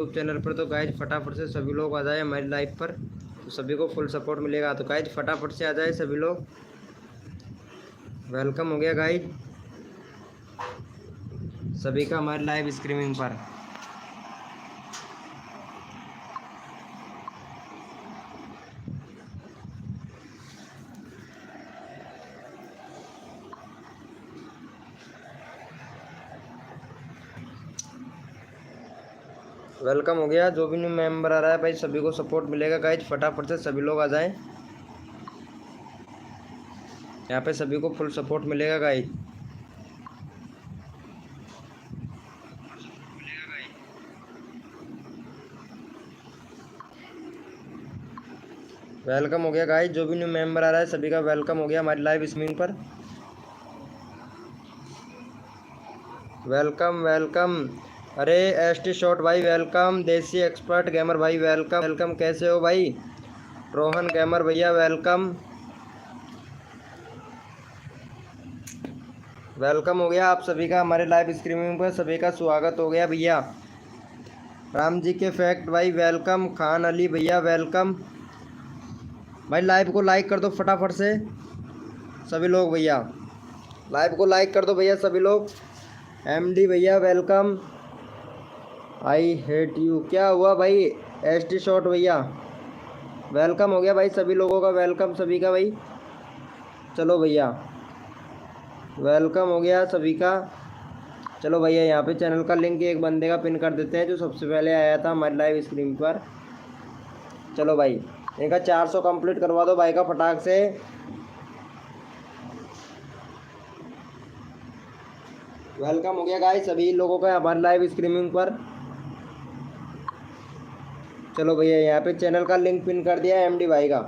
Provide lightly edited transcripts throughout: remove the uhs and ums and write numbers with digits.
YouTube channel पर। तो guys फटाफट से सभी लोग आ जाए हमारी लाइव पर, तो सभी को फुल सपोर्ट मिलेगा। तो गाइज फटाफट से आ जाए सभी लोग। वेलकम हो गया गाइज सभी का हमारे लाइव स्ट्रीमिंग पर। वेलकम हो गया। जो भी न्यू मेंबर आ रहा है भाई सभी को सपोर्ट मिलेगा। गाइज फटाफट से सभी लोग आ जाएं, यहाँ पे सभी को फुल सपोर्ट मिलेगा गाइज। वेलकम हो गया गाइज। जो भी न्यू मेंबर आ रहा है सभी का वेलकम हो गया हमारी लाइव स्ट्रीमिंग पर। Welcome welcome. अरे एसटी शॉट भाई वेलकम। देसी एक्सपर्ट गेमर भाई वेलकम वेलकम। कैसे हो भाई? रोहन गेमर भैया वेलकम। वेलकम हो गया आप सभी का हमारे लाइव स्ट्रीमिंग पर। सभी का स्वागत हो गया भैया। राम जी के फैक्ट भाई वेलकम। खान अली भैया वेलकम। भाई लाइव को लाइक कर दो फटाफट से सभी लोग भैया। लाइव को लाइक कर दो भैया सभी लोग। एमडी भैया वेलकम। आई हेट यू क्या हुआ भाई? एसटी शॉट भैया वेलकम हो गया भाई सभी लोगों का। वेलकम सभी का भाई। चलो भैया वेलकम हो गया सभी का। चलो भैया यहाँ पे चैनल का लिंक एक बंदे का पिन कर देते हैं जो सबसे पहले आया था हमारी लाइव स्ट्रीम पर। चलो भाई इनका 400 कंप्लीट करवा दो भाई का फटाक से। वेलकम हो गया गाइस सभी लोगों का हमारे लाइव स्ट्रीमिंग पर। चलो भैया यहाँ पे चैनल का लिंक पिन कर दिया है एमडी भाई का।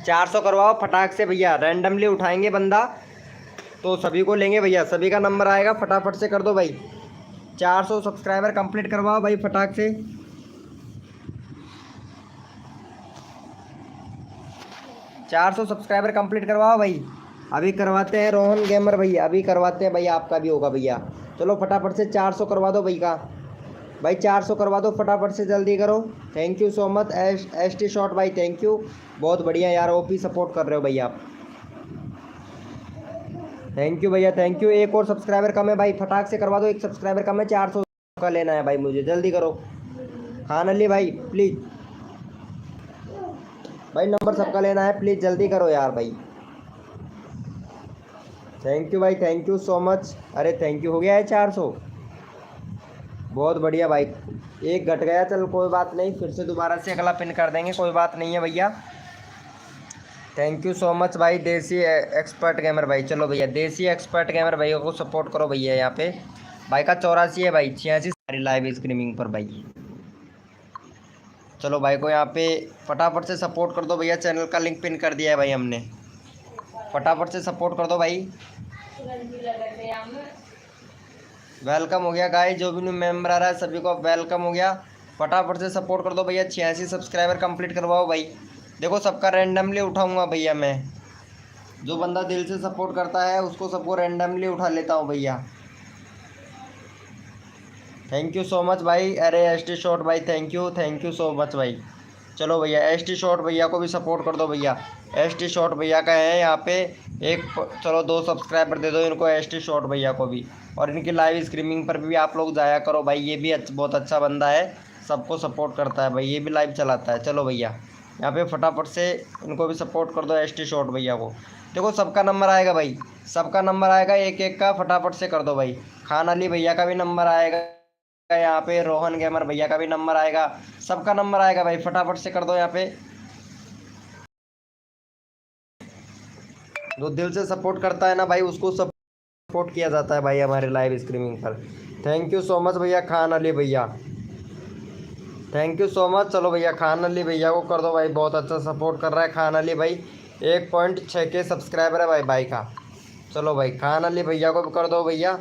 400 करवाओ फटाक से भैया। रैंडमली उठाएंगे बंदा तो सभी को लेंगे भैया। सभी का नंबर आएगा फटाफट से कर दो भाई। 400 सब्सक्राइबर कंप्लीट करवाओ भाई फटाक से। 400 सब्सक्राइबर कंप्लीट करवाओ भाई। अभी करवाते हैं रोहन गेमर भैया, अभी करवाते हैं भैया। आपका भी होगा भैया। चलो फटाफट से 400 करवा दो भाई का। भाई 400 करवा दो फटाफट से, जल्दी करो। Thank you so much S T shot भाई, थैंक यू। बहुत बढ़िया यार, ओपी सपोर्ट कर रहे हो भैया आप। थैंक यू भैया थैंक यू। एक और सब्सक्राइबर कम है भाई, फटाक से करवा दो। एक सब्सक्राइबर कम है, 400 का लेना है भाई मुझे, जल्दी करो। खान अली भाई प्लीज़ भाई, नंबर सबका लेना है, प्लीज़ जल्दी करो यार भाई। थैंक यू भाई थैंक यू सो मच। अरे थैंक यू, हो गया है 400। बहुत बढ़िया भाई। एक घट गया, चल कोई बात नहीं, फिर से दोबारा से अगला पिन कर देंगे, कोई बात नहीं है भैया। थैंक यू सो मच भाई देसी एक्सपर्ट गेमर भाई। चलो भैया देसी एक्सपर्ट गेमर भैया को सपोर्ट करो भैया। यहाँ पे भाई का 84 है भाई, 86 सारी लाइव स्ट्रीमिंग पर भाई। चलो भाई को यहाँ पे फटाफट से सपोर्ट कर दो भैया। चैनल का लिंक पिन कर दिया है भाई हमने, फटाफट से सपोर्ट कर दो भाई। वेलकम हो गया गाइस। जो भी न्यू मेंबर आ रहा है सभी को वेलकम हो गया। फटाफट से सपोर्ट कर दो भैया। 86 सब्सक्राइबर कंप्लीट करवाओ भाई। देखो सबका रैंडमली उठाऊंगा भैया मैं। जो बंदा दिल से सपोर्ट करता है उसको सबको रैंडमली उठा लेता हूँ भैया। थैंक यू सो मच भाई। अरे एस टी शॉट भाई थैंक यू सो मच भाई। चलो भैया एस टी शॉट भैया को भी सपोर्ट कर दो भैया। एस टी शॉट भैया का है यहाँ पे एक, चलो 2 सब्सक्राइबर दे दो इनको, एस टी शॉट भैया को भी। और इनकी लाइव स्ट्रीमिंग पर भी आप लोग जाया करो भाई, ये भी बहुत अच्छा बंदा है, सबको सपोर्ट करता है भाई, ये भी लाइव चलाता है। चलो भैया यहाँ पे फटाफट से इनको भी सपोर्ट कर दो एस टी शॉट भैया को। देखो सबका नंबर आएगा भाई, सबका नंबर आएगा एक एक का, फटाफट से कर दो भाई। खान अली भैया का भी नंबर आएगा यहाँ पे, रोहन गेमर भैया का भी नंबर आएगा, सबका नंबर आएगा भाई, फटाफट से कर दो यहाँ पे। जो दिल से सपोर्ट करता है ना भाई उसको सपोर्ट किया जाता है भाई हमारे लाइव स्ट्रीमिंग पर। थैंक यू सो मच भैया खान अली भैया, थैंक यू सो मच। चलो भैया खान अली भैया को कर दो भाई, बहुत अच्छा सपोर्ट कर रहा है खान अली भाई। 1.6 के सब्सक्राइबर है भाई भाई का। चलो भाई खान अली भैया को भी कर दो भैया।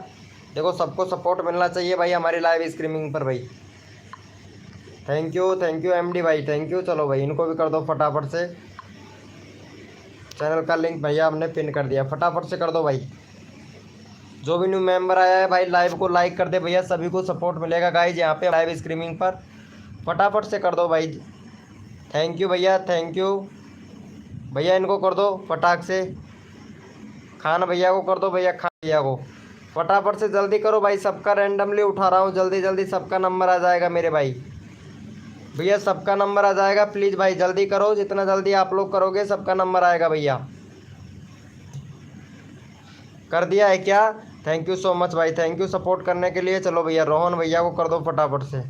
देखो सबको सपोर्ट मिलना चाहिए भाई हमारी लाइव स्ट्रीमिंग पर भाई। थैंक यू एमडी भाई थैंक यू। चलो भाई इनको भी कर दो फटाफट से। चैनल का लिंक भैया हमने पिन कर दिया, फटाफट से कर दो भाई। जो भी न्यू मेंबर आया है भाई लाइव को लाइक कर दे भैया, सभी को सपोर्ट मिलेगा गाइज यहाँ पे लाइव स्ट्रीमिंग पर। फटाफट से कर दो भाई। थैंक यू भैया, थैंक यू भैया। इनको कर दो फटाक से, खान भैया को कर दो भैया, खान भैया को फटाफट से जल्दी करो भाई। सबका रैंडमली उठा रहा हूँ, जल्दी जल्दी सबका नंबर आ जाएगा मेरे भाई। भैया सबका नंबर आ जाएगा, प्लीज़ भाई जल्दी करो, जितना जल्दी आप लोग करोगे सबका नंबर आएगा भैया। कर दिया है क्या? थैंक यू सो मच भाई, थैंक यू सपोर्ट करने के लिए। चलो भैया रोहन भैया को कर दो फटाफट से।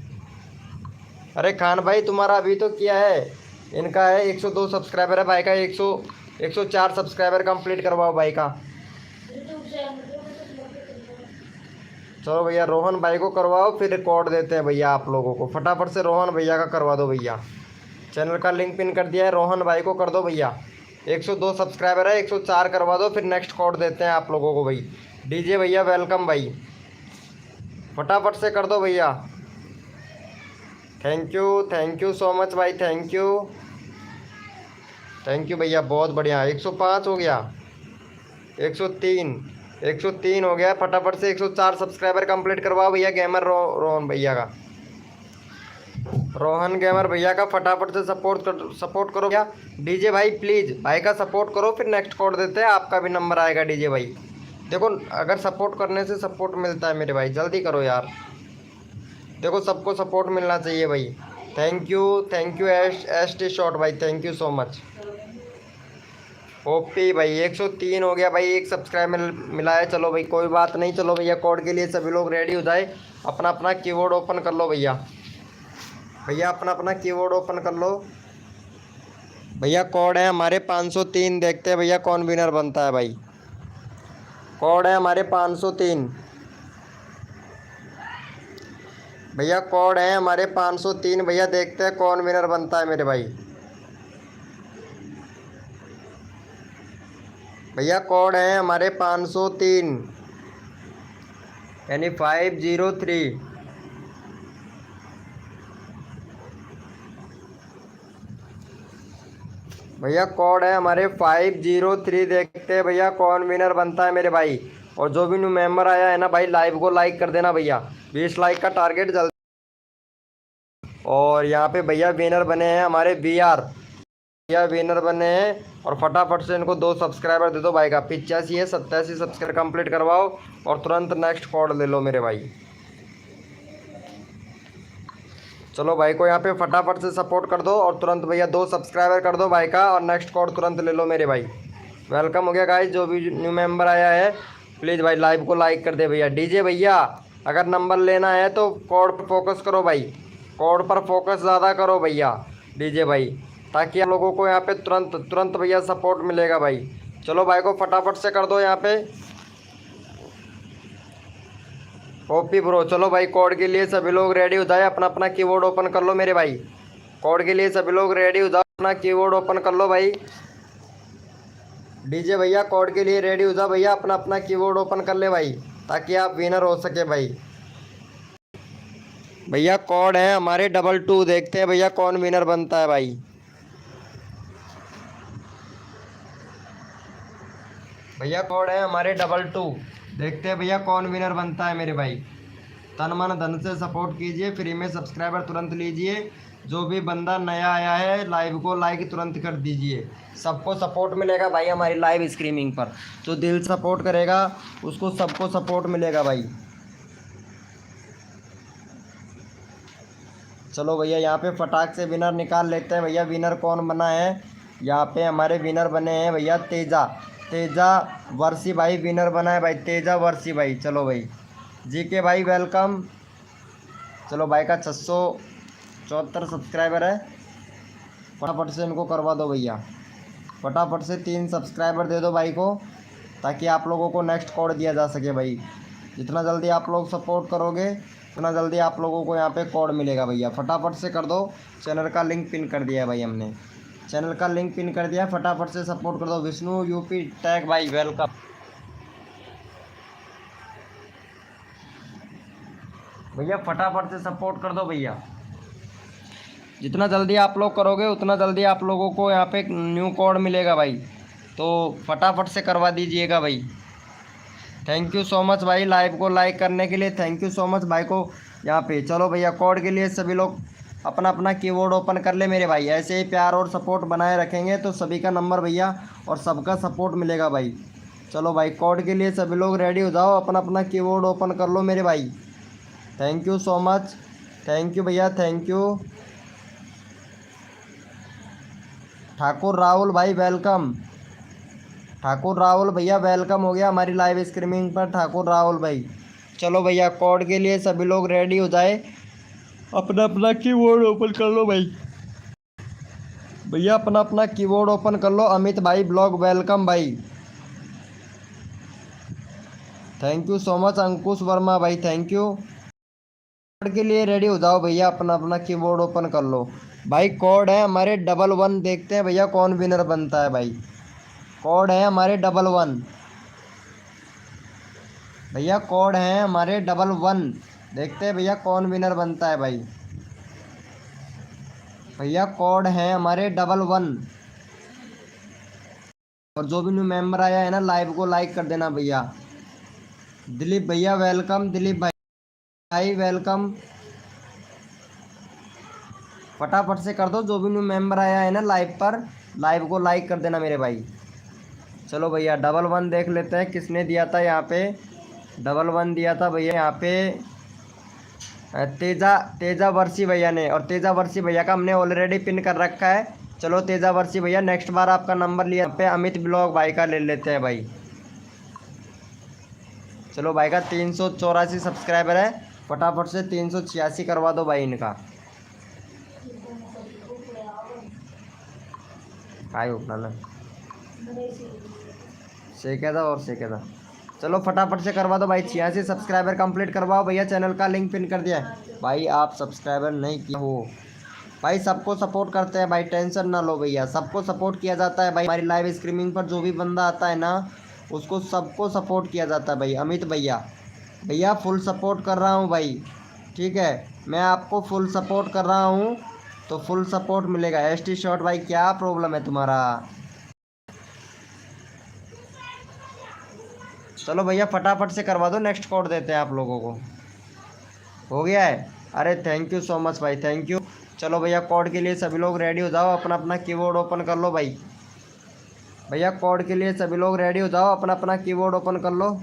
अरे खान भाई तुम्हारा अभी तो किया है, इनका है 102 सब्सक्राइबर है भाई का, 104 सब्सक्राइबर कंप्लीट करवाओ भाई का। चलो भैया रोहन भाई को करवाओ, फिर रिकॉर्ड देते हैं भैया आप लोगों को। फटाफट से रोहन भैया का करवा दो भैया, चैनल का लिंक पिन कर दिया है, रोहन भाई को कर दो भैया। 102 सब्सक्राइबर है, 104 करवा दो, फिर नेक्स्ट कोड देते हैं आप लोगों को भाई। डीजे भैया वेलकम भाई, फटाफट से कर दो भैया। थैंक यू सो मच भाई, थैंक यू भैया, बहुत बढ़िया। 105 हो गया, 103 हो गया। फटाफट से 104 सब्सक्राइबर कंप्लीट करवाओ भैया। गेमर रोहन भैया का, रोहन गेमर भैया का फटाफट से सपोर्ट करो भैया। डीजे भाई प्लीज़ भाई का सपोर्ट करो, फिर नेक्स्ट कोड देते हैं, आपका भी नंबर आएगा डीजे भाई। देखो अगर सपोर्ट करने से सपोर्ट मिलता है मेरे भाई, जल्दी करो यार। देखो सबको सपोर्ट मिलना चाहिए भाई। Thank you S T shot भाई, thank you so much. OP भाई 103 हो गया भाई, एक सब्सक्राइब मिला है। चलो भाई कोई बात नहीं। चलो भैया कोड के लिए सभी लोग रेडी हो जाए, अपना अपना कीबोर्ड ओपन कर लो भैया। भैया अपना अपना कीबोर्ड ओपन कर लो भैया। कोड है हमारे 503, देखते हैं भैया कौन विनर बनता है भाई। कोड है हमारे 503 भैया, कोड है हमारे 503 भैया। देखते हैं कौन विनर बनता है मेरे भाई। भैया कोड है हमारे 503 यानी 503। भैया कोड है हमारे 503। देखते हैं भैया कौन विनर बनता है मेरे भाई। और जो भी न्यू मेंबर आया है ना भाई, लाइव को लाइक कर देना भैया, 20 लाइक का टारगेट जल्दी। और यहाँ पे भैया विनर बने हैं हमारे VR भैया, विनर बने हैं। और फटाफट से इनको 2 सब्सक्राइबर दे दो भाई का। 85 है, 87 सब्सक्राइबर कंप्लीट करवाओ और तुरंत नेक्स्ट कोड ले लो मेरे भाई। चलो भाई को यहाँ पे फटाफट से सपोर्ट कर दो और तुरंत भैया 2 सब्सक्राइबर कर दो भाई का, और नेक्स्ट कोड तुरंत ले लो मेरे भाई। वेलकम हो गया गाइस, जो भी न्यू मेंबर आया है प्लीज़ भाई लाइव को लाइक कर दे भैया। डीजे भैया अगर नंबर लेना है तो कोड पर फोकस करो भाई, कोड पर फोकस ज़्यादा करो भैया डीजे भाई, ताकि आप लोगों को यहाँ पे तुरंत भैया सपोर्ट मिलेगा भाई। चलो भाई को फटाफट से कर दो यहाँ पे ओपी ब्रो। चलो भाई कोड के लिए सभी लोग रेडी हो जाए, अपना अपना कीबोर्ड ओपन कर लो मेरे भाई। कोड के लिए सभी लोग रेडी हो जाओ, अपना कीबोर्ड ओपन कर लो भाई। डीजे भैया कोड के लिए रेडी हो जाओ भैया, अपना अपना कीबोर्ड ओपन कर ले भाई, ताकि आप विनर हो सके भाई। भैया कोड है हमारे 22। देखते हैं भैया कौन विनर बनता है भाई। भैया कोड है हमारे 22। देखते हैं भैया कौन विनर बनता है मेरे भाई। तन मन धन से सपोर्ट कीजिए, फ्री में सब्सक्राइबर तुरंत लीजिए। जो भी बंदा नया आया है लाइव को लाइक तुरंत कर दीजिए, सबको सपोर्ट मिलेगा भाई हमारी लाइव स्ट्रीमिंग पर। जो दिल सपोर्ट करेगा उसको सबको सपोर्ट मिलेगा भाई। चलो भैया यहाँ पे फटाक से विनर निकाल लेते हैं भैया। विनर कौन बना है यहाँ पे? हमारे विनर बने हैं भैया तेजा वर्षी भाई विनर बना है भाई, तेजा वर्षी भाई। चलो भाई जीके भाई वेलकम। चलो भाई का 674 सब्सक्राइबर है, फटाफट से इनको करवा दो भैया। फटाफट से 3 सब्सक्राइबर दे दो भाई को, ताकि आप लोगों को नेक्स्ट कोड दिया जा सके भाई। जितना जल्दी आप लोग सपोर्ट करोगे उतना जल्दी आप लोगों को यहाँ पे कोड मिलेगा भैया। फटाफट से कर दो, चैनल का लिंक पिन कर दिया है भाई हमने, चैनल का लिंक पिन कर दिया है। फटाफट से सपोर्ट कर दो। विष्णु यूपी टैग भाई वेलकम। भैया फटाफट से सपोर्ट कर दो भैया। जितना जल्दी आप लोग करोगे उतना जल्दी आप लोगों को यहाँ पे न्यू कोड मिलेगा भाई, तो फटाफट से करवा दीजिएगा भाई। थैंक यू सो मच भाई लाइव को लाइक करने के लिए, थैंक यू सो मच भाई को यहाँ पे। चलो भैया कोड के लिए सभी लोग अपना अपना कीबोर्ड ओपन कर ले मेरे भाई। ऐसे ही प्यार और सपोर्ट बनाए रखेंगे तो सभी का नंबर भैया और सबका सपोर्ट मिलेगा भाई। चलो भाई कोड के लिए सभी लोग रेडी हो जाओ, अपना अपना कीबोर्ड ओपन कर लो मेरे भाई। Thank you so much, thank you भैया, थैंक यू। ठाकुर राहुल भाई वेलकम, ठाकुर राहुल भैया वेलकम हो गया हमारी लाइव स्ट्रीमिंग पर ठाकुर राहुल भाई। चलो भैया कोड के लिए सभी लोग रेडी हो जाए, अपना अपना कीबोर्ड ओपन कर लो भाई। भैया अपना अपना कीबोर्ड ओपन कर लो। अमित भाई ब्लॉग वेलकम भाई, थैंक यू सो मच। अंकुश वर्मा भाई थैंक यू। कोड के लिए रेडी हो जाओ भैया, अपना अपना कीबोर्ड ओपन कर लो भाई। कोड है हमारे 11, देखते हैं भैया कौन विनर बनता है भाई। कोड है हमारे 11 भैया, कोड है हमारे 11। देखते हैं भैया कौन विनर बनता है भाई। भैया कोड है हमारे 11 और जो भी न्यू मेंबर आया है ना लाइव को लाइक कर देना भैया। दिलीप भैया वेलकम, दिलीप भाई वेलकम। फटाफट से कर दो, जो भी न्यू मेंबर आया है ना लाइव पर, लाइव को लाइक कर देना मेरे भाई। चलो भैया 11 देख लेते हैं किसने दिया था यहाँ पे। 11 दिया था भैया यहाँ पे तेजा वर्षी भैया ने, और तेजा वर्षी भैया का हमने ऑलरेडी पिन कर रखा है। चलो तेजा वर्षी भैया नेक्स्ट बार आपका नंबर लिया पे अमित ब्लॉग भाई का ले लेते हैं भाई। चलो भाई का 384 सब्सक्राइबर है, फटाफट से 386 करवा दो भाई इनका। काय उठना सेके था और सेके था। चलो फटाफट से करवा दो भाई, 86 सब्सक्राइबर कंप्लीट करवाओ भैया। चैनल का लिंक पिन कर दिया है भाई, आप सब्सक्राइबर नहीं किया हो भाई। सबको सपोर्ट करते हैं भाई, टेंशन ना लो भैया, सबको सपोर्ट किया जाता है भाई। हमारी लाइव स्ट्रीमिंग पर जो भी बंदा आता है ना उसको सबको सपोर्ट किया जाता है भाई। अमित भैया, भैया फुल सपोर्ट कर रहा हूँ भाई, ठीक है, मैं आपको फुल सपोर्ट कर रहा हूँ तो फुल सपोर्ट मिलेगा। ST शॉट भाई क्या प्रॉब्लम है तुम्हारा। चलो भैया फटाफट से करवा दो, नेक्स्ट कोड देते हैं आप लोगों को। हो गया है, अरे थैंक यू सो मच भाई, थैंक यू। चलो भैया कोड के लिए सभी लोग रेडी हो जाओ, अपना अपना कीबोर्ड ओपन कर लो भाई। भैया कोड के लिए सभी लोग रेडी हो जाओ, अपना अपना कीबोर्ड ओपन कर लो।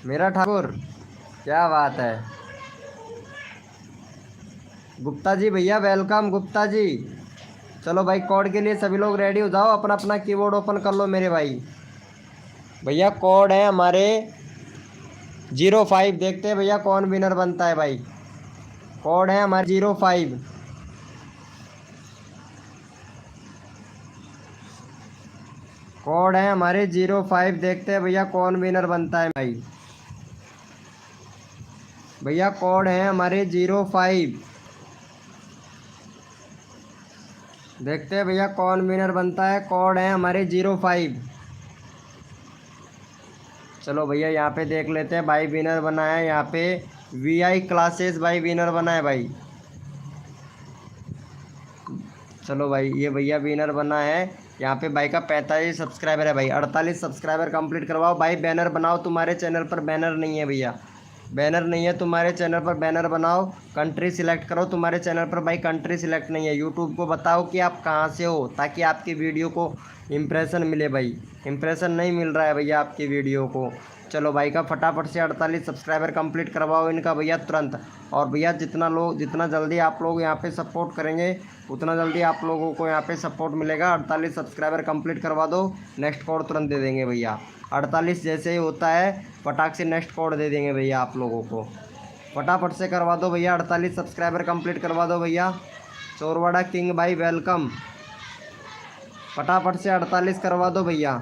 मेरा ठाकुर क्या बात है। गुप्ता जी भैया वेलकम, गुप्ता जी। चलो भाई कोड के लिए सभी लोग रेडी हो जाओ, अपना अपना कीबोर्ड ओपन कर लो मेरे भाई। भैया कोड है हमारे 05, देखते हैं भैया कौन विनर बनता है भाई। कोड है हमारे 05, कोड है हमारे 05, देखते हैं भैया कौन विनर बनता है भाई। भैया कोड है हमारे 05, देखते हैं भैया कौन विनर बनता है। कोड है हमारे 05। चलो भैया यहाँ पे देख लेते हैं भाई विनर बना है यहाँ पे VI क्लासेस भाई विनर बना है भाई। चलो भाई ये भैया विनर बना है यहाँ पे भाई का 45 सब्सक्राइबर है भाई। 48 सब्सक्राइबर कंप्लीट करवाओ भाई। बैनर बनाओ, तुम्हारे चैनल पर बैनर नहीं है भैया, बैनर नहीं है तुम्हारे चैनल पर, बैनर बनाओ। कंट्री सिलेक्ट करो, तुम्हारे चैनल पर भाई कंट्री सिलेक्ट नहीं है। यूट्यूब को बताओ कि आप कहाँ से हो ताकि आपकी वीडियो को इम्प्रेशन मिले भाई। इम्प्रेशन नहीं मिल रहा है भैया आपकी वीडियो को। चलो भाई का फटाफट से 48 सब्सक्राइबर कंप्लीट करवाओ इनका भैया तुरंत। और भैया जितना जल्दी आप लोग यहाँ पे सपोर्ट करेंगे उतना जल्दी आप लोगों को यहाँ पे सपोर्ट मिलेगा। 48 सब्सक्राइबर कंप्लीट करवा दो, नेक्स्ट कोड तुरंत दे देंगे भैया। 48 जैसे ही होता है फटाक से नेक्स्ट कोड दे देंगे भैया आप लोगों को। फटाफट से करवा दो भैया, 48 सब्सक्राइबर कंप्लीट करवा दो भैया। चोरवाड़ा किंग भाई वेलकम, फटाफट से 48 करवा दो भैया।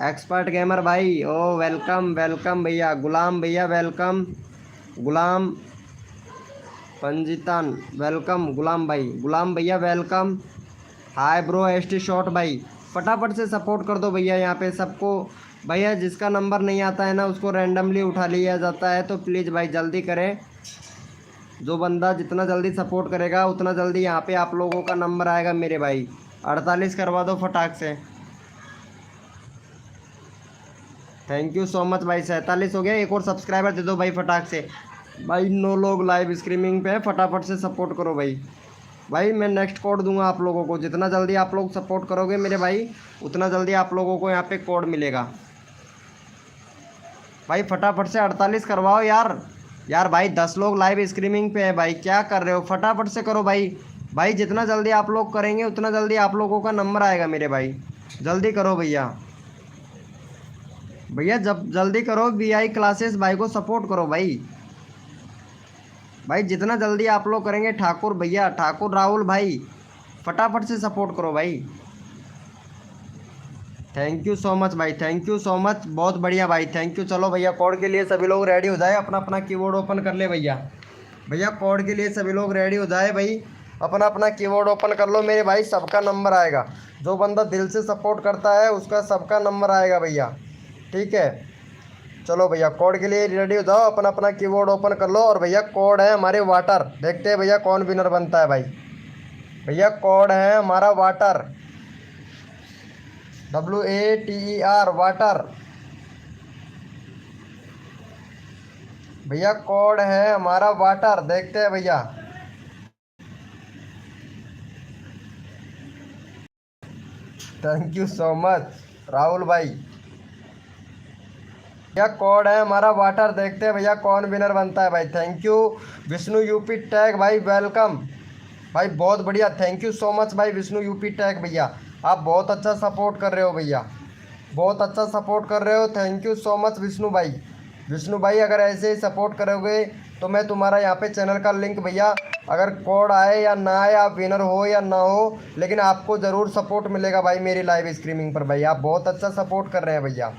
एक्सपर्ट गेमर भाई ओ वेलकम वेलकम भैया। गुलाम भैया वेलकम, गुलाम पंजितान वेलकम, गुलाम भाई, गुलाम भैया welcome. Hi bro ST shot भाई, फटाफट से सपोर्ट कर दो भैया यहाँ पे सबको। भैया जिसका नंबर नहीं आता है ना उसको रैंडमली उठा लिया जाता है, तो प्लीज़ भाई जल्दी करें। जो बंदा जितना जल्दी सपोर्ट करेगा उतना जल्दी यहाँ पे आप लोगों का नंबर आएगा मेरे भाई। 48 करवा दो फटाक से। थैंक यू सो मच भाई। 47 हो गया, एक और सब्सक्राइबर दे दो भाई फटाक से। भाई 9 लोग लाइव स्ट्रीमिंग पे हैं, फटाफट से सपोर्ट करो भाई। भाई मैं नेक्स्ट कोड दूंगा आप लोगों को, जितना जल्दी आप लोग सपोर्ट करोगे मेरे भाई उतना जल्दी आप लोगों को यहाँ पे कोड मिलेगा। भाई फटाफट से 48 करवाओ यार। यार भाई 10 लोग लाइव स्ट्रीमिंग पे है भाई, क्या कर रहे हो? फटाफट से करो भाई। भाई जितना जल्दी आप लोग करेंगे उतना जल्दी आप लोगों का नंबर आएगा मेरे भाई। जल्दी करो भैया। भैया जब जल्दी करो, वीआई क्लासेस भाई को सपोर्ट करो भाई। भाई जितना जल्दी आप लोग करेंगे, ठाकुर भैया, ठाकुर राहुल भाई, फटाफट से सपोर्ट करो भाई। थैंक यू सो मच भाई, थैंक यू सो मच, बहुत बढ़िया भाई, थैंक यू। चलो भैया कोड के लिए सभी लोग रेडी हो जाए, अपना अपना कीबोर्ड ओपन कर ले भैया। भैया कोड के लिए सभी लोग रेडी हो जाए भाई, अपना अपना कीबोर्ड ओपन कर लो मेरे भाई। सबका नंबर आएगा, जो बंदा दिल से सपोर्ट करता है उसका सबका नंबर आएगा भैया, ठीक है। चलो भैया कोड के लिए रेडी हो जाओ, अपना अपना कीबोर्ड ओपन कर लो। और भैया कोड है हमारे वाटर, देखते हैं भैया कौन विनर बनता है भाई। भैया कोड है हमारा वाटर, WATER वाटर। भैया कोड है हमारा वाटर, देखते हैं भैया। Thank you so much Rahul भाई। भैया कोड है हमारा वाटर, देखते हैं भैया कौन विनर बनता है भाई। Thank you Vishnu UP tag भाई, वेलकम भाई, बहुत बढ़िया। थैंक यू सो मच भाई विष्णु यूपी टैग भैया, आप बहुत अच्छा सपोर्ट कर रहे हो भैया, बहुत अच्छा सपोर्ट कर रहे हो। Thank you so much Vishnu भाई। विष्णु भाई अगर ऐसे ही सपोर्ट करोगे तो मैं तुम्हारा यहाँ पे चैनल का लिंक भैया, अगर कोड आए या ना आए, आप विनर हो या ना हो, लेकिन आपको ज़रूर सपोर्ट मिलेगा भाई मेरी लाइव स्ट्रीमिंग पर भाई। आप बहुत अच्छा सपोर्ट कर रहे हैं भैया।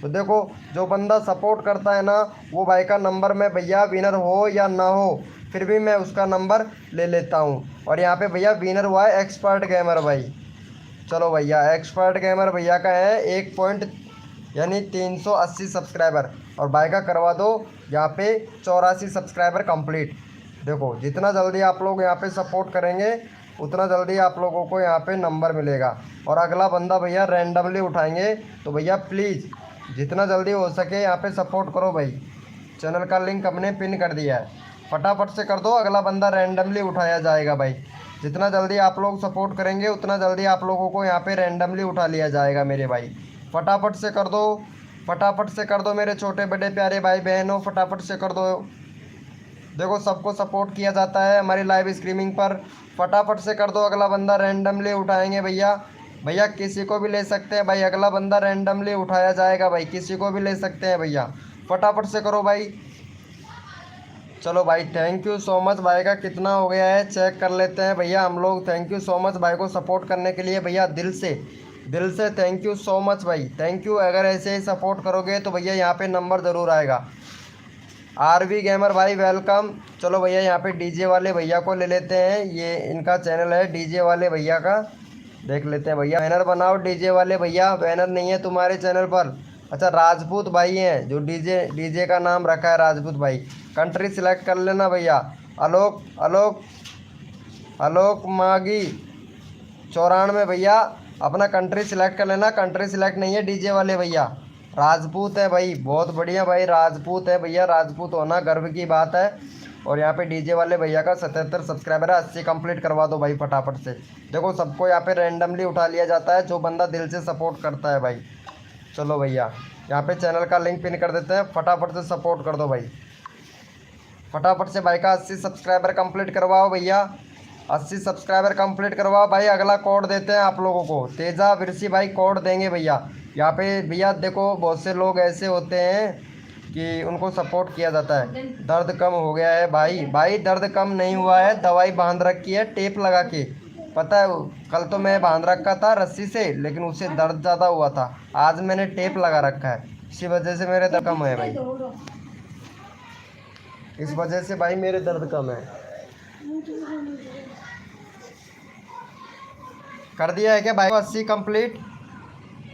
तो देखो जो बंदा सपोर्ट करता है ना, वो भाई का नंबर मैं भैया, विनर हो या ना हो फिर भी मैं उसका नंबर ले लेता हूँ। और यहाँ पे भैया विनर हुआ है एक्सपर्ट गेमर भाई। चलो भैया एक्सपर्ट गेमर भैया का है 1 पॉइंट यानी 380 सब्सक्राइबर, और भाई का करवा दो यहाँ पे 84 सब्सक्राइबर कंप्लीट। देखो जितना जल्दी आप लोग यहाँ पे सपोर्ट करेंगे उतना जल्दी आप लोगों को यहाँ पे नंबर मिलेगा। और अगला बंदा भैया रैंडमली उठाएंगे, तो भैया प्लीज़ जितना जल्दी हो सके यहाँ पे सपोर्ट करो भाई। चैनल का लिंक हमने पिन कर दिया है, फटाफट से कर दो, अगला बंदा रैंडमली उठाया जाएगा भाई। जितना जल्दी आप लोग सपोर्ट करेंगे उतना जल्दी आप लोगों को यहाँ पे रैंडमली उठा लिया जाएगा मेरे भाई। फटाफट से कर दो, फटाफट से कर दो मेरे छोटे बड़े प्यारे भाई बहनों, फटाफट से कर दो। देखो सबको सपोर्ट किया जाता है हमारी लाइव स्ट्रीमिंग पर, फटाफट से कर दो। अगला बंदा रैंडमली उठाएंगे भैया, भैया किसी को भी ले सकते हैं भाई, अगला बंदा रैंडमली उठाया जाएगा भाई, किसी को भी ले सकते हैं भैया, फटाफट से करो भाई। चलो भाई थैंक यू सो मच। भाई का कितना हो गया है चेक कर लेते हैं भैया हम लोग। थैंक यू सो मच भाई को सपोर्ट करने के लिए भैया, दिल से थैंक यू सो मच भाई, थैंक यू। अगर ऐसे ही सपोर्ट करोगे तो भैया यहाँ पे नंबर ज़रूर आएगा। RV गेमर भाई वेलकम। चलो भैया यहाँ पे डीजे वाले भैया को ले लेते हैं, ये इनका चैनल है डीजे वाले भैया का, देख लेते हैं भैया। बैनर बनाओ डीजे वाले भैया, बैनर नहीं है तुम्हारे चैनल पर? अच्छा राजपूत भाई हैं जो डीजे का नाम रखा है राजपूत भाई। कंट्री सिलेक्ट कर लेना भैया, आलोक आलोक आलोक मागी 94 भैया, अपना कंट्री सिलेक्ट कर लेना। कंट्री सिलेक्ट नहीं है डीजे वाले भैया, राजपूत है भाई, बहुत बढ़िया भाई, राजपूत है भैया, राजपूत होना गर्व की बात है। और यहाँ पे डीजे वाले भैया का 77 सब्सक्राइबर है, 80 कंप्लीट करवा दो भाई फटाफट से। देखो सबको यहाँ पे रैंडमली उठा लिया जाता है जो बंदा दिल से सपोर्ट करता है भाई। चलो भैया यहाँ पे चैनल का लिंक पिन कर देते हैं, फटाफट से सपोर्ट कर दो भाई, फटाफट से भाई का 80 सब्सक्राइबर कंप्लीट करवाओ भैया, 80 सब्सक्राइबर कंप्लीट करवाओ भाई। अगला कोड देते हैं आप लोगों को, तेजा विरसी भाई कोड देंगे भैया। यहाँ पे भैया देखो बहुत से लोग ऐसे होते हैं कि उनको सपोर्ट किया जाता है। दर्द कम हो गया है भाई, भाई दर्द कम नहीं हुआ है, दवाई बांध रखी है टेप लगा के, पता है कल तो मैं बांध रखा था रस्सी से, लेकिन उससे दर्द ज़्यादा हुआ था, आज मैंने टेप लगा रखा है, इसी वजह से मेरे दर्द कम है भाई, इस वजह से भाई मेरे दर्द कम है। कर दिया है क्या भाई 80 कंप्लीट?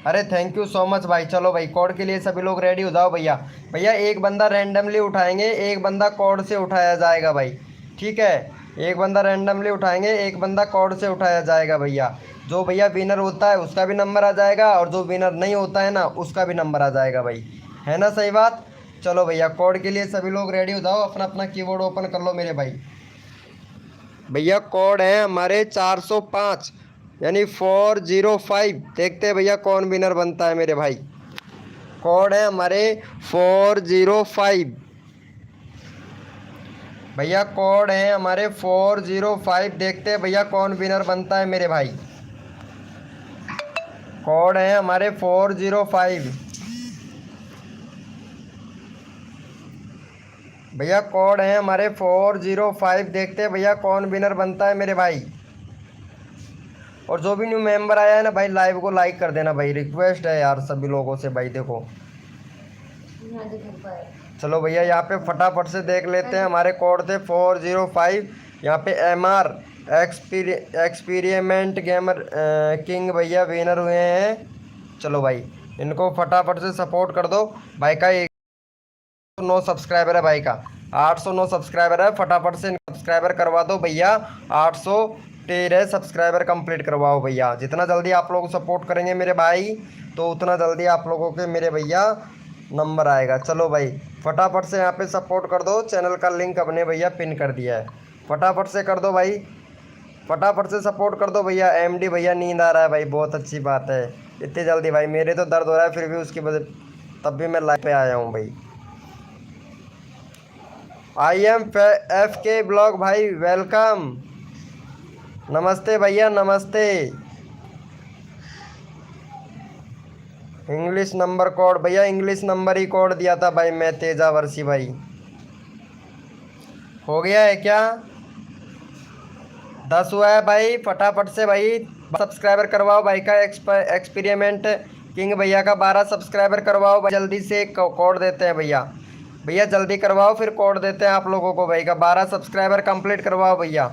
अरे थैंक यू सो मच भाई। चलो भाई कोड के लिए सभी लोग रेडी हो जाओ भैया। भैया एक बंदा रैंडमली उठाएंगे, एक बंदा कोड से उठाया जाएगा भाई, ठीक है, एक बंदा रैंडमली उठाएंगे, एक बंदा कोड से उठाया जाएगा भैया। जो भैया विनर होता है उसका भी नंबर आ जाएगा, और जो विनर नहीं होता है ना उसका भी नंबर आ जाएगा भाई, है ना सही बात। चलो भैया कोड के लिए सभी लोग रेडी हो जाओ, अपना अपना कीबोर्ड ओपन कर लो मेरे भाई। भैया कोड है हमारे 405 यानी 405। देखते हैं भैया कौन विनर बनता है मेरे भाई। कोड है हमारे 405। भैया कोड है हमारे 405। देखते हैं भैया कौन विनर बनता है मेरे भाई। कोड है हमारे 405। भैया कोड है हमारे 405। देखते हैं भैया कौन विनर बनता है मेरे भाई। और जो भी न्यू मेंबर आया है ना भाई, लाइव को लाइक कर देना भाई, रिक्वेस्ट है यार सभी लोगों से भाई। देखो चलो भैया यहाँ पे फटाफट से देख लेते हैं। हमारे कोड थे 405। यहाँ पे MR एक्सपीरियमेंट गेमर किंग भैया विनर हुए हैं। चलो भाई इनको फटाफट से सपोर्ट कर दो भाई का। 809 सब्सक्राइबर है भाई का, 809 सब्सक्राइबर है। फटाफट से सब्सक्राइबर करवा दो भैया। 813 सब्सक्राइबर कंप्लीट करवाओ भैया। जितना जल्दी आप लोग सपोर्ट करेंगे मेरे भाई तो उतना जल्दी आप लोगों के मेरे भैया नंबर आएगा। चलो भाई फटाफट से यहाँ पे सपोर्ट कर दो। चैनल का लिंक अपने भैया पिन कर दिया है, फटाफट से कर दो भाई, फटाफट से सपोर्ट कर दो भैया। MD भैया नींद आ रहा है भाई, बहुत अच्छी बात है। इतनी जल्दी भाई, मेरे तो दर्द हो रहा है फिर भी उसकी वजह, तब भी मैं लाइव पे आया हूँ भाई। IM FK ब्लॉग भाई वेलकम, नमस्ते भैया नमस्ते। इंग्लिश नंबर कोड भैया, इंग्लिश नंबर ही कोड दिया था भाई मैं, तेजा वर्षी भाई। हो गया है क्या? 10 हुआ है भाई, फटाफट से भाई सब्सक्राइबर करवाओ भाई का। एक्सपेरिमेंट किंग भैया का 12 सब्सक्राइबर करवाओ भाई, जल्दी से कोड देते हैं भैया। भैया जल्दी करवाओ फिर कोड देते हैं आप लोगों को भाई का। 12 सब्सक्राइबर कंप्लीट करवाओ भैया।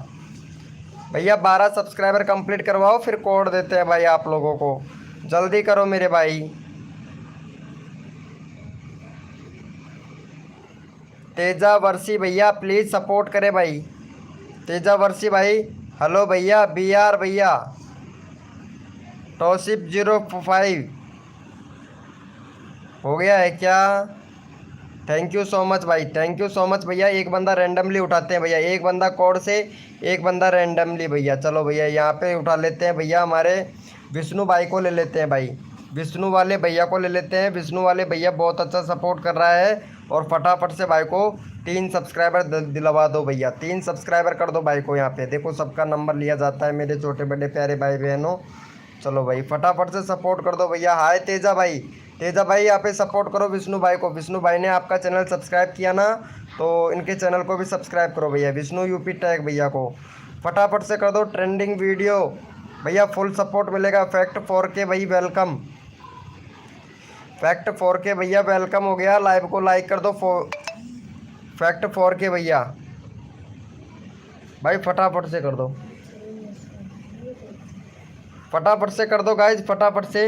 भैया 12 सब्सक्राइबर कंप्लीट करवाओ फिर कोड देते हैं भाई आप लोगों को। जल्दी करो मेरे भाई। तेजा वर्षी भैया प्लीज़ सपोर्ट करें भाई। तेजा वर्षी भाई, हेलो भैया। BR भैया, टॉसिप 05 हो गया है क्या? थैंक यू सो मच भाई, थैंक यू सो मच भैया। एक बंदा रैंडमली उठाते हैं भैया, एक बंदा कोड से, एक बंदा रैंडमली भैया। चलो भैया यहाँ पे उठा लेते हैं भैया, हमारे विष्णु भाई को ले लेते हैं भाई, विष्णु वाले भैया को ले लेते हैं। विष्णु वाले भैया बहुत अच्छा सपोर्ट कर रहा है। और फटाफट से भाई को 3 सब्सक्राइबर दिलवा दो भैया, 3 सब्सक्राइबर कर दो भाई को। यहाँ पे देखो सबका नंबर लिया जाता है मेरे छोटे बड़े प्यारे भाई बहनों। चलो भाई फटाफट से सपोर्ट कर दो भैया। हाय तेजा भाई, तेजा भाई यहाँ पे सपोर्ट करो विष्णु भाई को। विष्णु भाई ने आपका चैनल सब्सक्राइब किया ना, तो इनके चैनल को भी सब्सक्राइब करो भैया, विष्णु यूपी टैग भैया को। फटाफट से कर दो ट्रेंडिंग वीडियो भैया, फुल सपोर्ट मिलेगा। फैक्ट 4K भाई वेलकम, फैक्ट 4K भैया वेलकम हो गया। लाइव को लाइक कर दो फैक्ट 4K भैया भाई, फटाफट से कर दो, फटाफट से कर दो गाइज, फटाफट से।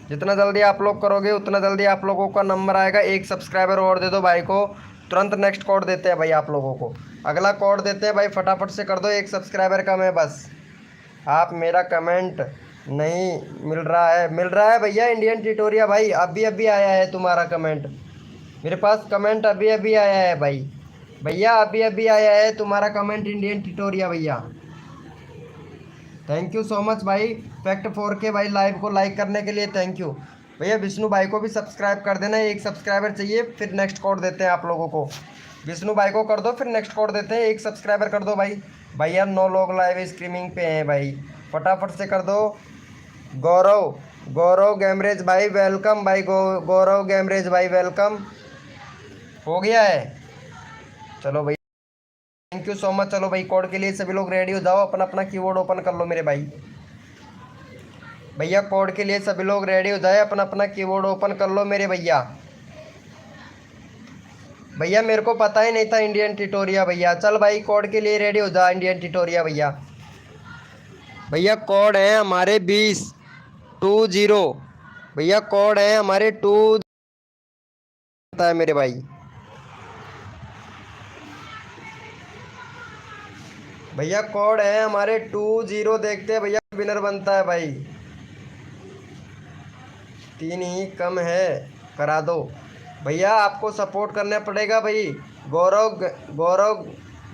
जितना जल्दी आप लोग करोगे उतना जल्दी आप लोगों का नंबर आएगा। 1 सब्सक्राइबर और दे दो भाई को, तुरंत नेक्स्ट कोड देते हैं भाई आप लोगों को। अगला कोड देते हैं भाई, फटाफट से कर दो। 1 सब्सक्राइबर का मैं बस। आप मेरा कमेंट नहीं मिल रहा है, मिल रहा है भैया। इंडियन ट्यूटोरिया भाई अभी अभी आया है तुम्हारा कमेंट, मेरे पास कमेंट अभी अभी आया है भाई। भैया अभी अभी आया है तुम्हारा कमेंट इंडियन ट्यूटोरिया भैया। थैंक यू सो मच भाई। फैक्ट 4K भाई लाइव को लाइक करने के लिए थैंक यू भैया। विष्णु भाई को भी सब्सक्राइब कर देना, 1 सब्सक्राइबर चाहिए, फिर नेक्स्ट कोड देते हैं आप लोगों को। विष्णु भाई को कर दो फिर नेक्स्ट कोड देते हैं। 1 सब्सक्राइबर कर दो भाई। भैया 9 लोग लाइव स्ट्रीमिंग पे हैं भाई, फटाफट से कर दो। गौरव, गौरव गैमरेज भाई वेलकम भाई, गौरव गैमरेज भाई वेलकम। हो गया है, चलो भाई थैंक यू सो मच। चलो भाई कोड के लिए सभी लोग रेडी हो जाओ, अपना अपना कीबोर्ड ओपन कर लो मेरे भाई। भैया कोड के लिए सभी लोग रेडी हो जाए, अपना अपना कीबोर्ड ओपन कर लो मेरे भैया। भैया मेरे को पता ही नहीं था इंडियन ट्यूटोरिया भैया। चल भाई कोड के लिए रेडी हो जा इंडियन ट्यूटोरिया भैया। भैया कोड है हमारे 20 भैया, कोड है हमारे 2 है मेरे भाई। भैया कोड है हमारे 20, देखते हैं भैया विनर बनता है भाई। 3 ही कम है, करा दो भैया, आपको सपोर्ट करना पड़ेगा भाई। गौरव गौरव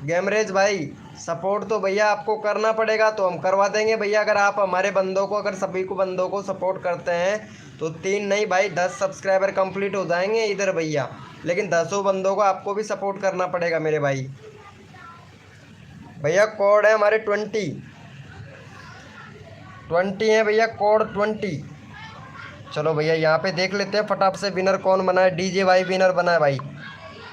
गेमरेज भाई, सपोर्ट तो भैया आपको करना पड़ेगा, तो हम करवा देंगे भैया। अगर आप हमारे बंदों को, अगर सभी को बंदों को सपोर्ट करते हैं तो 3 नहीं भाई 10 सब्सक्राइबर कंप्लीट हो जाएंगे इधर भैया। लेकिन 10 बंदों को आपको भी सपोर्ट करना पड़ेगा मेरे भाई। भैया कोड है हमारे 20 है भैया, कोड 20। चलो भैया यहाँ पे देख लेते हैं फटाफट से विनर कौन बना है। डीजे भाई विनर बना है भाई।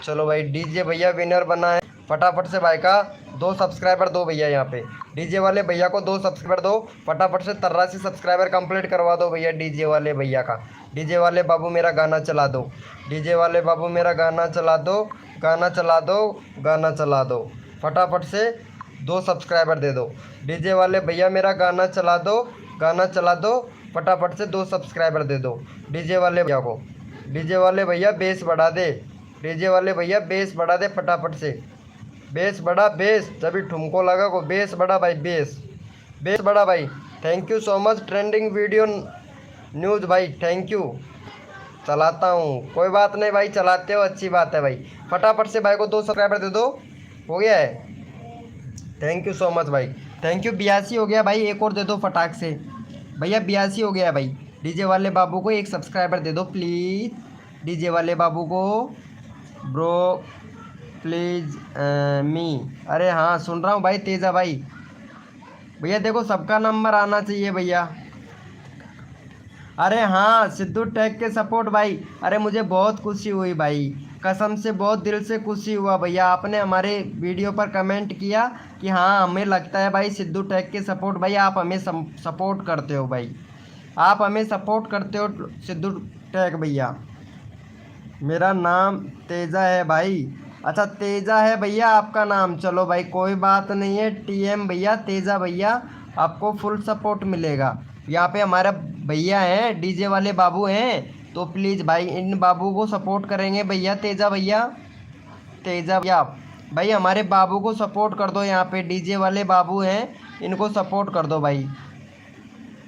चलो भाई डीजे भैया विनर बना है। फटाफट से भाई का 2 सब्सक्राइबर दो भैया, यहाँ पे डीजे वाले भैया को 2 सब्सक्राइबर दो। फटाफट से 83 सब्सक्राइबर कंप्लीट करवा दो भैया डीजे वाले भैया का। डीजे वाले बाबू मेरा गाना चला दो, डीजे वाले बाबू मेरा गाना चला दो, गाना चला दो, गाना चला दो। फटाफट से 2 सब्सक्राइबर दे दो। डीजे वाले भैया मेरा गाना चला दो, गाना चला दो। फटाफट से 2 सब्सक्राइबर दे दो डीजे वाले भैया को। डीजे वाले भैया बेस बढ़ा दे, डीजे वाले भैया बेस बढ़ा दे फटाफट से। बेस बढ़ा, बेस तभी ठुमको लगा को, बेस बढ़ा भाई, बेस बेस बढ़ा भाई। Thank you so much trending video news भाई, थैंक यू। चलाता हूँ, कोई बात नहीं भाई, चलाते हो अच्छी बात है भाई। फटाफट से भाई को 2 सब्सक्राइबर दे दो, हो गया है। थैंक यू सो मच भाई, थैंक यू। 82 हो गया भाई, एक और दे दो फटाक से भैया। 82 हो गया भाई। डीजे वाले बाबू को 1 सब्सक्राइबर दे दो प्लीज़। डीजे वाले बाबू को ब्रो प्लीज़ मी। अरे हाँ सुन रहा हूँ भाई तेजा भाई। भैया देखो सबका नंबर आना चाहिए भैया। अरे हाँ सिद्धू टेक के सपोर्ट भाई। अरे मुझे बहुत खुशी हुई भाई, कसम से बहुत दिल से खुशी हुआ भैया। आपने हमारे वीडियो पर कमेंट किया कि हाँ हमें लगता है भाई सिद्धू टेक के सपोर्ट भाई, आप हमें सपोर्ट करते हो भाई, आप हमें सपोर्ट करते हो सिद्धू टेक भैया। मेरा नाम तेजा है भाई। अच्छा तेजा है भैया आपका नाम, चलो भाई कोई बात नहीं है। टीएम भैया, तेजा भैया आपको फुल सपोर्ट मिलेगा। यहाँ पे हमारा भैया हैं डीजे वाले बाबू हैं, तो प्लीज़ भाई इन बाबू को सपोर्ट करेंगे भैया। तेजा भैया, तेजा भैया भाई हमारे बाबू को सपोर्ट कर दो। यहाँ पे डीजे वाले बाबू हैं, इनको सपोर्ट कर दो भाई।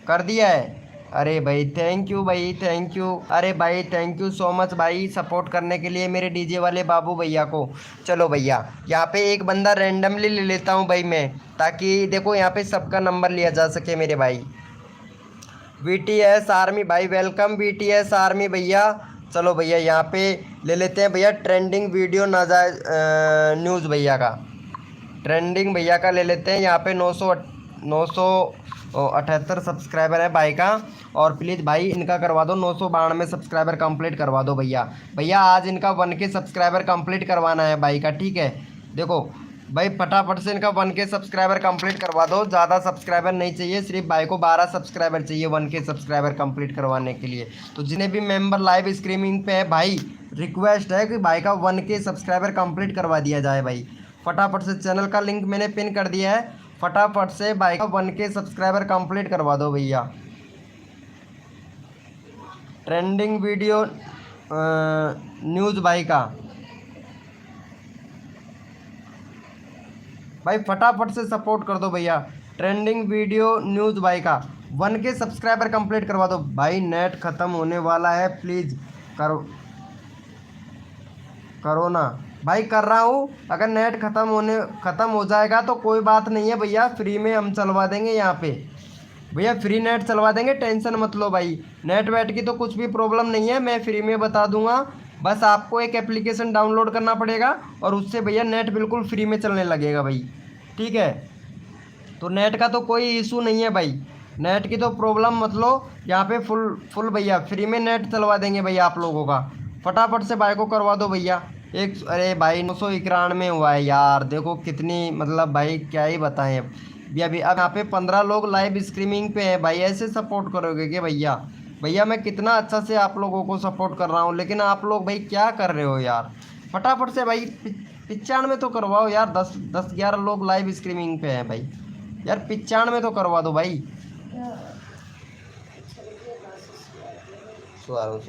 कर दिया है। अरे भाई थैंक यू भाई, थैंक यू। अरे भाई थैंक यू सो मच भाई सपोर्ट करने के लिए मेरे डीजे वाले बाबू भैया को। चलो भैया यहाँ पे एक बंदा रैंडमली ले लेता हूँ भाई मैं, ताकि देखो यहाँ पे सबका नंबर लिया जा सके मेरे भाई। BTS आर्मी भाई वेलकम, BTS आर्मी भैया। चलो भैया यहाँ पे ले लेते हैं भैया ट्रेंडिंग वीडियो नाजायज न्यूज़ भैया का। ट्रेंडिंग भैया का ले लेते हैं। यहाँ पे 978 सब्सक्राइबर है भाई का। और प्लीज़ भाई इनका करवा दो 992 सब्सक्राइबर कंप्लीट करवा दो भैया। भैया आज इनका 1K सब्सक्राइबर कंप्लीट करवाना है भाई का, ठीक है। देखो भाई फटाफट से इनका 1K सब्सक्राइबर कंप्लीट करवा दो। ज़्यादा सब्सक्राइबर नहीं चाहिए, सिर्फ भाई को 12 सब्सक्राइबर चाहिए 1K सब्सक्राइबर कंप्लीट करवाने के लिए। तो जिन्हें भी मेंबर लाइव स्ट्रीमिंग पे है भाई, रिक्वेस्ट है कि भाई का 1K सब्सक्राइबर कंप्लीट करवा दिया जाए भाई। फटाफट से चैनल का लिंक मैंने पिन कर दिया है, फटाफट से भाई का 1K सब्सक्राइबर कंप्लीट करवा दो भैया। ट्रेंडिंग वीडियो न्यूज़ भाई का भाई फटाफट से सपोर्ट कर दो भैया। ट्रेंडिंग वीडियो न्यूज़ भाई का 1K सब्सक्राइबर कंप्लीट करवा दो भाई। नेट ख़त्म होने वाला है, प्लीज़ करो ना भाई। कर रहा हूँ, अगर नेट ख़त्म हो जाएगा तो कोई बात नहीं है भैया, फ्री में हम चलवा देंगे यहाँ पे भैया, फ्री नेट चलवा देंगे, टेंशन मत लो भाई। नेट वेट की तो कुछ भी प्रॉब्लम नहीं है, मैं फ्री में बता दूंगा। बस आपको एक एप्लीकेशन डाउनलोड करना पड़ेगा और उससे भैया नेट बिल्कुल फ्री में चलने लगेगा भाई, ठीक है। तो नेट का तो कोई इशू नहीं है भाई, नेट की तो प्रॉब्लम मत लो। यहाँ पे फुल भैया फ्री में नेट चलवा देंगे भैया आप लोगों का। फटाफट से भाई को करवा दो भैया एक। अरे भाई 991 हुआ है यार, देखो कितनी, मतलब भाई क्या ही बताएं भैया। अभी अब यहाँ पे 15 लोग लाइव स्ट्रीमिंग पे हैं भाई, ऐसे सपोर्ट करोगे क्या भैया? भैया मैं कितना अच्छा से आप लोगों को सपोर्ट कर रहा हूँ, लेकिन आप लोग भाई क्या कर रहे हो यार। फटाफट से भाई 95 तो करवाओ यार। 10-11 लोग लाइव स्ट्रीमिंग पे हैं भाई यार, 95 तो करवा दो भाई। स्वारो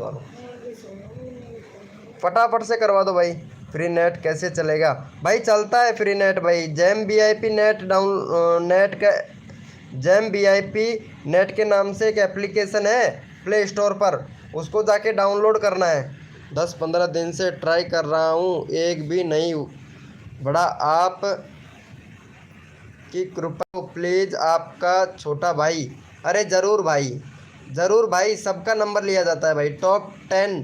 फटाफट से करवा दो भाई। फ्री नेट कैसे चलेगा भाई? चलता है फ्री नेट भाई। जैम वीआईपी नेट नेट का जैम वीआईपी नेट के नाम से एक एप्लीकेशन है प्ले स्टोर पर, उसको जाके डाउनलोड करना है। 10-15 दिन से ट्राई कर रहा हूँ, एक भी नहीं बड़ा। आप की कृपा हो प्लीज़, आपका छोटा भाई। अरे ज़रूर भाई, ज़रूर भाई, सबका नंबर लिया जाता है भाई। टॉप 10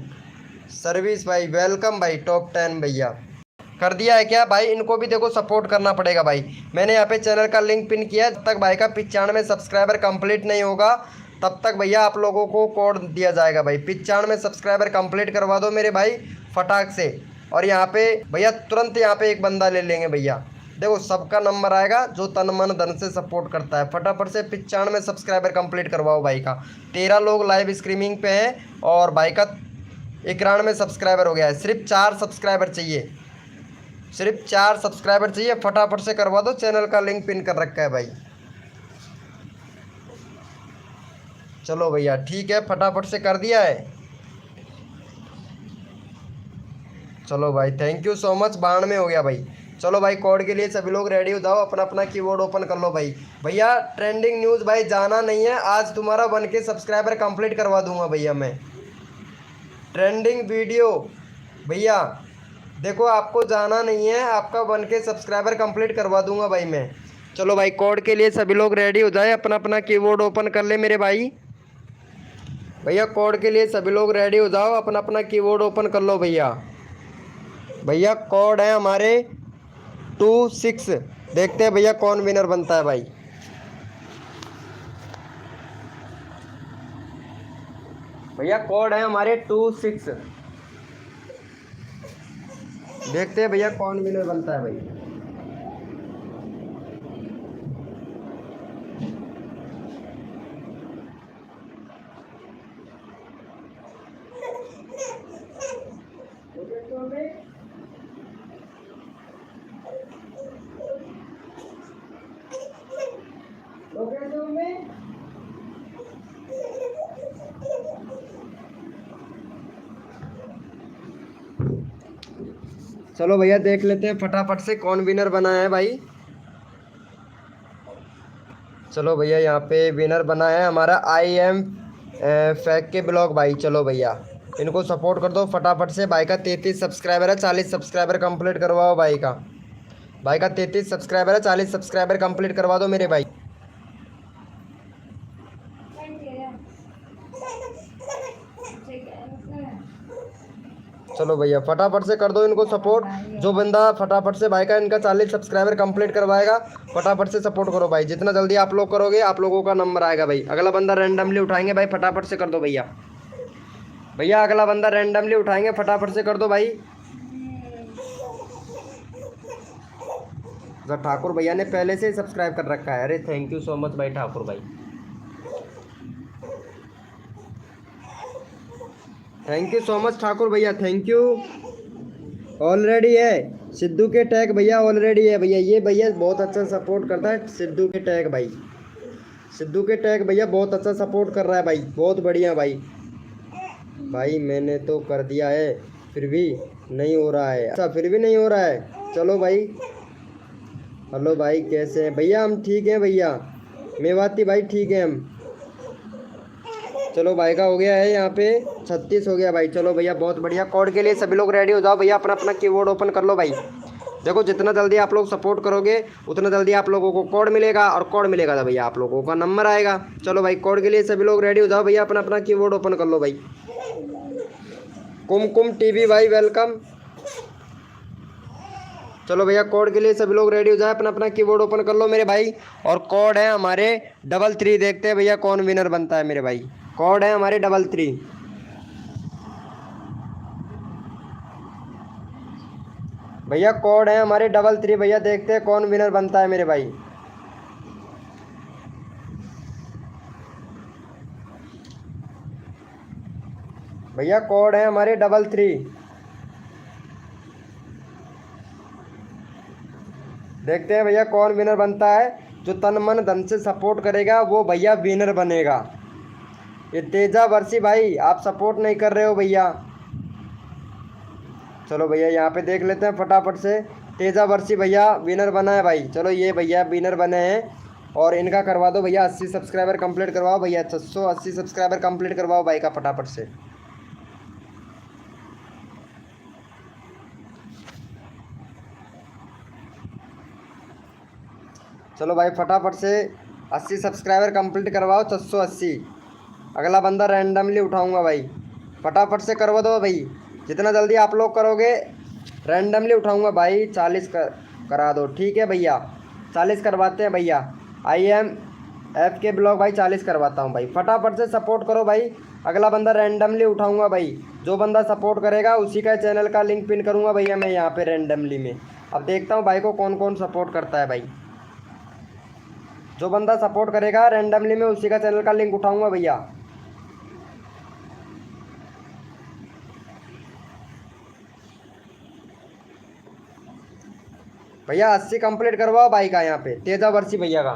सर्विस भाई, वेलकम भाई। टॉप 10 भैया कर दिया है क्या भाई? इनको भी देखो सपोर्ट करना पड़ेगा भाई। मैंने यहाँ पे चैनल का लिंक पिन किया है। जब तक भाई का 95 सब्सक्राइबर कंप्लीट नहीं होगा तब तक भैया आप लोगों को कोड दिया जाएगा भाई। 95 सब्सक्राइबर कंप्लीट करवा दो मेरे भाई फटाक से। और यहाँ पे भैया तुरंत यहाँ पे एक बंदा ले लेंगे भैया। देखो सबका नंबर आएगा जो तन मन धन से सपोर्ट करता है। फटाफट से 95 सब्सक्राइबर कंप्लीट करवाओ भाई का। 13 लोग लाइव स्ट्रीमिंग पे हैं और भाई का 91 सब्सक्राइबर हो गया है। सिर्फ 4 सब्सक्राइबर चाहिए, सिर्फ 4 सब्सक्राइबर चाहिए। फटाफट से करवा दो, चैनल का लिंक पिन कर रखा है भाई। चलो भैया ठीक है, फटाफट से कर दिया है। चलो भाई थैंक यू सो मच, 92 हो गया भाई। चलो भाई कोड के लिए सभी लोग रेडी हो जाओ, अपना अपना कीबोर्ड ओपन कर लो भाई। भैया ट्रेंडिंग न्यूज़ भाई जाना नहीं है, आज तुम्हारा 1K सब्सक्राइबर कंप्लीट करवा दूंगा भैया मैं। ट्रेंडिंग वीडियो भैया देखो, आपको जाना नहीं है, आपका 1K सब्सक्राइबर कंप्लीट करवा दूंगा भाई मैं। चलो भाई कोड के लिए सभी लोग रेडी हो जाए, अपना अपना कीबोर्ड ओपन कर ले मेरे भाई। भैया कोड के लिए सभी लोग रेडी हो जाओ, अपना अपना कीबोर्ड ओपन कर लो भैया। भैया कोड है हमारे 26। देखते हैं भैया कौन विनर बनता है भाई। भैया कोड है हमारे 26। देखते हैं भैया कौन विनर बनता है भाई। चलो भैया देख लेते हैं फटाफट से कौन विनर बना है भाई। चलो भैया यहाँ पे विनर बना है हमारा आई एम फैक के ब्लॉग भाई। चलो भैया इनको सपोर्ट कर दो फटाफट से। भाई का 33 सब्सक्राइबर है, 40 सब्सक्राइबर कंप्लीट करवाओ भाई का। भाई का 33 सब्सक्राइबर है, 40 सब्सक्राइबर कंप्लीट करवा दो मेरे भाई। चलो भैया फटाफट से कर दो इनको सपोर्ट। जो बंदा फटाफट से भाई का इनका 40 सब्सक्राइबर कंप्लीट करवाएगा फटाफट से सपोर्ट करो भाई। जितना जल्दी आप लोग करोगे आप लोगों का नंबर आएगा भाई। अगला बंदा रैंडमली उठाएंगे भाई, फटाफट से कर दो भैया। भैया अगला बंदा रैंडमली उठाएंगे, फटाफट से कर दो भाई। ठाकुर भैया ने पहले से ही सब्सक्राइब कर रखा है। अरे थैंक यू सो मच भाई ठाकुर भाई, thank you so much Thakur भैया, थैंक यू। ऑलरेडी है सिद्धू के टैग भैया, ऑलरेडी है भैया। ये भैया बहुत अच्छा सपोर्ट करता है सिद्धू के टैग भाई। सिद्धू के टैग भैया बहुत अच्छा सपोर्ट कर रहा है भाई, बहुत बढ़िया भाई। भाई मैंने तो कर दिया है फिर भी नहीं हो रहा है। अच्छा फिर भी नहीं हो रहा है। चलो भाई हेलो भाई कैसे हैं भैया? हम ठीक हैं भैया, मेवाती भाई ठीक है हम। चलो भाई का हो गया है यहाँ पे 36 हो गया भाई। चलो भैया बहुत बढ़िया। कोड के लिए सभी लोग रेडी हो जाओ भैया, अपना अपना कीबोर्ड ओपन कर लो भाई। देखो जितना जल्दी आप लोग सपोर्ट करोगे उतना जल्दी आप लोगों को कोड मिलेगा, और कोड मिलेगा तो भैया आप लोगों का नंबर आएगा। चलो भाई कोड के लिए सभी लोग रेडी हो जाओ भैया, अपना अपना कीबोर्ड ओपन कर लो भाई। कुमकुम टीवी भाई वेलकम। चलो भैया कोड के लिए सभी लोग रेडी हो जाए, अपना अपना कीबोर्ड ओपन कर लो मेरे भाई। और कोड है हमारे 33। देखते हैं भैया कौन विनर बनता है मेरे भाई। कोड है हमारे 33। भैया कोड है हमारे 33 भैया, देखते हैं कौन विनर बनता है मेरे भाई। भैया कोड है हमारे 33। देखते हैं भैया कौन विनर बनता है। जो तन मन धन से सपोर्ट करेगा वो भैया विनर बनेगा। ये तेजा वर्षी भाई आप सपोर्ट नहीं कर रहे हो भैया। चलो भैया यहाँ पे देख लेते हैं फटाफट से। तेजा वर्षी भैया विनर बना है भाई। चलो ये भैया विनर बने हैं और इनका करवा दो भैया 80 सब्सक्राइबर कंप्लीट करवाओ भैया। 680 सब्सक्राइबर कंप्लीट करवाओ भाई का फटाफट से। चलो भाई फटाफट से 80 सब्सक्राइबर कंप्लीट करवाओ। 680। अगला बंदा रैंडमली उठाऊंगा भाई। फटाफट से करवा दो भाई, जितना जल्दी आप लोग करोगे रैंडमली उठाऊंगा भाई। 40 करा दो। ठीक है भैया 40 करवाते हैं भैया। IMFK ब्लॉग भाई 40 करवाता हूँ भाई। फटाफट से सपोर्ट करो भाई। अगला बंदा रैंडमली उठाऊंगा भाई। जो बंदा सपोर्ट करेगा उसी का चैनल का लिंक पिन करूँगा भैया मैं यहाँ पे रैंडमली में। अब देखता हूँ भाई को कौन कौन सपोर्ट करता है भाई। जो बंदा सपोर्ट करेगा रैंडमली में उसी का चैनल का लिंक उठाऊंगा भैया। भैया 80 कंप्लीट करवाओ भाई का यहाँ पे तेजा वर्षी भैया का।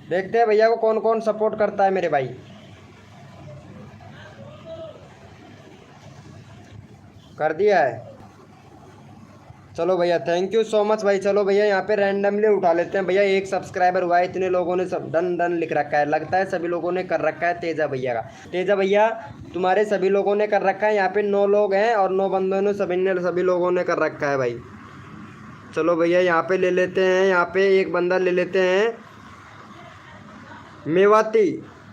देखते हैं भैया को कौन कौन सपोर्ट करता है मेरे भाई। कर दिया है। चलो भैया थैंक यू सो मच भाई। चलो भैया यहाँ पे रैंडमली उठा लेते हैं भैया। एक सब्सक्राइबर हुआ है, इतने लोगों ने सब डन डन लिख रखा है। लगता है सभी लोगों ने कर रखा है तेजा भैया का। तेजा भैया तुम्हारे सभी लोगों ने कर रखा है। यहाँ पे 9 लोग हैं और 9 बंदों ने सभी लोगों ने कर रखा है भाई। चलो भैया यहाँ पे ले लेते हैं। यहाँ पे एक बंदा ले लेते हैं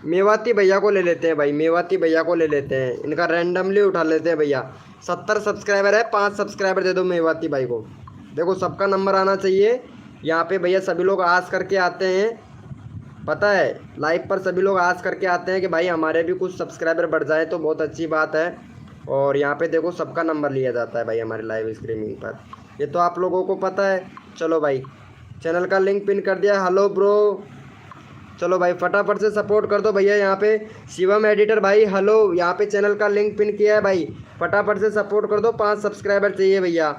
मेवाती भैया को ले लेते हैं भाई। मेवाती भैया को ले लेते हैं। इनका रैंडमली उठा लेते हैं भैया। 70 सब्सक्राइबर है, 5 सब्सक्राइबर दे दो मेवाती भाई को। देखो सबका नंबर आना चाहिए यहाँ पे भैया। सभी लोग आस करके आते हैं, पता है लाइव पर सभी लोग आस करके आते हैं कि भाई हमारे भी कुछ सब्सक्राइबर बढ़ जाए तो बहुत अच्छी बात है। और यहाँ पे देखो सबका नंबर लिया जाता है भाई हमारे लाइव स्ट्रीमिंग पर, ये तो आप लोगों को पता है। चलो भाई चैनल का लिंक पिन कर दिया। Hello bro. चलो भाई फटाफट से सपोर्ट कर दो भैया। यहाँ पे शिवम एडिटर भाई हेलो, यहाँ पे चैनल का लिंक पिन किया है भाई। फटाफट से सपोर्ट कर दो। 5 सब्सक्राइबर चाहिए भैया।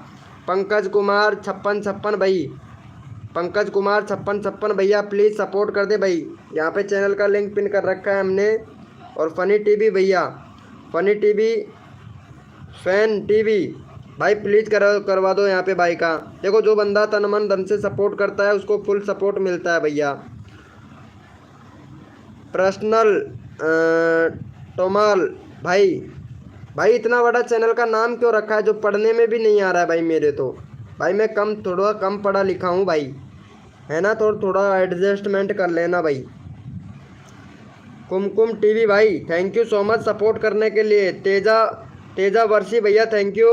पंकज कुमार 5656 भाई। पंकज कुमार 5656 भैया प्लीज़ सपोर्ट कर दे भाई। यहाँ पे चैनल का लिंक पिन कर रखा है हमने। और फनी टीवी भैया, फनी टीवी फैन टीवी भाई प्लीज़ करवा दो यहाँ पे भाई का। देखो जो बंदा तन मन धन से सपोर्ट करता है उसको फुल सपोर्ट मिलता है भैया। पर्सनल टोमाल भाई इतना बड़ा चैनल का नाम क्यों रखा है जो पढ़ने में भी नहीं आ रहा है भाई मेरे तो। भाई मैं थोड़ा कम पढ़ा लिखा हूँ भाई, है ना, तो थोड़ा एडजस्टमेंट कर लेना भाई। कुमकुम टीवी भाई thank you so much support करने के लिए। तेजा वर्षी भैया थैंक यू।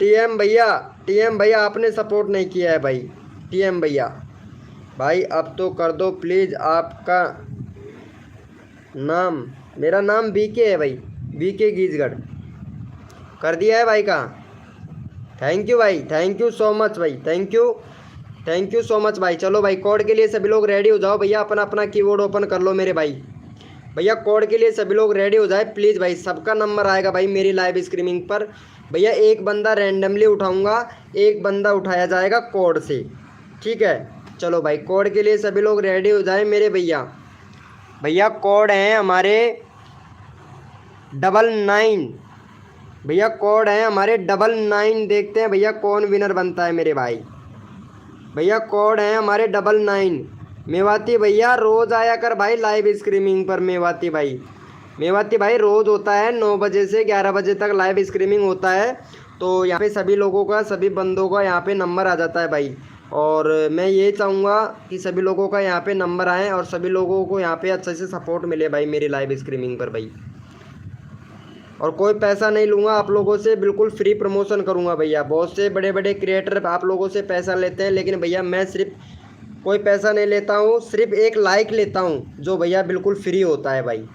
टीएम भैया आपने सपोर्ट नहीं किया है भाई। टीएम भैया भाई अब तो कर दो प्लीज़। आपका नाम, मेरा नाम बीके है भाई, बीके गीजगढ़। कर दिया है भाई का। थैंक यू भाई, थैंक यू सो मच भाई, थैंक यू सो मच भाई। चलो भाई कोड के लिए सभी लोग रेडी हो जाओ भैया। अपना अपना कीबोर्ड ओपन कर लो मेरे भाई। भैया कोड के लिए सभी लोग रेडी हो जाए प्लीज़ भाई। सबका नंबर आएगा भाई मेरी लाइव स्ट्रीमिंग पर भैया। एक बंदा रैंडमली उठाऊंगा, एक बंदा उठाया जाएगा कोड से, ठीक है। चलो भाई कोड के लिए सभी लोग रेडी हो जाए मेरे भैया। भैया कोड हैं हमारे 99 भैया, कोड हैं हमारे 99। देखते हैं भैया कौन विनर बनता है मेरे भाई। भैया कोड हैं हमारे 99। मेवाती भैया रोज़ आया कर भाई लाइव स्ट्रीमिंग पर। मेवाती भाई रोज़ होता है 9 बजे से 11 बजे तक लाइव स्ट्रीमिंग होता है। तो यहाँ पे सभी लोगों का, सभी बंदों का यहाँ पे नंबर आ जाता है भाई। और मैं ये चाहूँगा कि सभी लोगों का यहाँ पे नंबर आए और सभी लोगों को यहाँ पे अच्छे से सपोर्ट मिले भाई मेरी लाइव स्ट्रीमिंग पर भाई। और कोई पैसा नहीं लूँगा आप लोगों से, बिल्कुल फ्री प्रमोशन करूँगा भैया। बहुत से बड़े बड़े क्रिएटर आप लोगों से पैसा लेते हैं, लेकिन भैया मैं सिर्फ कोई पैसा नहीं लेता हूँ, सिर्फ एक लाइक लेता हूँ जो भैया बिल्कुल फ्री होता है भाई।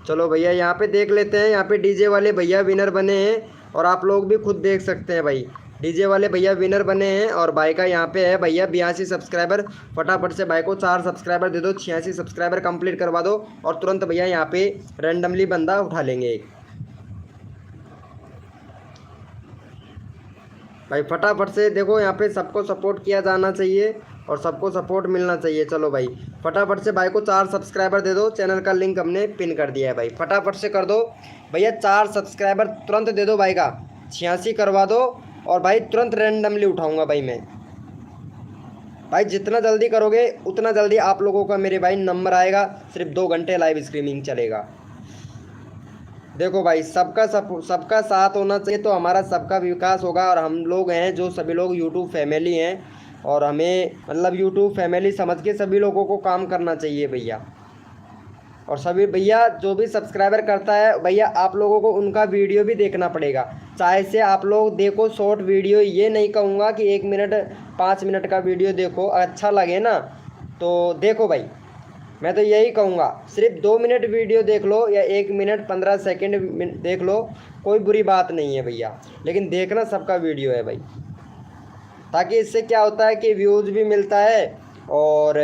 चलो भैया यहाँ पे देख लेते हैं। यहाँ पे डीजे वाले भैया विनर बने हैं और आप लोग भी खुद देख सकते हैं भाई। डीजे वाले भैया विनर बने हैं और भाई का यहाँ पे है भैया 82 सब्सक्राइबर। फटाफट से भाई को 4 सब्सक्राइबर दे दो। 86 सब्सक्राइबर कंप्लीट करवा दो और तुरंत भैया यहाँ पे रैंडमली बंदा उठा लेंगे एक। भाई फटाफट से देखो, यहाँ पे सबको सपोर्ट किया जाना चाहिए और सबको सपोर्ट मिलना चाहिए। चलो भाई फटाफट से भाई को 4 सब्सक्राइबर दे दो। चैनल का लिंक हमने पिन कर दिया है भाई, फटाफट से कर दो भैया। 4 सब्सक्राइबर तुरंत दे दो भाई का, 86 करवा दो और भाई तुरंत रैंडमली उठाऊंगा भाई मैं। भाई जितना जल्दी करोगे उतना जल्दी आप लोगों का मेरे भाई नंबर आएगा। सिर्फ 2 घंटे लाइव स्ट्रीमिंग चलेगा। देखो भाई सबका साथ होना चाहिए तो हमारा सबका विकास होगा। और हम लोग हैं जो सभी लोग यूट्यूब फैमिली हैं और हमें मतलब यूट्यूब फैमिली समझ के सभी लोगों को काम करना चाहिए भैया। और सभी भैया जो भी सब्सक्राइबर करता है भैया, आप लोगों को उनका वीडियो भी देखना पड़ेगा। चाहे से आप लोग देखो शॉर्ट वीडियो, ये नहीं कहूँगा कि 1 मिनट 5 मिनट का वीडियो देखो, अच्छा लगे ना तो देखो भाई। मैं तो यही कहूँगा सिर्फ 2 मिनट वीडियो देख लो या 1 मिनट 15 सेकंड देख लो, कोई बुरी बात नहीं है भैया। लेकिन देखना सबका वीडियो है भाई, ताकि इससे क्या होता है कि व्यूज़ भी मिलता है और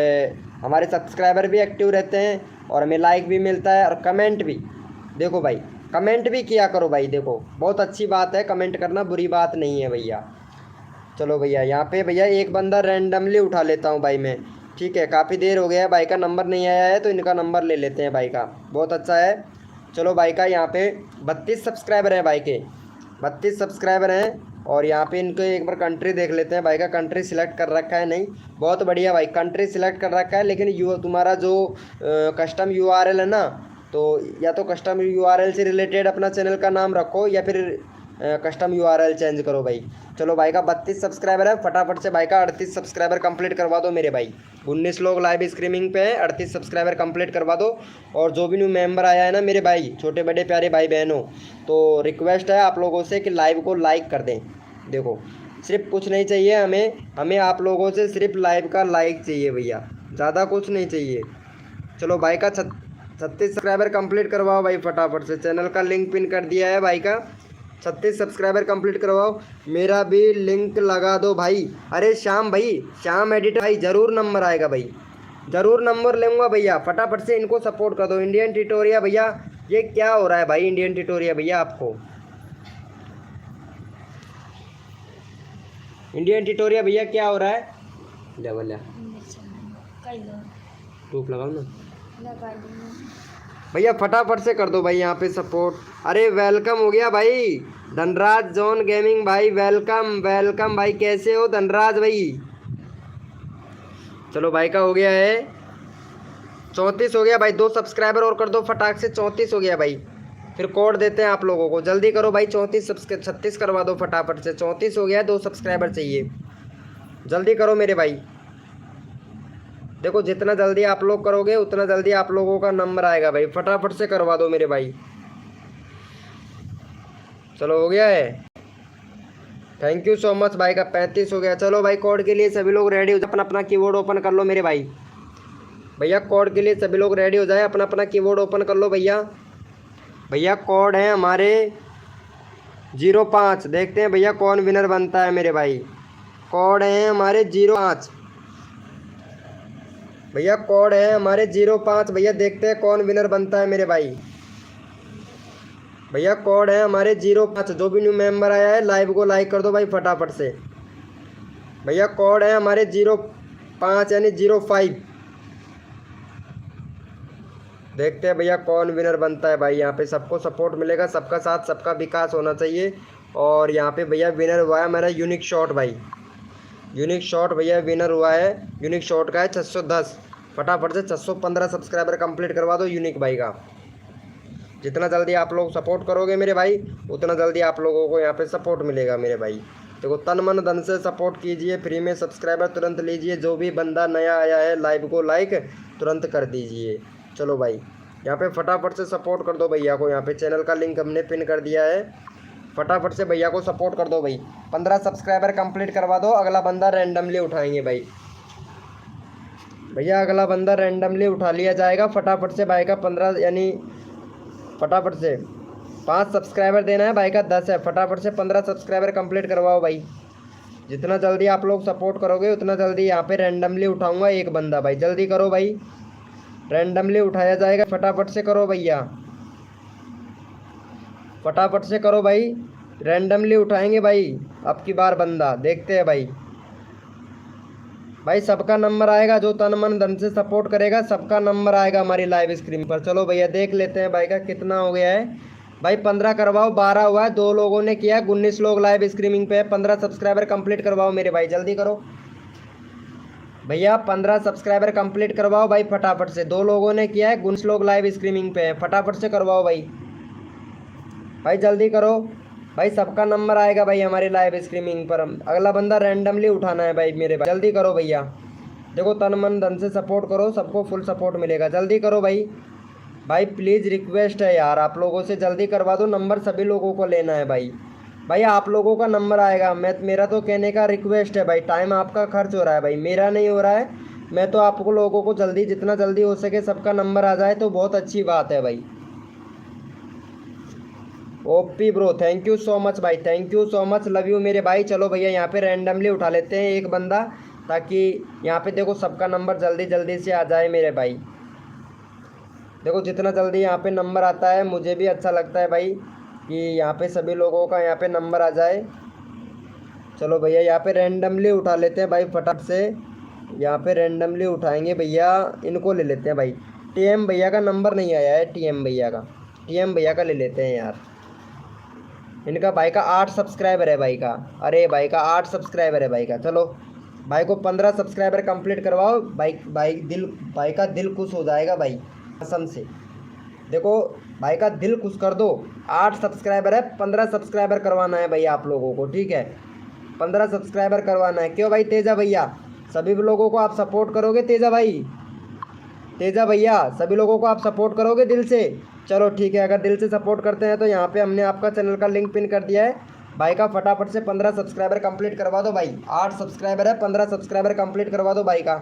हमारे सब्सक्राइबर भी एक्टिव रहते हैं और हमें लाइक भी मिलता है और कमेंट भी। देखो भाई कमेंट भी किया करो भाई, देखो बहुत अच्छी बात है, कमेंट करना बुरी बात नहीं है भैया। चलो भैया यहाँ पे भैया एक बंदा रैंडमली उठा लेता हूँ भाई मैं, ठीक है। काफ़ी देर हो गया है, भाई का नंबर नहीं आया है तो इनका नंबर ले लेते हैं भाई का, बहुत अच्छा है। चलो भाई का यहाँ पे 32 सब्सक्राइबर हैं भाई के, 32 सब्सक्राइबर हैं। और यहाँ पे इनको एक बार कंट्री देख लेते हैं। भाई का कंट्री सिलेक्ट कर रखा है, नहीं बहुत बढ़िया भाई, कंट्री सिलेक्ट कर रखा है। लेकिन तुम्हारा जो कस्टम यूआरएल है ना, तो या तो कस्टम यूआरएल से रिलेटेड अपना चैनल का नाम रखो या फिर कस्टम यूआरएल चेंज करो भाई। चलो भाई का 32 सब्सक्राइबर है, फटाफट से भाई का 38 सब्सक्राइबर कंप्लीट करवा दो मेरे भाई। 19 लोग लाइव स्ट्रीमिंग पे है, 38 सब्सक्राइबर कंप्लीट करवा दो। और जो भी न्यू मेंबर आया है ना मेरे भाई, छोटे बड़े प्यारे भाई बहनों, तो रिक्वेस्ट है आप लोगों से कि लाइव को लाइक कर दें। देखो सिर्फ कुछ नहीं चाहिए हमें आप लोगों से सिर्फ लाइव का लाइक चाहिए भैया, ज़्यादा कुछ नहीं चाहिए। चलो भाई का 36 सब्सक्राइबर कंप्लीट करवाओ भाई फटाफट से। चैनल का लिंक पिन कर दिया है भाई का, 36 सब्सक्राइबर कंप्लीट करवाओ। मेरा भी लिंक लगा दो भाई। अरे श्याम भाई, श्याम एडिटर भाई, ज़रूर नंबर आएगा भाई, ज़रूर नंबर लूँगा भैया। फटाफट से इनको सपोर्ट कर दो। इंडियन ट्यूटोरिया भैया, ये क्या हो रहा है भाई इंडियन ट्यूटोरिया भैया, आपको इंडियन ट्यूटोरिया भैया क्या हो रहा है? डबल टूप लगाओ ना भैया, फटाफट से कर दो भाई यहाँ पे सपोर्ट। अरे वेलकम हो गया भाई धनराज जोन गेमिंग भाई, वेलकम वेलकम भाई, कैसे हो धनराज भाई? चलो भाई का हो गया है 34 हो गया भाई, 2 सब्सक्राइबर और कर दो फटाक से, 34 हो गया भाई। फिर कोड देते हैं आप लोगों को, जल्दी करो भाई। 36 करवा दो फटाफट से, 34 हो गया है, 2 सब्सक्राइबर चाहिए, जल्दी करो मेरे भाई। देखो जितना जल्दी आप लोग करोगे उतना जल्दी आप लोगों का नंबर आएगा भाई, फटाफट से करवा दो मेरे भाई। चलो हो गया है, थैंक यू सो मच भाई का 35 हो गया। चलो भाई कोड के लिए सभी लोग रेडी हो जाए, अपना अपना कीबोर्ड ओपन कर लो मेरे भाई। भैया कोड के लिए सभी लोग रेडी हो जाए, अपना अपना कीबोर्ड ओपन कर लो भैया। भैया कोड है हमारे 05, देखते हैं भैया कौन विनर बनता है मेरे भाई। कोड है हमारे 05 भैया, कोड है हमारे 05 भैया, देखते हैं कौन विनर बनता है मेरे भाई। भैया कोड है हमारे 05, जो भी न्यू मेंबर आया है लाइव को लाइक कर दो भाई फटाफट से। भैया कोड है हमारे 05 यानी 05, देखते हैं भैया कौन विनर बनता है भाई। यहाँ पे सबको सपोर्ट मिलेगा, सबका साथ सबका विकास होना चाहिए। और यहाँ पे भैया विनर हुआ है मेरा यूनिक शॉट भाई, यूनिक शॉट भैया विनर हुआ है, यूनिक शॉट का है 610। फटाफट से 615 सब्सक्राइबर कंप्लीट करवा दो यूनिक भाई का। जितना जल्दी आप लोग सपोर्ट करोगे मेरे भाई उतना जल्दी आप लोगों को यहाँ पे सपोर्ट मिलेगा मेरे भाई। देखो तन मन धन से सपोर्ट कीजिए, फ्री में सब्सक्राइबर तुरंत लीजिए। जो भी बंदा नया आया है लाइव को लाइक तुरंत कर दीजिए। चलो भाई यहाँ पे फटाफट से सपोर्ट कर दो भैया को। यहाँ पे चैनल का लिंक हमने पिन कर दिया है, फटाफट से भैया को सपोर्ट कर दो भाई। 15 सब्सक्राइबर कंप्लीट करवा दो, अगला बंदा रैंडमली उठाएंगे भाई। भैया अगला बंदा रैंडमली उठा लिया जाएगा। फटाफट से भाई का 15 यानी फटाफट से 5 सब्सक्राइबर देना है, भाई का 10 है। फटाफट से 15 सब्सक्राइबर कंप्लीट करवाओ भाई। जितना जल्दी आप लोग सपोर्ट करोगे उतना जल्दी यहाँ पे रैंडमली उठाऊंगा एक बंदा भाई, जल्दी करो भाई, रैंडमली उठाया जाएगा। फटाफट से करो भैया, फटाफट से करो भाई। रैंडमली उठाएंगे भाई अब की बार बंदा, देखते हैं भाई। भाई सबका नंबर आएगा, जो तन मन धन से सपोर्ट करेगा सबका नंबर आएगा हमारी लाइव स्क्रीन पर। चलो भैया देख लेते हैं भाई का कितना हो गया है। भाई 15 करवाओ, 12 हुआ है, 2 लोगों ने किया, 19 लोग लाइव स्ट्रीमिंग पे है। 15 सब्सक्राइबर कंप्लीट करवाओ मेरे भाई, जल्दी करो भैया। 15 सब्सक्राइबर कंप्लीट करवाओ भाई फटाफट से। 2 लोगों ने किया है, 19 लोग लाइव स्ट्रीमिंग पे है, फटाफट से करवाओ भाई। भाई जल्दी करो भाई, सबका नंबर आएगा भाई हमारी लाइव स्ट्रीमिंग पर। अगला बंदा रैंडमली उठाना है भाई मेरे भाई, जल्दी करो भैया। देखो तन मन धन से सपोर्ट करो, सबको फुल सपोर्ट मिलेगा, जल्दी करो भाई। भाई प्लीज़ रिक्वेस्ट है यार आप लोगों से, जल्दी करवा दो, नंबर सभी लोगों को लेना है भाई। भाई आप लोगों का नंबर आएगा, मेरा तो कहने का रिक्वेस्ट है भाई। टाइम आपका खर्च हो रहा है भाई, मेरा नहीं हो रहा है। मैं तो आपको लोगों को जल्दी, जितना जल्दी हो सके सबका नंबर आ जाए तो बहुत अच्छी बात है भाई। OP bro, thank you so much भाई, thank you so much, love you मेरे भाई। चलो भैया यहाँ पे रैंडमली उठा लेते हैं एक बंदा, ताकि यहाँ पे देखो सबका नंबर जल्दी जल्दी से आ जाए मेरे भाई। देखो जितना जल्दी यहाँ पे नंबर आता है मुझे भी अच्छा लगता है भाई, कि यहाँ पे सभी लोगों का यहाँ पे नंबर आ जाए। चलो भैया यहाँ पे रैंडमली उठा लेते हैं भाई फटाफट से। यहाँ पे रैंडमली उठाएंगे भैया, इनको ले लेते हैं भाई। टीएम भैया का नंबर नहीं आया है, टीएम भैया का ले लेते हैं यार। इनका भाई का 8 सब्सक्राइबर है भाई का, अरे भाई का 8 सब्सक्राइबर है भाई का। चलो भाई को 15 सब्सक्राइबर कंप्लीट करवाओ भाई का दिल खुश हो जाएगा भाई, कसम से। देखो भाई का दिल खुश कर दो। 8 सब्सक्राइबर है, 15 सब्सक्राइबर करवाना है भैया आप लोगों को, ठीक है? 15 सब्सक्राइबर करवाना है। क्यों भाई तेजा भैया, सभी लोगों को आप सपोर्ट करोगे? तेजा भैया सभी लोगों को आप सपोर्ट करोगे दिल से? चलो ठीक है, अगर दिल से सपोर्ट करते हैं तो यहाँ पे हमने आपका चैनल का लिंक पिन कर दिया है भाई का। फटाफट से 15 सब्सक्राइबर कंप्लीट करवा दो भाई। 8 सब्सक्राइबर है, 15 सब्सक्राइबर कंप्लीट करवा दो भाई का।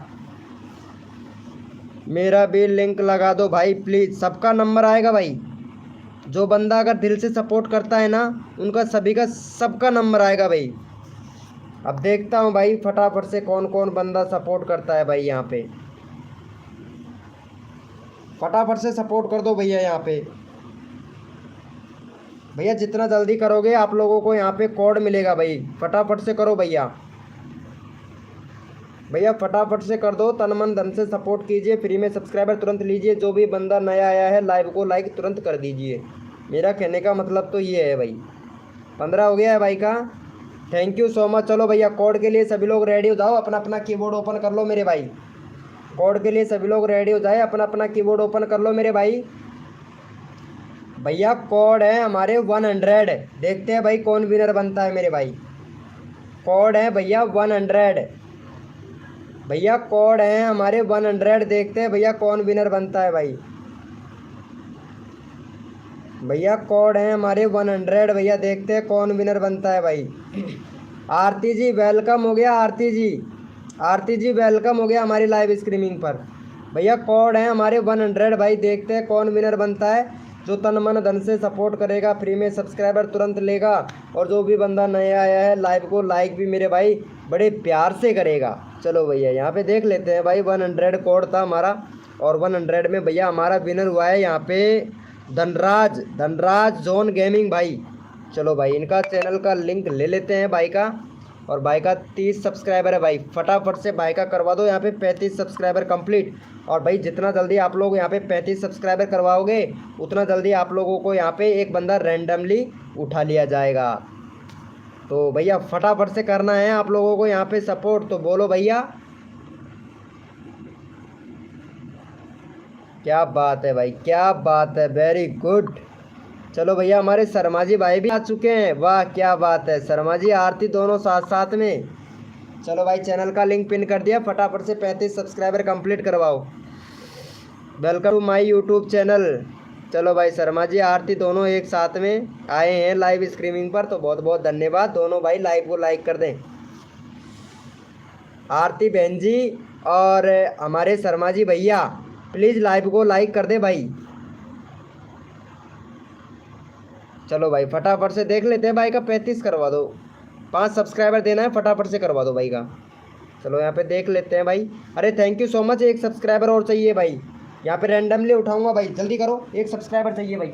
मेरा भी लिंक लगा दो भाई प्लीज़, सबका नंबर आएगा भाई। जो बंदा अगर दिल से सपोर्ट करता है ना, उनका सभी का सबका नंबर आएगा भाई। अब देखता हूँ भाई फटाफट से कौन कौन बंदा सपोर्ट करता है भाई। यहाँ पे फटाफट से सपोर्ट कर दो भैया। यहाँ पे भैया जितना जल्दी करोगे आप लोगों को यहाँ पे कोड मिलेगा भाई, फटाफट से करो भैया। भैया फटाफट से कर दो, तन मन धन से सपोर्ट कीजिए, फ्री में सब्सक्राइबर तुरंत लीजिए। जो भी बंदा नया आया है लाइव को लाइक तुरंत कर दीजिए। मेरा कहने का मतलब तो ये है भाई। 15 हो गया है भाई का, थैंक यू सो मच। चलो भैया कोड के लिए सभी लोग रेडी हो जाओ, अपना अपना कीबोर्ड ओपन कर लो मेरे भाई। कोड के लिए सभी लोग रेडी हो जाए, अपना अपना कीबोर्ड ओपन कर लो मेरे भाई। भैया कोड है हमारे 100, देखते हैं भाई कौन विनर बनता है मेरे भाई। कोड है भैया 100, भैया कोड है हमारे 100, देखते हैं भैया कौन विनर बनता है भाई। भैया कोड है हमारे 100, भैया देखते हैं कौन विनर बनता है भाई। आरती जी वेलकम हो गया, आरती जी वेलकम हो गया हमारी लाइव स्ट्रीमिंग पर। भैया कोड है हमारे 100 भाई, देखते हैं कौन विनर बनता है। जो तन मन धन से सपोर्ट करेगा फ्री में सब्सक्राइबर तुरंत लेगा, और जो भी बंदा नया आया है लाइव को लाइक भी मेरे भाई बड़े प्यार से करेगा। चलो भैया यहाँ पे देख लेते हैं भाई। 100 कोड था हमारा, और 100 में भैया हमारा विनर हुआ है यहाँ पे धनराज जोन गेमिंग भाई। चलो भाई इनका चैनल का लिंक ले लेते हैं भाई का। और भाई का 30 सब्सक्राइबर है भाई, फटाफट से भाई का करवा दो यहाँ पे 35 सब्सक्राइबर कंप्लीट। और भाई जितना जल्दी आप लोग यहाँ पे 35 सब्सक्राइबर करवाओगे उतना जल्दी आप लोगों को यहाँ पे एक बंदा रैंडमली उठा लिया जाएगा। तो भैया फटाफट से करना है आप लोगों को यहाँ पे सपोर्ट, तो बोलो भैया। क्या बात है भाई, क्या बात है, वेरी गुड। चलो भैया हमारे शर्मा जी भाई भी आ चुके हैं, वाह क्या बात है। शर्मा जी आरती दोनों साथ साथ में। चलो भाई चैनल का लिंक पिन कर दिया, फटाफट से 35 सब्सक्राइबर कंप्लीट करवाओ। Welcome to my YouTube channel. चलो भाई शर्मा जी आरती दोनों एक साथ में आए हैं लाइव स्ट्रीमिंग पर, तो बहुत बहुत धन्यवाद। दोनों भाई लाइव को लाइक कर दें। आरती बहन जी और हमारे शर्मा जी भैया प्लीज़ लाइव को लाइक कर दे भाई। चलो भाई फटाफट से देख लेते हैं भाई का 35 करवा दो। 5 सब्सक्राइबर देना है, फटाफट से करवा दो भाई का। चलो यहाँ पे देख लेते हैं भाई। अरे थैंक यू सो मच, एक सब्सक्राइबर और चाहिए भाई। यहाँ पे रैंडमली उठाऊंगा भाई, जल्दी करो, एक सब्सक्राइबर चाहिए भाई।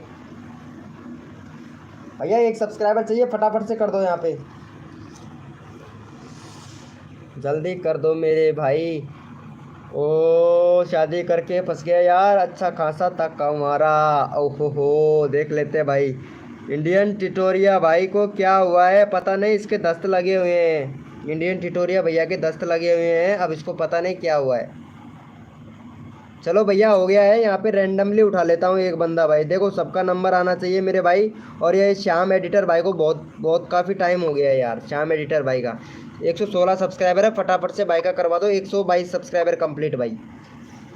भैया 1 सब्सक्राइबर चाहिए, फटाफट से कर दो यहाँ पे, जल्दी कर दो मेरे भाई। ओ शादी करके फंस गया यार, अच्छा खासा था हमारा। ओहो हो, देख लेते हैं भाई। इंडियन टिटोरिया भाई को क्या हुआ है पता नहीं, इसके दस्त लगे हुए हैं। इंडियन टिटोरिया भैया के दस्त लगे हुए हैं, अब इसको पता नहीं क्या हुआ है। चलो भैया हो गया है, यहाँ पे रैंडमली उठा लेता हूँ एक बंदा भाई। देखो सबका नंबर आना चाहिए मेरे भाई। और ये श्याम एडिटर भाई को बहुत बहुत काफ़ी टाइम हो गया है यार, श्याम एडिटर भाई का 116 सब्सक्राइबर है, फटाफट से भाई का करवा दो 122 सब्सक्राइबर कंप्लीट भाई।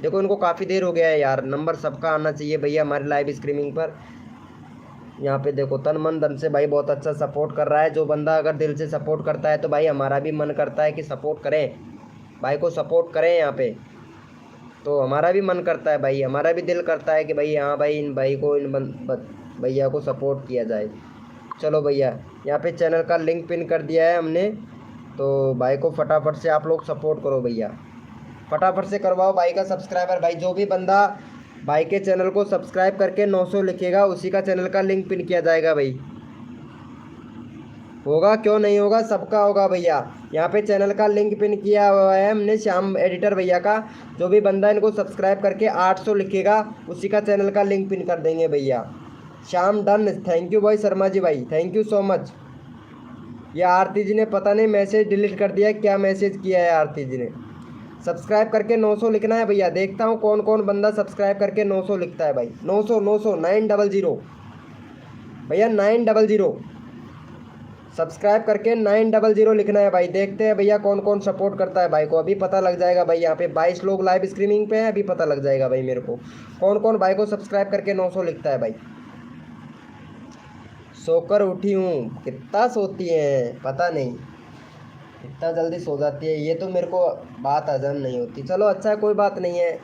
देखो इनको काफ़ी देर हो गया है यार, नंबर सबका आना चाहिए भैया हमारे लाइव स्ट्रीमिंग पर। यहाँ पे देखो तन मन धन से भाई बहुत अच्छा सपोर्ट कर रहा है। जो बंदा अगर दिल से सपोर्ट करता है तो भाई हमारा भी मन करता है कि सपोर्ट करें, भाई को सपोर्ट करें यहाँ पे। तो हमारा भी मन करता है भाई, हमारा भी दिल करता है कि भाई हाँ भाई इन भाई को इन भैया को सपोर्ट किया जाए। चलो भैया यहाँ पे चैनल का लिंक पिन कर दिया है हमने, तो भाई को फटाफट से आप लोग सपोर्ट करो भैया, फटाफट से करवाओ भाई का सब्सक्राइबर। भाई जो भी बंदा भाई के चैनल को सब्सक्राइब करके 900 लिखेगा उसी का चैनल का लिंक पिन किया जाएगा भाई। होगा क्यों नहीं होगा, सबका होगा भैया। यहाँ पे चैनल का लिंक पिन किया हुआ है हमने श्याम एडिटर भैया का। जो भी बंदा इनको सब्सक्राइब करके 800 लिखेगा उसी का चैनल का लिंक पिन कर देंगे भैया। श्याम डन, थैंक यू भाई शर्मा जी भाई, थैंक यू सो मच। ये आरती जी ने पता नहीं मैसेज डिलीट कर दिया, क्या मैसेज किया है आरती जी ने। सब्सक्राइब करके 900 लिखना है भैया, देखता हूँ कौन कौन बंदा सब्सक्राइब करके 900 लिखता है भाई। 900 900 भैया 900 सब्सक्राइब करके 900 लिखना है भाई। देखते हैं भैया कौन कौन सपोर्ट करता है भाई को, अभी पता लग जाएगा भाई। यहाँ पे 22 लोग लाइव स्ट्रीमिंग पे हैं, अभी पता लग जाएगा भाई मेरे को कौन कौन भाई को सब्सक्राइब करके 900 लिखता है भाई। सोकर उठी हूँ, कितना सोती है पता नहीं, इतना जल्दी सो जाती है ये तो मेरे को बात हजम नहीं होती। चलो अच्छा है, कोई बात नहीं है,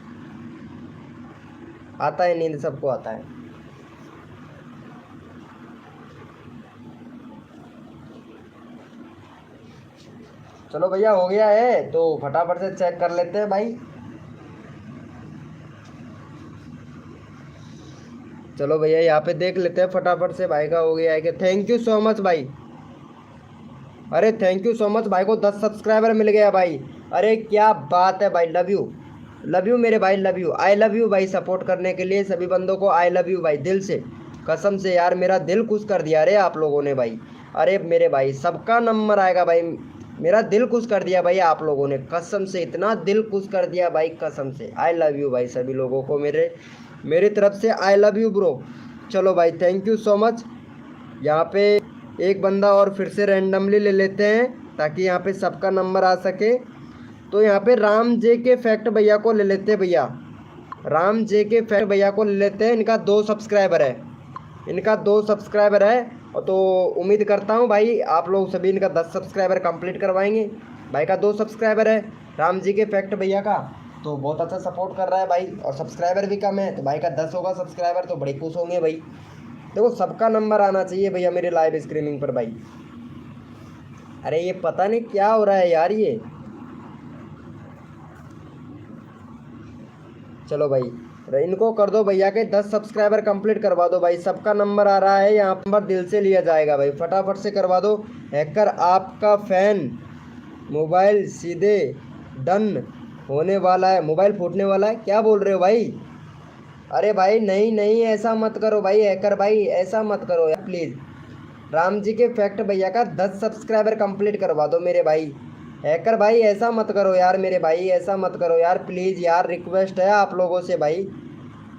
आता है नींद, सबको आता है। चलो भैया हो गया है तो फटाफट से चेक कर लेते हैं भाई। चलो भैया यहाँ पे देख लेते हैं फटाफट से भाई का हो गया है कि। थैंक यू सो मच भाई, अरे थैंक यू सो मच भाई को 10 सब्सक्राइबर मिल गया भाई। अरे क्या बात है भाई, लव यू मेरे भाई, love you, I love you भाई। सपोर्ट करने के लिए सभी बंदों को आई लव यू भाई, दिल से कसम से यार, मेरा दिल खुश कर दिया अरे आप लोगों ने भाई। अरे मेरे भाई सबका नंबर आएगा भाई, मेरा दिल खुश कर दिया भाई आप लोगों ने, कसम से इतना दिल खुश कर दिया भाई कसम से। आई लव यू भाई सभी लोगों को मेरी तरफ से आई लव यू ब्रो। चलो भाई थैंक यू सो मच। यहाँ पे एक बंदा और फिर से रैंडमली ले लेते हैं ताकि यहाँ पे सबका नंबर आ सके। तो यहाँ पे राम जे के फैक्ट भैया को ले लेते हैं भैया, राम जे के फैक्ट भैया को ले लेते हैं। इनका 2 सब्सक्राइबर है, इनका 2 सब्सक्राइबर है। तो उम्मीद करता हूँ भाई आप लोग सभी इनका 10 सब्सक्राइबर कंप्लीट करवाएंगे। भाई का 2 सब्सक्राइबर है राम जी के फैक्ट भैया का, तो बहुत अच्छा सपोर्ट कर रहा है भाई, और सब्सक्राइबर भी कम है, तो भाई का 10 होगा सब्सक्राइबर तो बड़े खुश होंगे भाई। देखो सबका नंबर आना चाहिए भैया मेरे लाइव स्ट्रीमिंग पर भाई। अरे ये पता नहीं क्या हो रहा है यार ये। चलो भाई इनको कर दो भैया के 10 सब्सक्राइबर कंप्लीट करवा दो भाई, सबका नंबर आ रहा है यहाँ नंबर दिल से लिया जाएगा भाई, फटाफट से करवा दो। हैकर आपका फैन, मोबाइल सीधे डन होने वाला है, मोबाइल फूटने वाला है, क्या बोल रहे हो भाई। अरे भाई नहीं नहीं ऐसा मत करो भाई, हैकर भाई ऐसा मत करो यार प्लीज़। राम जी के फैक्ट भैया का 10 सब्सक्राइबर कंप्लीट करवा दो मेरे भाई। हैकर भाई ऐसा मत करो यार मेरे भाई, ऐसा मत करो यार प्लीज़ यार, रिक्वेस्ट है आप लोगों से भाई।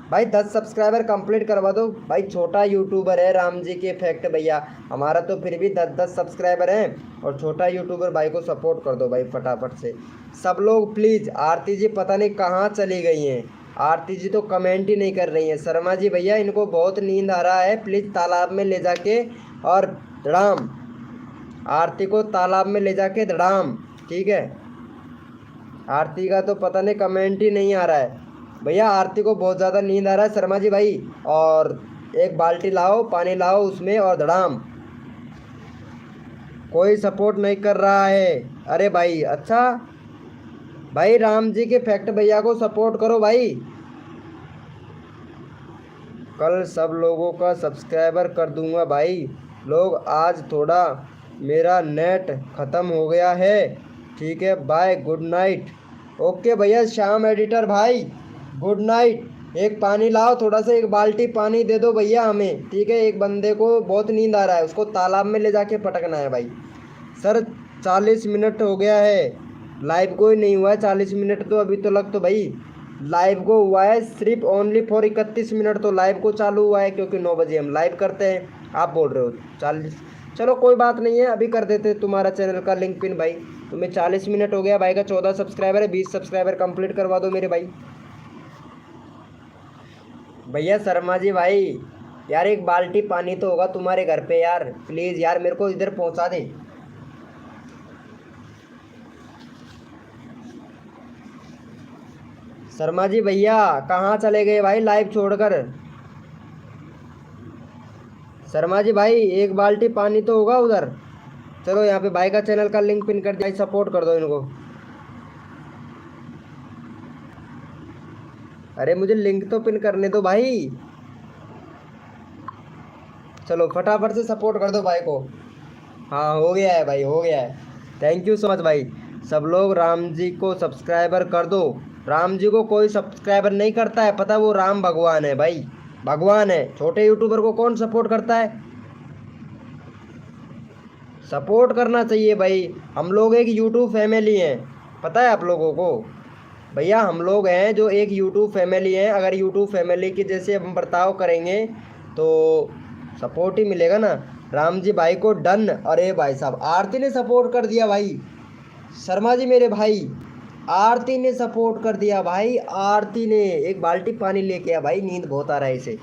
भाई 10 सब्सक्राइबर कंप्लीट करवा दो भाई, छोटा यूट्यूबर है राम जी के फैक्ट भैया, हमारा तो फिर भी 10 सब्सक्राइबर हैं, और छोटा यूट्यूबर भाई को सपोर्ट कर दो भाई फटाफट से सब लोग प्लीज़। आरती जी पता नहीं कहाँ चली गई हैं, आरती जी तो कमेंट ही नहीं कर रही हैं। शर्मा जी भैया इनको बहुत नींद आ रहा है, प्लीज़ तालाब में ले जाके और धड़ाम, आरती को तालाब में ले जाके धड़ाम, ठीक है। आरती का तो पता नहीं कमेंट ही नहीं आ रहा है भैया, आरती को बहुत ज़्यादा नींद आ रहा है शर्मा जी भाई, और एक बाल्टी लाओ पानी लाओ उसमें और धड़ाम। कोई सपोर्ट नहीं कर रहा है, अरे भाई अच्छा भाई राम जी के फैक्ट भैया को सपोर्ट करो भाई। कल सब लोगों का सब्सक्राइबर कर दूंगा भाई, लोग आज थोड़ा मेरा नेट ख़त्म हो गया है। ठीक है, बाय, गुड नाइट। ओके भैया श्याम एडिटर भाई, गुड नाइट। एक पानी लाओ, थोड़ा सा एक बाल्टी पानी दे दो भैया हमें। ठीक है, एक बंदे को बहुत नींद आ रहा है, उसको तालाब में ले जाके पटकना है भाई। सर 40 मिनट हो गया है, लाइव को ही नहीं हुआ है 40 मिनट तो अभी तो लग तो भाई लाइव को हुआ है सिर्फ ओनली फॉर 31 मिनट तो लाइव को चालू हुआ है, क्योंकि 9 बजे हम लाइव करते हैं। आप बोल रहे हो 40, चलो कोई बात नहीं है, अभी कर देते तुम्हारा चैनल का लिंक पिन भाई। तुम्हें 40 मिनट हो गया, भाई का 14 सब्सक्राइबर है, 20 सब्सक्राइबर कंप्लीट करवा दो मेरे भाई। भैया शर्मा जी भाई, यार एक बाल्टी पानी तो होगा तुम्हारे घर पे यार, प्लीज़ यार मेरे को इधर पहुंचा दे। शर्मा जी भैया कहाँ चले गए भाई लाइव छोड़कर। शर्मा जी भाई एक बाल्टी पानी तो होगा उधर। चलो यहाँ पे भाई का चैनल का लिंक पिन कर दिया, सपोर्ट कर दो इनको। अरे मुझे लिंक तो पिन करने दो भाई। चलो फटाफट से सपोर्ट कर दो भाई को। हाँ हो गया है भाई, हो गया है। थैंक यू सो मच भाई। सब लोग राम जी को सब्सक्राइबर कर दो। राम जी को कोई सब्सक्राइबर नहीं करता है, पता, वो राम भगवान है भाई, भगवान है। छोटे यूट्यूबर को कौन सपोर्ट करता है? सपोर्ट करना चाहिए भाई। हम लोग एक यूट्यूब फैमिली हैं, पता है आप लोगों को भैया, हम लोग हैं जो एक यूट्यूब फैमिली हैं। अगर यूट्यूब फैमिली के जैसे हम बर्ताव करेंगे तो सपोर्ट ही मिलेगा ना। राम जी भाई को डन। अरे भाई साहब आरती ने सपोर्ट कर दिया भाई। शर्मा जी मेरे भाई, आरती ने सपोर्ट कर दिया भाई, आरती ने एक बाल्टी पानी लेके आ भाई, नींद बहुत आ रहा है इसे।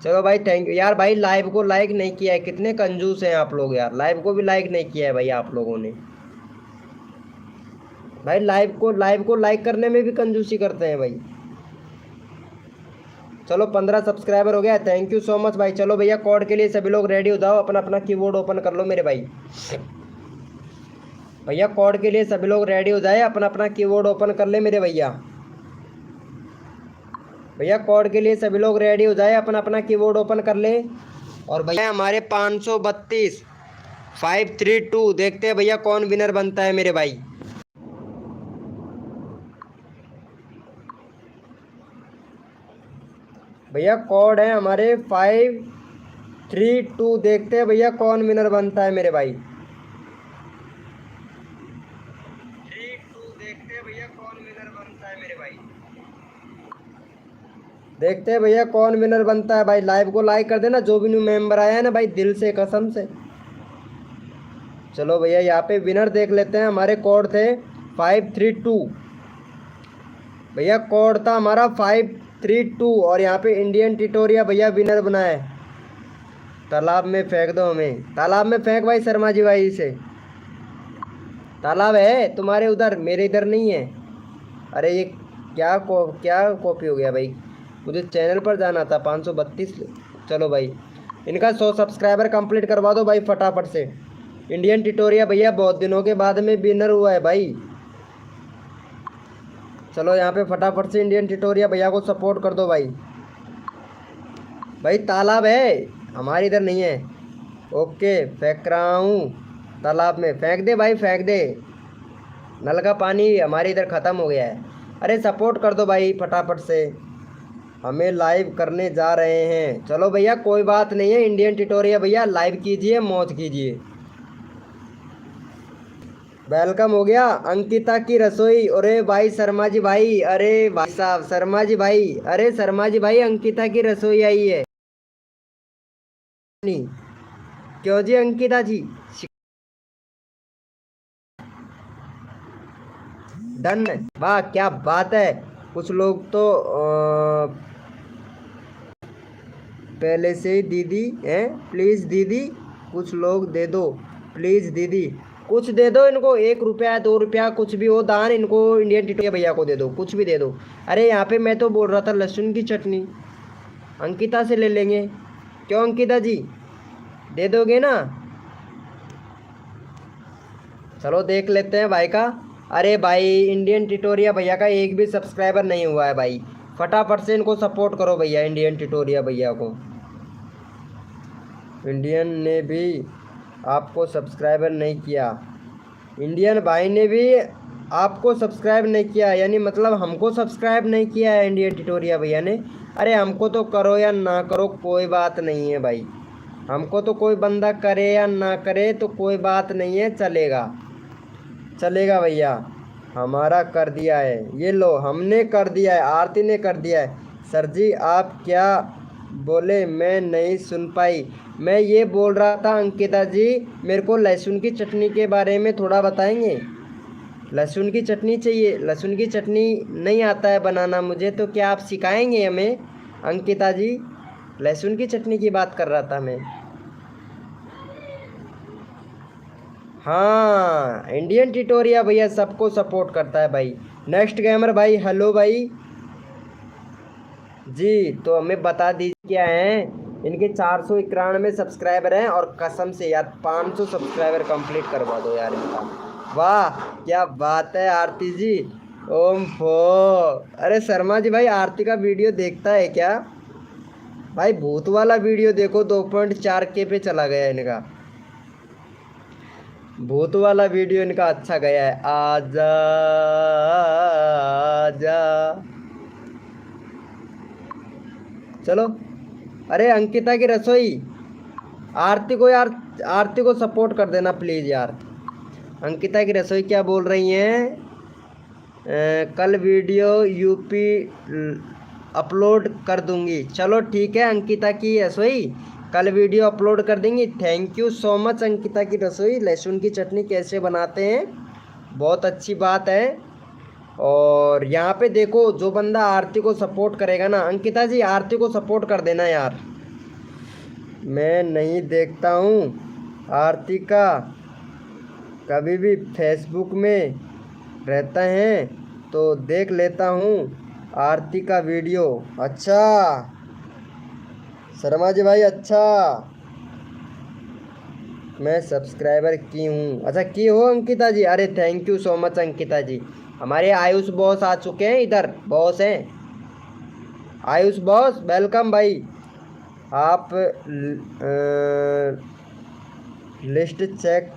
चलो भाई थैंक यू यार। भाई लाइव को लाइक नहीं किया है, कितने कंजूस हैं आप लोग यार, लाइव को भी लाइक नहीं किया है भाई आप लोगों ने। भाई लाइव को लाइक करने में भी कंजूसी करते हैं भाई। चलो 15 सब्सक्राइबर हो गया, थैंक यू सो मच भाई। चलो भैया कोड के लिए सभी लोग रेडी हो जाओ, अपना अपना कीबोर्ड ओपन कर लो मेरे भाई। भैया कोड के लिए सभी लोग रेडी हो जाए, अपना अपना कीबोर्ड ओपन कर ले मेरे भैया। भैया कोड के लिए सभी लोग रेडी हो जाए, अपना अपना कीबोर्ड ओपन कर ले। और भैया हमारे 532 532 देखते हैं भैया कौन विनर बनता है मेरे भाई। भैया कोड है हमारे 532, देखते हैं भैया कौन विनर बनता है मेरे भाई। 32 देखते हैं भैया कौन विनर बनता है मेरे भाई। देखते हैं भैया कौन विनर बनता है भाई। लाइव को लाइक कर देना जो भी न्यू मेंबर आया है ना भाई, दिल से कसम से। चलो भैया यहाँ पे विनर देख लेते हैं। हमारे कोड थे 532 भैया, कोड था हमारा 532 और यहाँ पे इंडियन टिटोरिया भैया विनर बना है। तालाब में फेंक दो हमें, तालाब में फेंक भाई शर्मा जी भाई इसे। तालाब है तुम्हारे उधर, मेरे इधर नहीं है। अरे ये क्या कॉपी हो गया भाई, मुझे चैनल पर जाना था 532। चलो भाई इनका 100 सब्सक्राइबर कंप्लीट करवा दो भाई फटाफट से। इंडियन टिटोरिया भैया बहुत दिनों के बाद में विनर हुआ है भाई। चलो यहाँ पे फटाफट से इंडियन टिटोरिया भैया को सपोर्ट कर दो भाई। भाई तालाब है, हमारे इधर नहीं है। ओके फेंक रहा हूँ तालाब में, फेंक दे भाई फेंक दे। नल का पानी हमारे इधर ख़त्म हो गया है। अरे सपोर्ट कर दो भाई फटाफट से, हमें लाइव करने जा रहे हैं। चलो भैया कोई बात नहीं है, इंडियन टिटोरिया भैया लाइव कीजिए, मौज कीजिए। वेलकम हो गया अंकिता की रसोई। अरे भाई शर्मा जी भाई, अरे भाई साहब शर्मा जी भाई, अरे शर्मा जी भाई अंकिता की रसोई आई है। नहीं क्यों जी अंकिता जी, डन। वाह क्या बात है। कुछ लोग तो पहले से ही दीदी हैं, प्लीज़ दीदी कुछ लोग दे दो, प्लीज़ दीदी कुछ दे दो इनको, 1 रुपया 2 रुपया कुछ भी हो दान, इनको इंडियन टिटोरिया भैया को दे दो, कुछ भी दे दो। अरे यहाँ पे मैं तो बोल रहा था लहसुन की चटनी, अंकिता से ले लेंगे। क्यों अंकिता जी दे दोगे ना? चलो देख लेते हैं भाई का। अरे भाई इंडियन टिटोरिया भैया का एक भी सब्सक्राइबर नहीं हुआ है भाई, फटाफट से इनको सपोर्ट करो भैया इंडियन टिटोरिया भैया को। इंडियन ने भी आपको सब्सक्राइबर नहीं किया। इंडियन भाई ने भी आपको सब्सक्राइब नहीं किया, यानी मतलब हमको सब्सक्राइब नहीं किया है इंडियन ट्यूटोरिया भैया ने। अरे हमको तो करो या ना करो कोई बात नहीं है भाई, हमको तो कोई बंदा करे या ना करे तो कोई बात नहीं है, चलेगा चलेगा भैया। हमारा कर दिया है, ये लो हमने कर दिया है, आरती ने कर दिया है। सर जी आप क्या बोले मैं नहीं सुन पाई। मैं ये बोल रहा था अंकिता जी, मेरे को लहसुन की चटनी के बारे में थोड़ा बताएंगे। लहसुन की चटनी चाहिए, लहसुन की चटनी नहीं आता है बनाना मुझे, तो क्या आप सिखाएंगे हमें अंकिता जी। लहसुन की चटनी की बात कर रहा था मैं। हाँ इंडियन ट्यूटोरिया भैया सबको सपोर्ट करता है भाई। नेक्स्ट गेमर भाई हेलो भाई जी, तो हमें बता दीजिए क्या है। इनके 491 सब्सक्राइबर हैं और कसम से यार 500 सब्सक्राइबर कंप्लीट करवा दो यार इनका। वाह क्या बात है आरती जी। ओम फो, अरे शर्मा जी भाई आरती का वीडियो देखता है क्या भाई? भूत वाला वीडियो देखो, 2.4K पे चला गया इनका। भूत वाला वीडियो इनका अच्छा गया है। आजा आजा, चलो। अरे अंकिता की रसोई, आरती को यार, आरती को सपोर्ट कर देना प्लीज़ यार। अंकिता की रसोई क्या बोल रही हैं? कल वीडियो यूपी अपलोड कर दूंगी। चलो ठीक है अंकिता की रसोई, कल वीडियो अपलोड कर देंगी। Thank you so much Ankita की रसोई। लहसुन की चटनी कैसे बनाते हैं, बहुत अच्छी बात है। और यहाँ पे देखो जो बंदा आरती को सपोर्ट करेगा ना, अंकिता जी आरती को सपोर्ट कर देना यार। मैं नहीं देखता हूँ आरती का, कभी भी फेसबुक में रहता है तो देख लेता हूँ आरती का वीडियो। अच्छा शर्मा जी भाई, अच्छा मैं सब्सक्राइबर की हूँ। अच्छा की हो अंकिता जी, अरे thank you so much Ankita ji. हमारे आयुष बॉस आ चुके हैं, इधर बॉस हैं आयुष बॉस, वेलकम भाई। आप लिस्ट चेक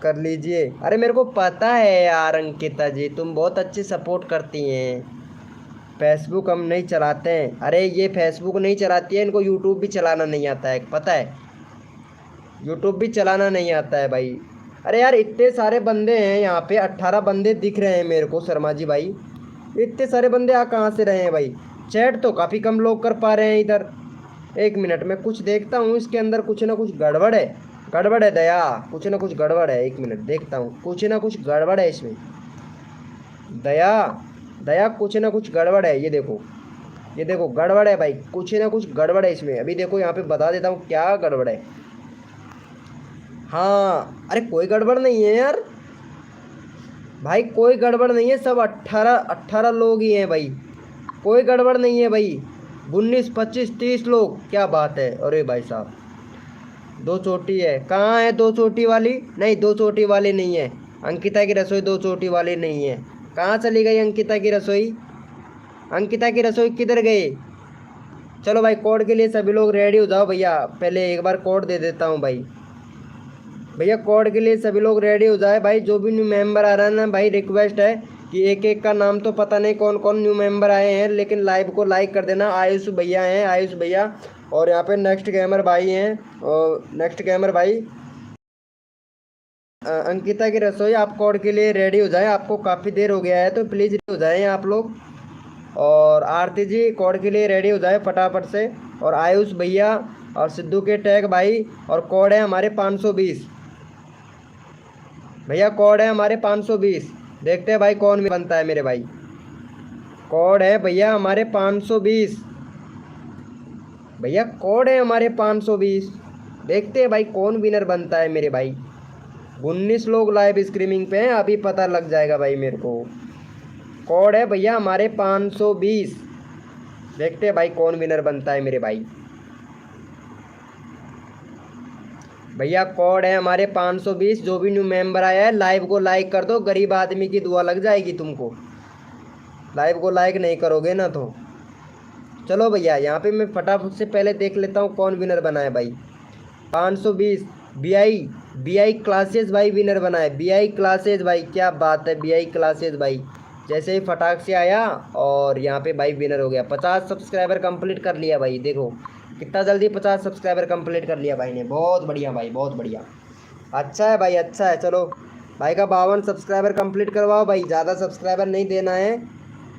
कर लीजिए। अरे मेरे को पता है यार अंकिता जी, तुम बहुत अच्छी सपोर्ट करती हैं। फेसबुक हम नहीं चलाते हैं। अरे ये फेसबुक नहीं चलाती है, इनको यूट्यूब भी चलाना नहीं आता है, पता है? यूट्यूब भी चलाना नहीं आता है भाई। अरे यार इतने सारे बंदे हैं यहाँ पे, 18 बंदे दिख रहे हैं मेरे को शर्मा जी भाई। इतने सारे बंदे आ कहाँ से रहे हैं भाई? चैट तो काफ़ी कम लोग कर पा रहे हैं इधर। एक मिनट में कुछ देखता हूँ, इसके अंदर कुछ ना कुछ गड़बड़ है, गड़बड़ है दया, कुछ ना कुछ गड़बड़ है। एक मिनट देखता हूँ, कुछ ना कुछ गड़बड़ है इसमें। दया दया कुछ ना कुछ गड़बड़ है, ये देखो, ये देखो गड़बड़ है भाई, कुछ ना कुछ गड़बड़ है इसमें। अभी देखो यहाँ पे बता देता हूँ क्या गड़बड़ है। हाँ अरे कोई गड़बड़ नहीं है यार भाई, कोई गड़बड़ नहीं है, सब 18 लोग ही हैं भाई, कोई गड़बड़ नहीं है भाई। 19 25 30 लोग, क्या बात है। अरे भाई साहब दो चोटी है, कहाँ है दो चोटी वाली? नहीं दो चोटी वाली नहीं है अंकिता की रसोई, दो चोटी वाली नहीं है। कहाँ चली गई अंकिता की रसोई? अंकिता की रसोई किधर गई? चलो भाई कोड के लिए सभी लोग रेडी हो जाओ भैया, पहले एक बार कोड दे देता हूँ भाई। भैया कोड के लिए सभी लोग रेडी हो जाए भाई। जो भी न्यू मेंबर आ रहा है ना भाई, रिक्वेस्ट है कि एक एक का नाम तो पता नहीं कौन कौन न्यू मेंबर आए हैं, लेकिन लाइव को लाइक कर देना। आयुष भैया हैं, आयुष भैया, और यहाँ पे नेक्स्ट गेमर भाई हैं, और नेक्स्ट गेमर भाई अंकिता की रसोई। आप कोड के लिए रेडी हो जाए, आपको काफ़ी देर हो गया है तो प्लीज़ रेडी हो जाएँ आप लोग। और आरती जी कोड के लिए रेडी हो जाए फटाफट से। और आयुष भैया और सिद्धू के टैग भाई, और कोड है हमारे 520 भैया, कोड है हमारे 520। देखते हैं भाई कौन बनता है मेरे भाई। कोड है भैया हमारे 520 भैया, कोड है हमारे 520। देखते हैं भाई कौन विनर बनता है मेरे भाई। 19 लोग लाइव स्ट्रीमिंग पे हैं, अभी पता लग जाएगा भाई मेरे को। कोड है भैया हमारे 520। देखते हैं भाई कौन विनर बनता है मेरे भाई। भैया कोड है हमारे 520। जो भी न्यू मेंबर आया है लाइव को लाइक कर दो, गरीब आदमी की दुआ लग जाएगी तुमको। लाइव को लाइक नहीं करोगे ना तो। चलो भैया यहाँ पे मैं फटाफट से पहले देख लेता हूँ कौन विनर बना है भाई। 520 BI क्लासेस भाई विनर बना है। BI क्लासेस भाई, क्या बात है। BI क्लासेस भाई जैसे ही फटाक से आया और यहाँ पे भाई विनर हो गया। 50 सब्सक्राइबर कंप्लीट कर लिया भाई, देखो कितना जल्दी 50 सब्सक्राइबर कंप्लीट कर लिया भाई ने। बहुत बढ़िया भाई, बहुत बढ़िया, अच्छा है भाई, अच्छा है। चलो भाई का 52 सब्सक्राइबर कंप्लीट करवाओ भाई, ज़्यादा सब्सक्राइबर नहीं देना है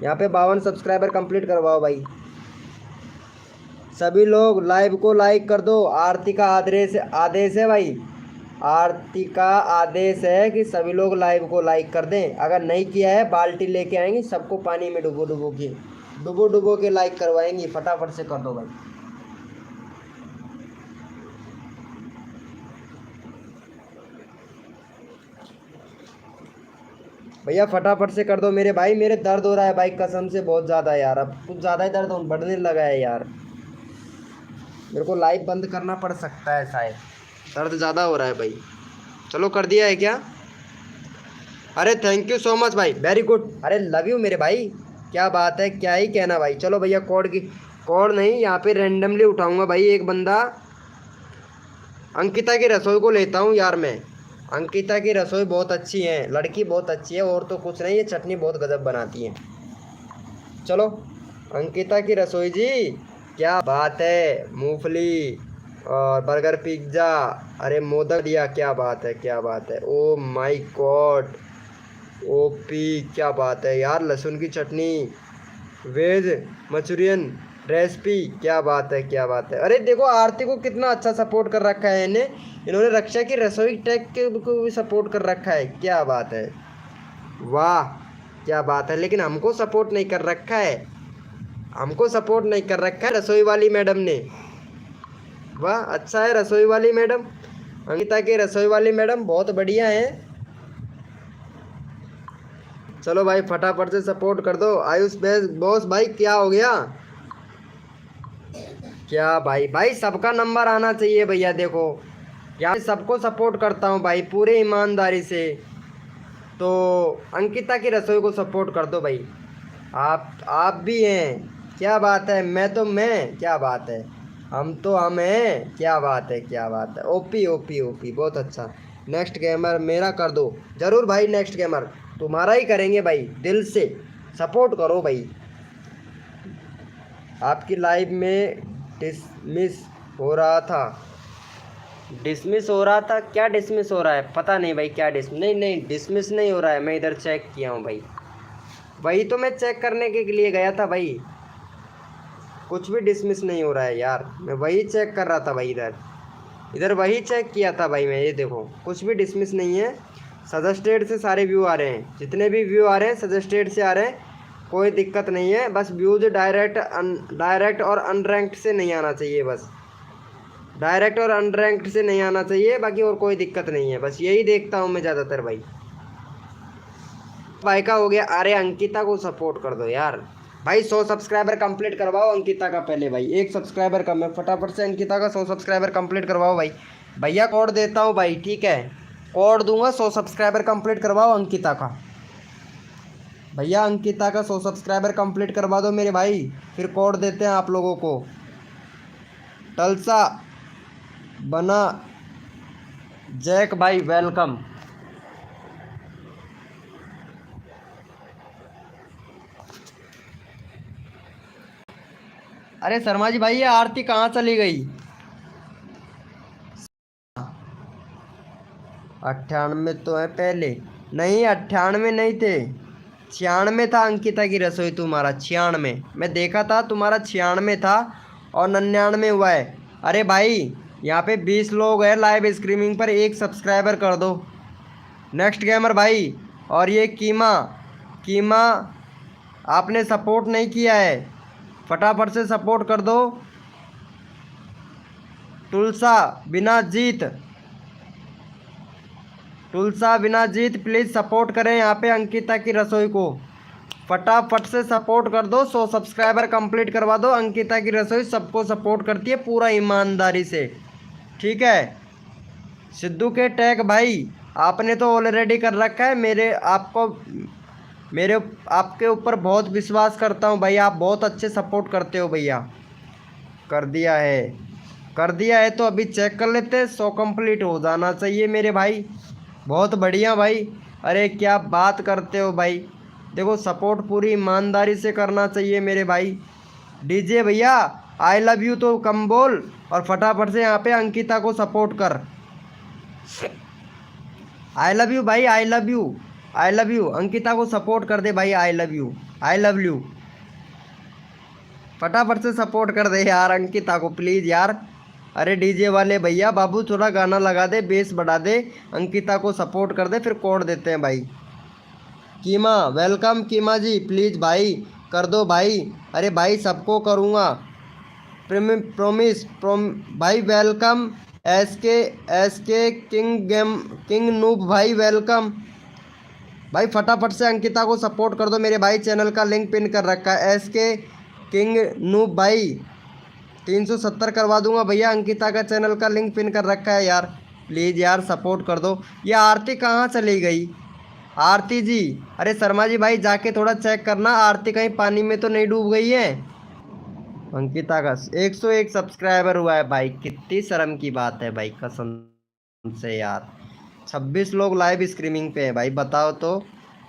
यहाँ पे। 52 सब्सक्राइबर कंप्लीट करवाओ भाई। सभी लोग लाइव को लाइक कर दो। आरती का आदेश है भाई, आरती का आदेश है कि सभी लोग लाइव को लाइक कर दें। अगर नहीं किया है बाल्टी लेके आएंगे, सबको पानी में डुबो डुबो के लाइक करवाएंगे। फटाफट से कर दो भाई। भैया फटाफट से कर दो मेरे भाई, मेरे दर्द हो रहा है भाई कसम से बहुत ज़्यादा यार। अब कुछ ज़्यादा ही दर्द बढ़ने लगा है यार। मेरे को लाइव बंद करना पड़ सकता है शायद, दर्द ज़्यादा हो रहा है भाई। चलो कर दिया है क्या? अरे थैंक यू सो मच भाई, वेरी गुड। अरे लव यू मेरे भाई, क्या बात है, क्या ही कहना भाई। चलो भैया कोड नहीं, यहाँ पे रेंडमली उठाऊंगा भाई एक बंदा। अंकिता की रसोई को लेता हूँ यार मैं। अंकिता की रसोई बहुत अच्छी है, लड़की बहुत अच्छी है, और तो कुछ नहीं, ये चटनी बहुत गजब बनाती है। चलो अंकिता की रसोई जी, क्या बात है। मूंगफली और बर्गर पिज्ज़ा, अरे मोदक दिया, क्या बात है, क्या बात है। ओ माय गॉड, ओपी, क्या बात है यार। लहसुन की चटनी, वेज मंचूरियन रेसिपी, क्या बात है, क्या बात है। अरे देखो आरती को कितना अच्छा सपोर्ट कर रखा है इन्होंने रक्षा की रसोई टैग को भी सपोर्ट कर रखा है, क्या बात है, वाह क्या बात है। लेकिन हमको सपोर्ट नहीं कर रखा है, हमको सपोर्ट नहीं कर रखा है रसोई वाली मैडम ने। वाह अच्छा है रसोई वाली मैडम, अंकिता की रसोई वाली मैडम बहुत बढ़िया है। चलो भाई फटाफट से सपोर्ट कर दो। आयुष बॉस भाई क्या हो गया, क्या भाई सबका नंबर आना चाहिए भैया। देखो यहाँ सबको सपोर्ट करता हूँ भाई पूरे ईमानदारी से, तो अंकिता की रसोई को सपोर्ट कर दो भाई। आप भी हैं, क्या बात है। मैं क्या बात है, हम हैं, क्या बात है, क्या बात है। ओपी ओपी ओपी, बहुत अच्छा। नेक्स्ट गेमर मेरा कर दो ज़रूर भाई, नेक्स्ट गेमर तुम्हारा ही करेंगे भाई, दिल से सपोर्ट करो भाई। आपकी लाइव में डिसमिस हो रहा था, डिसमिस हो रहा था, क्या डिसमिस हो रहा है पता नहीं भाई, क्या नहीं डिसमिस नहीं हो रहा है। मैं इधर चेक किया हूँ भाई, वही तो मैं चेक करने के लिए गया था भाई, कुछ भी डिसमिस नहीं हो रहा है यार। मैं वही चेक कर रहा था भाई, इधर वही चेक किया था भाई मैं। ये देखो कुछ भी डिसमिस नहीं है, सजेस्टेड से सारे व्यू आ रहे हैं, जितने भी व्यू आ रहे हैं सजेस्टेड से आ रहे हैं, कोई दिक्कत नहीं है। बस व्यूज डायरेक्ट और अनरैंक्ड से नहीं आना चाहिए, बस डायरेक्ट और अनरैंक्ड से नहीं आना चाहिए, बाकी और कोई दिक्कत नहीं है। बस यही देखता हूँ मैं ज़्यादातर भाई का हो गया। अरे अंकिता को सपोर्ट कर दो यार भाई, 100 सब्सक्राइबर कंप्लीट करवाओ अंकिता का पहले भाई, 1 सब्सक्राइबर कम है, फटाफट से अंकिता का 100 सब्सक्राइबर कंप्लीट करवाओ भाई। भैया कोड देता हूँ भाई, ठीक है कोड दूंगा, 100 सब्सक्राइबर कंप्लीट करवाओ अंकिता का। भैया अंकिता का 100 सब्सक्राइबर कंप्लीट करवा दो मेरे भाई, फिर कोड देते हैं आप लोगों को। टलसा बना जैक भाई वेलकम। अरे शर्मा जी भाई ये आरती कहाँ चली गई? 98 तो है पहले, नहीं 98 नहीं थे, 96 था अंकिता की रसोई तुम्हारा, 96 मैं देखा था तुम्हारा, 96 था और 99 हुआ है। अरे भाई यहाँ पे 20 लोग हैं लाइव स्ट्रीमिंग पर, 1 सब्सक्राइबर कर दो। नेक्स्ट गेमर भाई, और ये कीमा आपने सपोर्ट नहीं किया है, फटाफट से सपोर्ट कर दो। तुलसा बिना जीत प्लीज़ सपोर्ट करें यहाँ पे अंकिता की रसोई को, फटाफट से सपोर्ट कर दो। 100 सब्सक्राइबर कंप्लीट करवा दो। अंकिता की रसोई सबको सपोर्ट करती है पूरा ईमानदारी से, ठीक है। सिद्धू के टैग भाई आपने तो ऑलरेडी कर रखा है, आपके ऊपर बहुत विश्वास करता हूँ भाई, आप बहुत अच्छे सपोर्ट करते हो भैया। कर दिया है कर दिया है तो अभी चेक कर लेते हैं, 100 कंप्लीट हो जाना चाहिए मेरे भाई। बहुत बढ़िया भाई। अरे क्या बात करते हो भाई। देखो सपोर्ट पूरी ईमानदारी से करना चाहिए मेरे भाई। डीजे भैया आई लव यू तो कम बोल, और फटाफट से यहाँ पे अंकिता को सपोर्ट कर। आई लव यू भाई, I love you, I love you. Ankita को सपोर्ट कर दे भाई, I love you, I love you. फटाफट से सपोर्ट कर दे यार अंकिता को प्लीज़ यार। अरे डीजे वाले भैया बाबू थोड़ा गाना लगा दे, बेस बढ़ा दे, अंकिता को सपोर्ट कर दे, फिर कोड देते हैं भाई। कीमा वेलकम, कीमा जी प्लीज़ भाई कर दो भाई। अरे भाई सबको करूँगा, प्रोमिस भाई वेलकम। एस के किंग गेम किंग नूब भाई वेलकम। भाई फटाफट से अंकिता को सपोर्ट कर दो मेरे भाई, चैनल का लिंक पिन कर रखा है। एस के किंग नूब भाई 370 करवा दूंगा भैया, अंकिता का चैनल का लिंक पिन कर रखा है यार, प्लीज़ यार सपोर्ट कर दो। ये आरती कहाँ चली गई आरती जी? अरे शर्मा जी भाई जाके थोड़ा चेक करना, आरती कहीं पानी में तो नहीं डूब गई है। अंकिता का 101 सब्सक्राइबर हुआ है भाई, कितनी शर्म की बात है भाई कसम से यार। 26 लोग लाइव स्ट्रीमिंग पे हैं भाई, बताओ तो।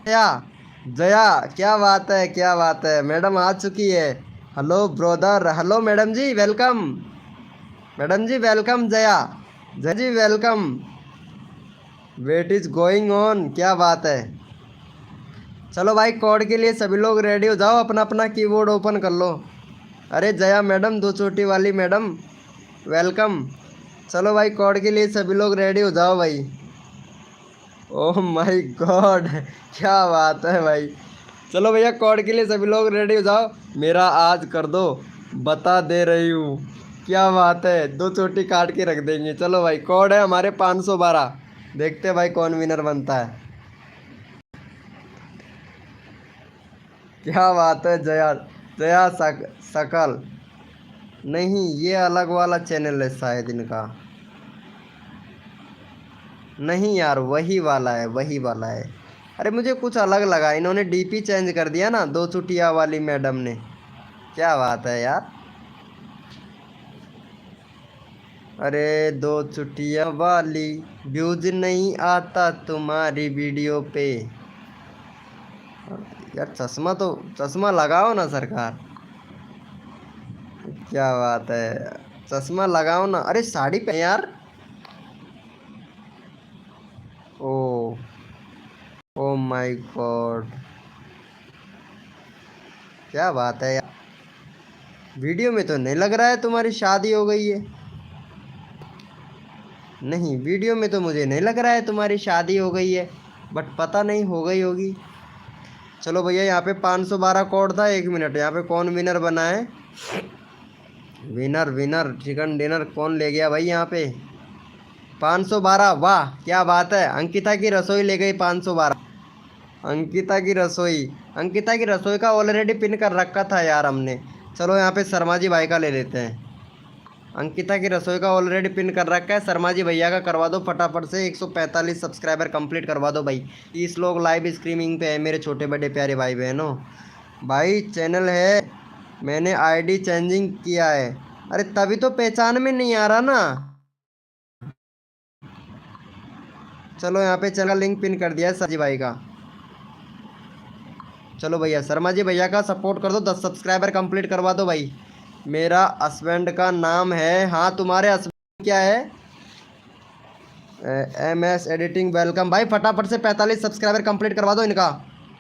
जया जया क्या बात है, क्या बात है, मैडम आ चुकी है। Hello brother, hello madam ji welcome, madam ji welcome. Jaya Jaya ji welcome. Wait is going on, क्या बात है। चलो भाई कोड के लिए सभी लोग रेडी हो जाओ, अपना अपना कीबोर्ड ओपन कर लो। अरे जया मैडम, दो चोटी वाली मैडम वेलकम। चलो भाई कोड के लिए सभी लोग रेडी हो जाओ भाई। ओह माय गॉड, क्या बात है भाई। चलो भैया कोड के लिए सभी लोग रेडी हो जाओ, मेरा आज कर दो, बता दे रही हूँ। क्या बात है, दो चोटी काट के रख देंगे। चलो भाई कोड है हमारे 512, देखते हैं भाई कौन विनर बनता है। क्या बात है जया, जया सकल नहीं, ये अलग वाला चैनल है शायद इनका। नहीं यार वही वाला है, वही वाला है। अरे मुझे कुछ अलग लगा, इन्होंने डीपी चेंज कर दिया ना, दो चुटिया वाली मैडम ने। क्या बात है यार। अरे दो चुटिया वाली, व्यूज नहीं आता तुम्हारी वीडियो पे। यार चश्मा तो, चश्मा लगाओ ना सरकार। क्या बात है, चश्मा लगाओ ना। अरे साड़ी पे यार। ओ ओ माय गॉड, क्या बात है यार। वीडियो में तो नहीं लग रहा है तुम्हारी शादी हो गई है। नहीं वीडियो में तो मुझे नहीं लग रहा है तुम्हारी शादी हो गई है, बट पता नहीं हो गई होगी। चलो भैया यहाँ पे 512 कोड था, 1 मिनट। यहाँ पे कौन विनर बना है? विनर विनर चिकन डिनर कौन ले गया भाई यहाँ पे? 512, वाह क्या बात है। अंकिता की रसोई ले गई 512। अंकिता की रसोई, अंकिता की रसोई का ऑलरेडी पिन कर रखा था यार हमने। चलो यहाँ पे शर्मा जी भाई का ले लेते हैं। अंकिता की रसोई का ऑलरेडी पिन कर रखा है, शर्मा जी भैया का करवा दो फटाफट से। 145 सब्सक्राइबर कंप्लीट करवा दो भाई। 30 लोग लाइव स्ट्रीमिंग पे है मेरे छोटे बड़े प्यारे भाई बहनों। भाई चैनल है, मैंने आईडी चेंजिंग किया है। अरे तभी तो पहचान में नहीं आ रहा ना। चलो यहाँ पे चैनल लिंक पिन कर दिया है सर जी भाई का। चलो भैया शर्मा जी भैया का सपोर्ट कर दो, 10 सब्सक्राइबर कंप्लीट करवा दो भाई। मेरा हस्बैंड का नाम है, हाँ तुम्हारे हस्बैंड क्या है? MS editing welcome. भाई फटाफट से 45 सब्सक्राइबर कंप्लीट करवा दो इनका,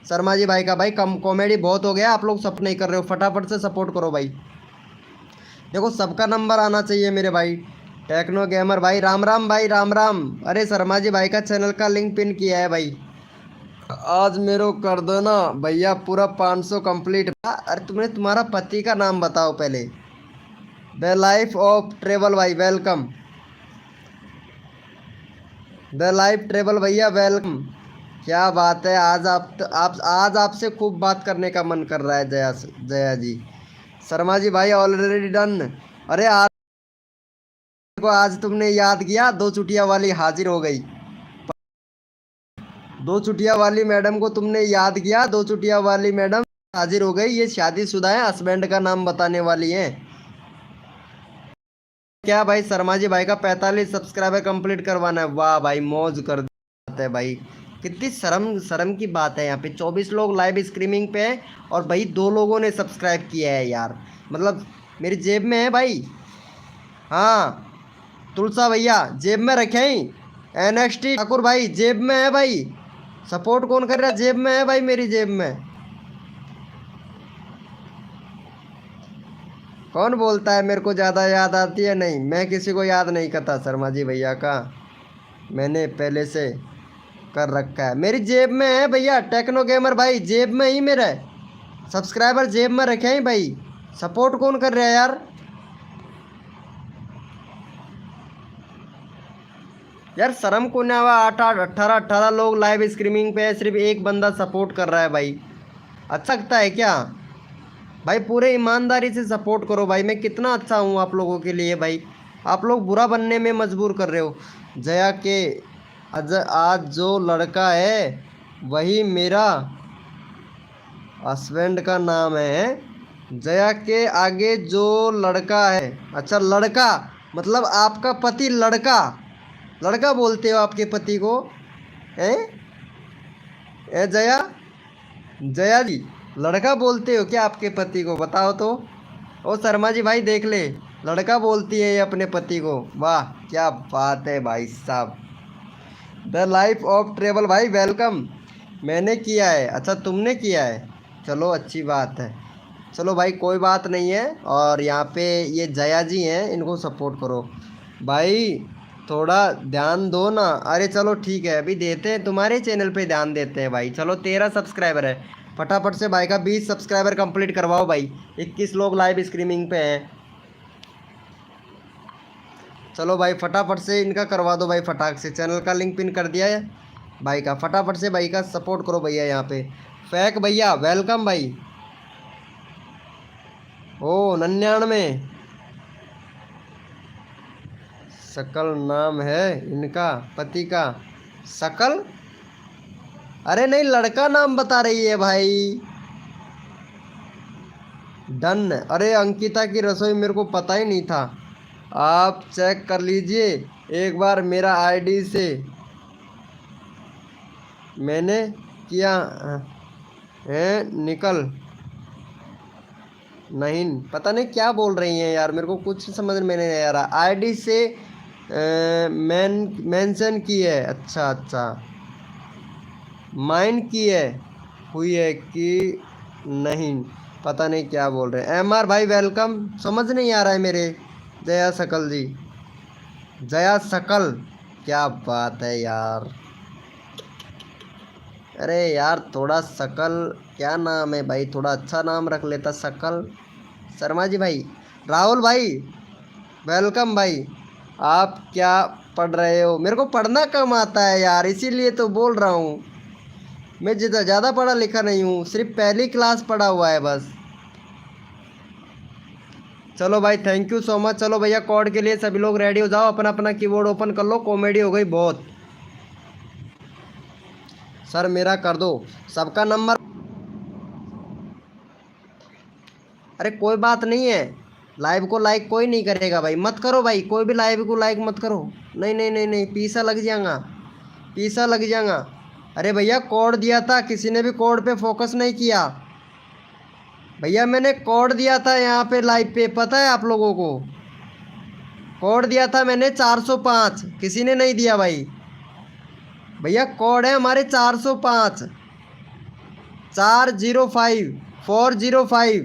शर्मा जी भाई का। भाई कम कॉमेडी बहुत हो गया, आप लोग सपोर्ट नहीं कर रहे हो, फटाफट से सपोर्ट करो भाई। देखो सबका नंबर आना चाहिए मेरे भाई। टेक्नो गेमर भाई राम राम भाई, राम राम। अरे शर्मा जी भाई का चैनल का लिंक पिन किया है भाई। आज मेरे को कर दो ना भैया पूरा 500 कंप्लीट। अरे तुमने तुम्हारा पति का नाम बताओ पहले। द लाइफ ऑफ ट्रेवल भाई वेलकम। द लाइफ ट्रेवल भैया वेलकम। क्या बात है, आज आप आज आपसे खूब बात करने का मन कर रहा है जया जया जी। शर्मा जी भाई ऑलरेडी डन। अरे आज को आज तुमने याद किया, दो चुटिया वाली हाजिर हो गई। दो चुटिया वाली मैडम को तुमने याद किया, दो चुटिया वाली मैडम हाजिर हो गई। ये शादीशुदा है, हस्बैंड का नाम बताने वाली है। क्या भाई शर्मा जी भाई का 45 सब्सक्राइबर कंप्लीट करवाना है। वाह भाई मौज कर देते हैं भाई। कितनी शर्म शर्म की बात है। यहाँ पे 24 लोग लाइव स्ट्रीमिंग पे हैं और भाई 2 लोगों ने सब्सक्राइब किया है यार। मतलब मेरी जेब में है भाई। हाँ तुलसा भैया जेब में रखे ही। NXT ठाकुर भाई जेब में है भाई। सपोर्ट कौन कर रहा है? जेब में है भाई, मेरी जेब में। कौन बोलता है मेरे को ज़्यादा याद आती है? नहीं, मैं किसी को याद नहीं करता शर्मा जी भैया का। मैंने पहले से कर रखा है, मेरी जेब में है भैया। टेक्नो गेमर भाई जेब में ही मेरा सब्सक्राइबर जेब में रखे हैं भाई। सपोर्ट कौन कर रहा है यार? यार शर्म को ना हुआ? 18 लोग लाइव स्ट्रीमिंग पे है, सिर्फ एक बंदा सपोर्ट कर रहा है भाई। अच्छा लगता है क्या भाई? पूरे ईमानदारी से सपोर्ट करो भाई। मैं कितना अच्छा हूँ आप लोगों के लिए भाई। आप लोग बुरा बनने में मजबूर कर रहे हो। जया के आज जो लड़का है वही मेरा हस्बैंड का नाम है। जया के आगे जो लड़का है। अच्छा लड़का मतलब आपका पति लड़का? लड़का बोलते हो आपके पति को? हैं ए जया, जया जी लड़का बोलते हो क्या आपके पति को? बताओ तो। ओ शर्मा जी भाई देख ले, लड़का बोलती है ये अपने पति को। वाह क्या बात है भाई साहब। द लाइफ ऑफ ट्रेवल भाई वेलकम। मैंने किया है? अच्छा तुमने किया है, चलो अच्छी बात है। चलो भाई कोई बात नहीं है। और यहाँ पे ये जया जी हैं, इनको सपोर्ट करो भाई। थोड़ा ध्यान दो ना। अरे चलो ठीक है, अभी देते हैं, तुम्हारे चैनल पे ध्यान देते हैं भाई। चलो 13 सब्सक्राइबर है, फटाफट से भाई का 20 सब्सक्राइबर कंप्लीट करवाओ भाई। 21 लोग लाइव स्ट्रीमिंग पे हैं। चलो भाई फटाफट से इनका करवा दो भाई, फटाक से। चैनल का लिंक पिन कर दिया है भाई का। फटाफट से भाई का सपोर्ट करो भैया। यहाँ पे फैक भैया वेलकम भाई। ओ 99 सकल नाम है इनका पति का। सकल? अरे नहीं लड़का नाम बता रही है भाई। डन। अरे अंकिता की रसोई मेरे को पता ही नहीं था। आप चेक कर लीजिए एक बार मेरा आईडी से, मैंने किया है। निकल नहीं, पता नहीं क्या बोल रही हैं यार, मेरे को कुछ समझ में नहीं आ रहा। आईडी से मेंशन की है। अच्छा अच्छा माइंड की है हुई है कि नहीं, पता नहीं क्या बोल रहे हैं। MR भाई वेलकम। समझ नहीं आ रहा है मेरे। जया सकल जी, जया सकल, क्या बात है यार। अरे यार थोड़ा सकल क्या नाम है भाई, थोड़ा अच्छा नाम रख लेता सकल। शर्मा जी भाई, राहुल भाई वेलकम भाई। आप क्या पढ़ रहे हो? मेरे को पढ़ना कम आता है यार, इसीलिए तो बोल रहा हूँ। मैं जितना ज़्यादा पढ़ा लिखा नहीं हूँ, सिर्फ पहली क्लास पढ़ा हुआ है बस। चलो भाई थैंक यू सो मच। चलो भैया कोड के लिए सभी लोग रेडी हो जाओ, अपना अपना कीबोर्ड ओपन कर लो। कॉमेडी हो गई बहुत। सर मेरा कर दो सबका नंबर। अरे कोई बात नहीं है, लाइव को लाइक कोई नहीं करेगा भाई, मत करो भाई। कोई भी लाइव को लाइक मत करो। नहीं नहीं नहीं नहीं, पीसा लग जाएगा, पीसा लग जाएगा। अरे भैया कोड दिया था, किसी ने भी कोड पे फोकस नहीं किया भैया। मैंने कोड दिया था यहाँ पे लाइव पे, पता है आप लोगों को? कोड दिया था मैंने 405, किसी ने नहीं दिया भाई। भैया कोड है हमारे 405 405 405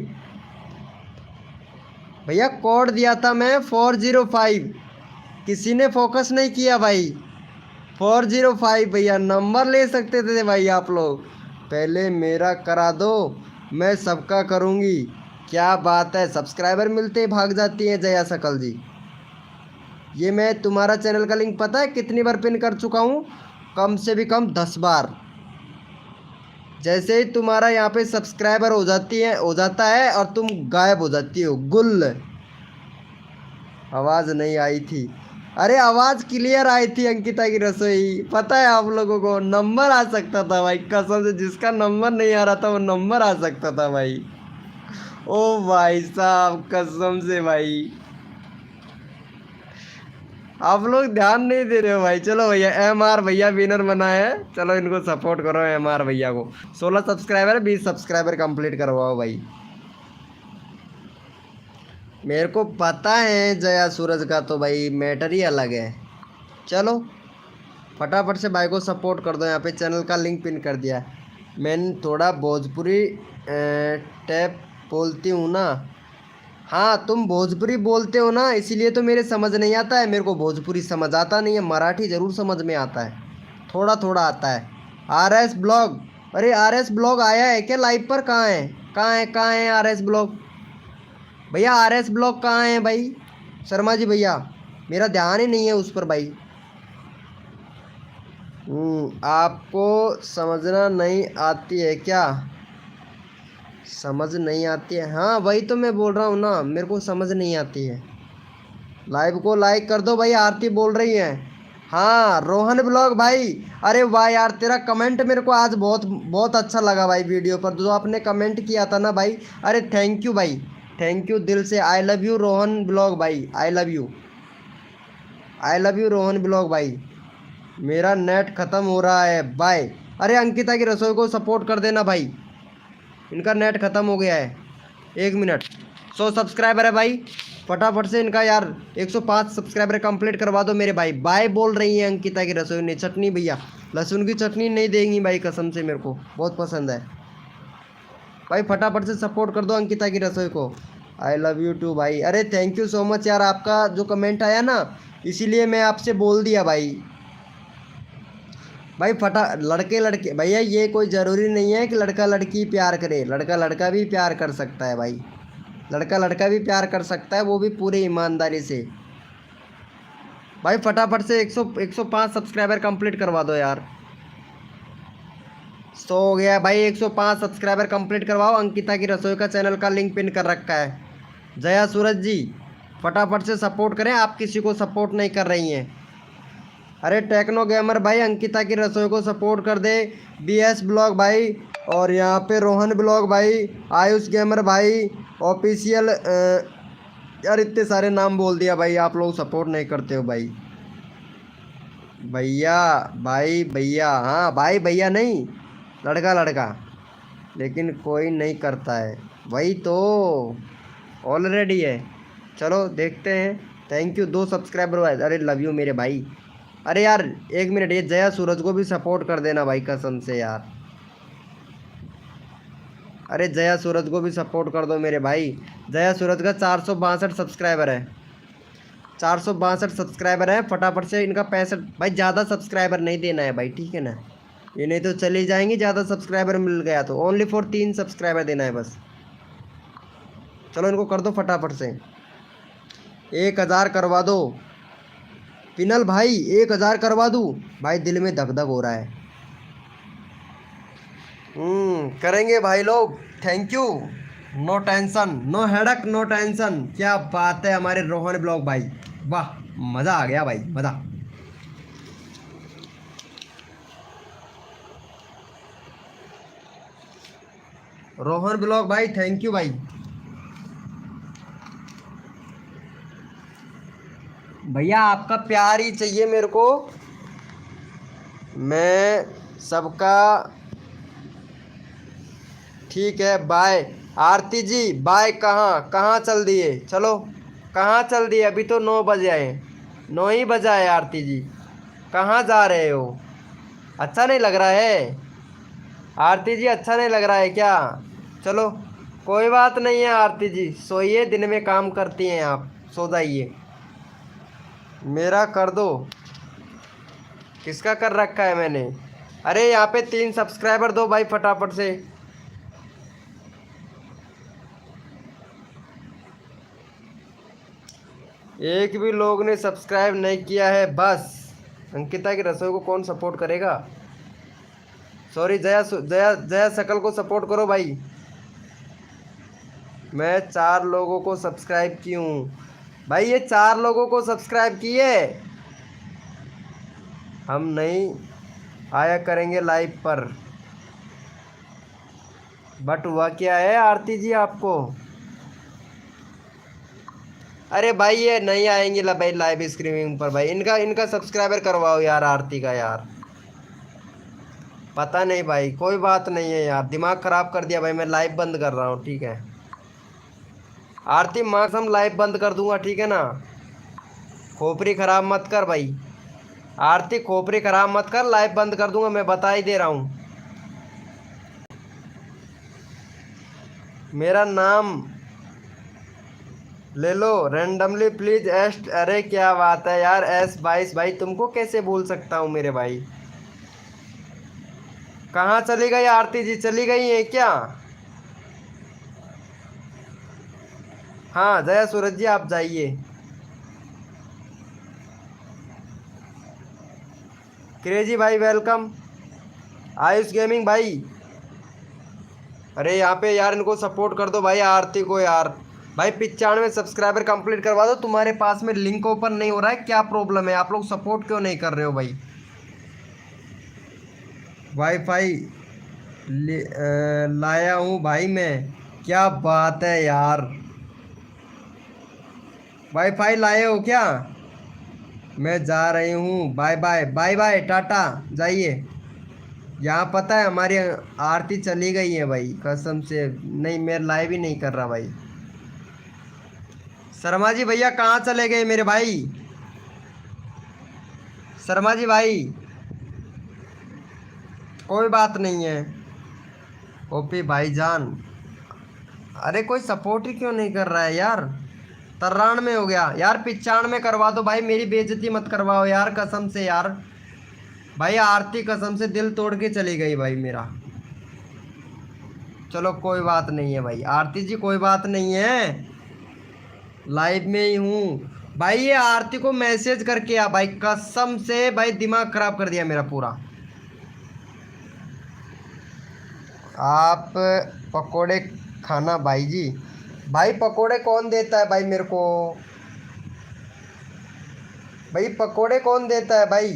भैया कोड दिया था मैं 405, किसी ने फोकस नहीं किया भाई। 405 भैया नंबर ले सकते थे भाई आप लोग। पहले मेरा करा दो, मैं सबका करूँगी। क्या बात है, सब्सक्राइबर मिलते ही भाग जाती है जया सकल जी। ये मैं तुम्हारा चैनल का लिंक पता है कितनी बार पिन कर चुका हूँ? कम से भी कम 10 बार। जैसे ही तुम्हारा यहाँ पे सब्सक्राइबर हो जाता है और तुम गायब हो जाती हो गुल। आवाज़ नहीं आई थी? अरे आवाज़ क्लियर आई थी अंकिता की रसोई। पता है आप लोगों को नंबर आ सकता था भाई, कसम से। जिसका नंबर नहीं आ रहा था वो नंबर आ सकता था भाई। ओ भाई साहब कसम से भाई। आप लोग ध्यान नहीं दे रहे हो भाई। चलो भैया, एम आर भैया विनर बना है, चलो इनको सपोर्ट करो एम आर भैया को। 16 सब्सक्राइबर, 20 सब्सक्राइबर कंप्लीट करवाओ भाई। मेरे को पता है जया सूरज का तो भाई मैटर ही अलग है। चलो फटाफट से भाई को सपोर्ट कर दो। यहाँ पे चैनल का लिंक पिन कर दिया है। मैं थोड़ा भोजपुरी टैप बोलती हूँ ना। हाँ तुम भोजपुरी बोलते हो ना, इसीलिए तो मेरे समझ नहीं आता है। मेरे को भोजपुरी समझ आता नहीं है, मराठी ज़रूर समझ में आता है, थोड़ा थोड़ा आता है। आर एस ब्लॉग, अरे आर एस ब्लॉग आया है क्या लाइव पर? कहाँ है, कहाँ है आर एस ब्लॉग भैया? आर एस ब्लॉग कहाँ है भाई? शर्मा जी भैया, मेरा ध्यान ही नहीं है उस पर भाई। आपको समझना नहीं आती है क्या? समझ नहीं आती है, हाँ वही तो मैं बोल रहा हूँ ना, मेरे को समझ नहीं आती है। लाइव को लाइक कर दो भाई, आरती बोल रही है। हाँ रोहन ब्लॉग भाई, अरे वाह यार, तेरा कमेंट मेरे को आज बहुत बहुत अच्छा लगा भाई। वीडियो पर जो आपने कमेंट किया था ना भाई, अरे थैंक यू भाई, थैंक यू दिल से। I love you Rohan blog भाई, I love you, I love you Rohan blog भाई। मेरा नेट ख़त्म हो रहा है बाय। अरे अंकिता की रसोई को सपोर्ट कर देना भाई, इनका नेट ख़त्म हो गया है। 1 मिनट। 100 सब्सक्राइबर है भाई, फटाफट से इनका यार 105 सब्सक्राइबर कंप्लीट करवा दो मेरे भाई। बाय बोल रही है अंकिता की रसोई ने। चटनी भैया, लहसुन की चटनी नहीं देंगी भाई, कसम से मेरे को बहुत पसंद है भाई। फटाफट से सपोर्ट कर दो अंकिता की रसोई को। आई लव यू टू भाई। अरे थैंक यू सो मच यार, आपका जो कमेंट आया ना, इसीलिए मैं आपसे बोल दिया भाई। भाई फटा लड़के लड़के भैया, ये कोई ज़रूरी नहीं है कि लड़का लड़की प्यार करे, लड़का लड़का भी प्यार कर सकता है भाई। लड़का लड़का भी प्यार कर सकता है, वो भी पूरी ईमानदारी से। भाई फटाफट से 105 सब्सक्राइबर कंप्लीट करवा दो यार। सो हो गया भाई, 105 सब्सक्राइबर कंप्लीट करवाओ। अंकिता की रसोई का चैनल का लिंक पिन कर रखा है। जया सूरज जी फटाफट से सपोर्ट करें, आप किसी को सपोर्ट नहीं कर रही हैं। अरे टेक्नो गेमर भाई अंकिता की रसोई को सपोर्ट कर दे। BS ब्लॉग भाई, और यहाँ पे रोहन ब्लॉग भाई, आयुष गेमर भाई, ऑफिशियल। यार इतने सारे नाम बोल दिया भाई, आप लोग सपोर्ट नहीं करते हो भाई। भैया भाई भैया, हाँ भाई भैया नहीं, लड़का लड़का, लेकिन कोई नहीं करता है। वही तो ऑलरेडी है। चलो देखते हैं। थैंक यू 2 सब्सक्राइबर भाई, अरे लव यू मेरे भाई। अरे यार 1 मिनट, ये जया सूरज को भी सपोर्ट कर देना भाई, कसम से यार। अरे जया सूरज को भी सपोर्ट कर दो मेरे भाई। जया सूरज का 462 सब्सक्राइबर है, 462 सब्सक्राइबर है। फटाफट से इनका 65 भाई, ज़्यादा सब्सक्राइबर नहीं देना है भाई, ठीक है ना? ये नहीं तो चली जाएंगी, ज़्यादा सब्सक्राइबर मिल गया तो। ओनली फॉर 3 सब्सक्राइबर देना है बस। चलो इनको कर दो फटाफट से, 1000 करवा दो। पिनल भाई 1000 करवा दूँ भाई, दिल में धक धक हो रहा है। करेंगे भाई लोग, thank you. No tension, no headache, no tension. क्या बात है हमारे रोहन ब्लॉग भाई, वाह मज़ा आ गया भाई, मज़ा। रोहन ब्लॉग भाई थैंक यू भाई। भैया आपका प्यार ही चाहिए मेरे को, मैं सबका। ठीक है बाय। आरती जी बाय। कहाँ कहाँ चल दिए? चलो कहाँ चल दिए? अभी तो 9 बजे आए, 9 ही बजा है। आरती जी कहाँ जा रहे हो? अच्छा नहीं लग रहा है आरती जी, अच्छा नहीं लग रहा है क्या? चलो कोई बात नहीं है आरती जी, सोइए, दिन में काम करती हैं आप, सो जाइए। मेरा कर दो। किसका कर रखा है मैंने? अरे यहाँ पे 3 सब्सक्राइबर दो भाई फटाफट से। एक भी लोग ने सब्सक्राइब नहीं किया है बस। अंकिता की रसोई को कौन सपोर्ट करेगा? सॉरी, जया जया सकल को सपोर्ट करो भाई। मैं 4 लोगों को सब्सक्राइब की हूँ भाई, ये 4 लोगों को सब्सक्राइब किए। हम नहीं आया करेंगे लाइव पर। बट हुआ क्या है आरती जी आपको? अरे भाई ये नहीं आएंगे ला भाई लाइव स्ट्रीमिंग पर भाई, इनका इनका सब्सक्राइबर करवाओ यार आरती का यार। पता नहीं भाई, कोई बात नहीं है यार, दिमाग ख़राब कर दिया भाई, मैं लाइव बंद कर रहा हूँ ठीक है। आरती मार्क्स हम लाइव बंद कर दूंगा ठीक है ना। खोपड़ी ख़राब मत कर भाई, आरती खोपड़ी ख़राब मत कर, लाइव बंद कर दूंगा मैं, बता ही दे रहा हूँ। मेरा नाम ले लो रैंडमली प्लीज एस्ट। अरे क्या बात है यार, S22 भाई, तुमको कैसे भूल सकता हूँ मेरे भाई। कहाँ चली गई आरती जी, चली गई है क्या? हाँ जया सूरज जी आप जाइए। क्रेजी भाई वेलकम। आयुष गेमिंग भाई, अरे यहाँ पे यार इनको सपोर्ट कर दो भाई, आरती को यार। भाई 95 सब्सक्राइबर कंप्लीट करवा दो। तुम्हारे पास में लिंक ओपन नहीं हो रहा है, क्या प्रॉब्लम है? आप लोग सपोर्ट क्यों नहीं कर रहे हो भाई? वाईफाई लाया हूँ भाई मैं। क्या बात है यार, वाईफाई लाए हो क्या? मैं जा रही हूँ, bye bye bye bye tata, जाइए। यहाँ पता है हमारी आरती चली गई है भाई, कसम से नहीं, मैं लाइव ही नहीं कर रहा भाई। शर्मा जी भैया कहाँ चले गए मेरे भाई? शर्मा जी भाई कोई बात नहीं है। ओपी भाईजान, अरे कोई सपोर्ट ही क्यों नहीं कर रहा है यार? 93 में हो गया यार, 95 में करवा दो भाई, मेरी बेइज्जती मत करवाओ यार कसम से यार। भाई आरती कसम से दिल तोड़ के चली गई भाई मेरा। चलो कोई बात नहीं है भाई, आरती जी कोई बात नहीं है, लाइव में ही हूँ भाई। ये आरती को मैसेज करके आ भाई, कसम से भाई दिमाग खराब कर दिया मेरा पूरा। आप पकोड़े खाना भाई जी। भाई पकोड़े कौन देता है भाई मेरे को? भाई पकोड़े कौन देता है भाई?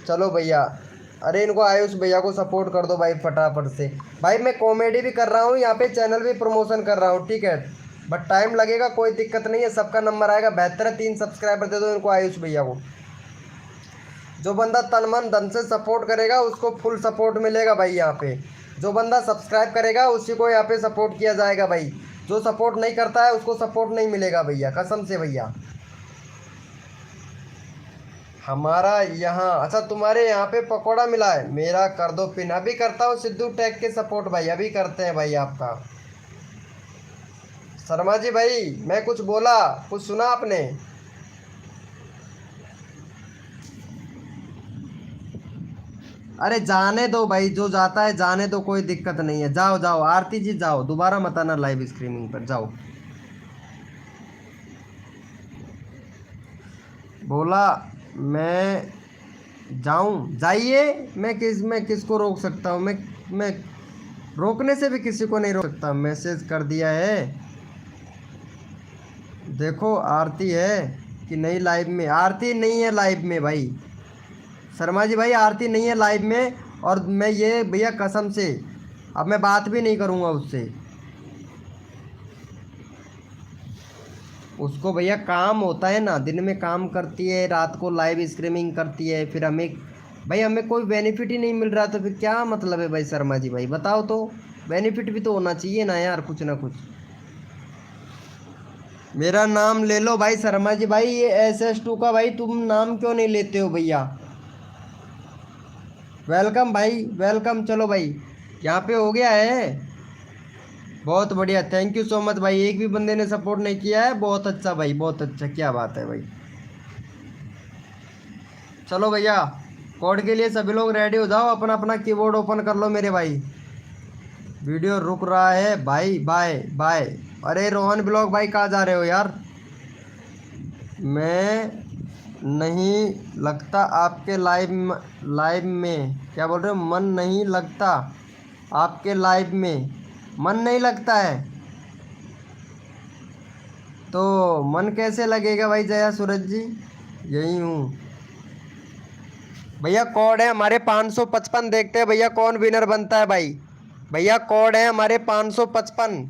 चलो भैया, अरे इनको आयुष भैया को सपोर्ट कर दो भाई फटाफट से। भाई मैं कॉमेडी भी कर रहा हूँ यहाँ पे, चैनल भी प्रमोशन कर रहा हूँ ठीक है, बट टाइम लगेगा, कोई दिक्कत नहीं है, सबका नंबर आएगा। बेहतर है 3 सब्सक्राइबर दे दो इनको, आयुष भैया को। जो बंदा तन मन धन से सपोर्ट करेगा उसको फुल सपोर्ट मिलेगा भाई यहाँ पे। जो बंदा सब्सक्राइब करेगा उसी को यहाँ पे सपोर्ट किया जाएगा भाई। जो सपोर्ट नहीं करता है उसको सपोर्ट नहीं मिलेगा भैया, कसम से भैया। हमारा यहाँ, अच्छा तुम्हारे यहाँ पे पकोड़ा मिला है, मेरा कर दो पिन। अभी करता हूँ सिद्धू टैग के सपोर्ट भाई, अभी करते हैं भाई आपका। शर्मा जी भाई मैं कुछ बोला, कुछ सुना आपने? अरे जाने दो भाई, जो जाता है जाने दो, कोई दिक्कत नहीं है। जाओ जाओ आरती जी जाओ, दोबारा मत आना लाइव स्ट्रीमिंग पर, जाओ। बोला मैं जाऊं, जाइए। मैं किसको रोक सकता हूँ? मैं रोकने से भी किसी को नहीं रोक सकता। मैसेज कर दिया है, देखो आरती है कि नहीं लाइव में? आरती नहीं है लाइव में भाई, शर्मा जी भाई आरती नहीं है लाइव में। और मैं ये भैया कसम से अब मैं बात भी नहीं करूँगा उससे। उसको भैया काम होता है ना, दिन में काम करती है, रात को लाइव स्ट्रीमिंग करती है, फिर हमें भाई हमें कोई बेनिफिट ही नहीं मिल रहा, तो फिर क्या मतलब है भाई? शर्मा जी भाई बताओ तो, बेनिफिट भी तो होना चाहिए ना यार, कुछ ना कुछ। मेरा नाम ले लो भाई शर्मा जी भाई, ये SS2 का भाई तुम नाम क्यों नहीं लेते हो भैया? वेलकम भाई वेलकम, चलो भाई यहाँ पे हो गया है, बहुत बढ़िया, थैंक यू सो मच भाई। एक भी बंदे ने सपोर्ट नहीं किया है, बहुत अच्छा भाई, बहुत अच्छा, क्या बात है भाई। चलो भैया कोड के लिए सभी लोग रेडी हो जाओ, अपना अपना कीबोर्ड ओपन कर लो मेरे भाई। वीडियो रुक रहा है भाई, बाय बाय। अरे रोहन ब्लॉग भाई कहाँ जा रहे हो यार? मैं नहीं लगता आपके लाइव में, क्या बोल रहे हो? मन नहीं लगता आपके लाइव में? मन नहीं लगता है तो मन कैसे लगेगा भाई जया सूरज जी? यही हूँ भैया, कोड है हमारे 555, देखते हैं भैया कौन विनर बनता है भाई। भैया कोड है हमारे 555,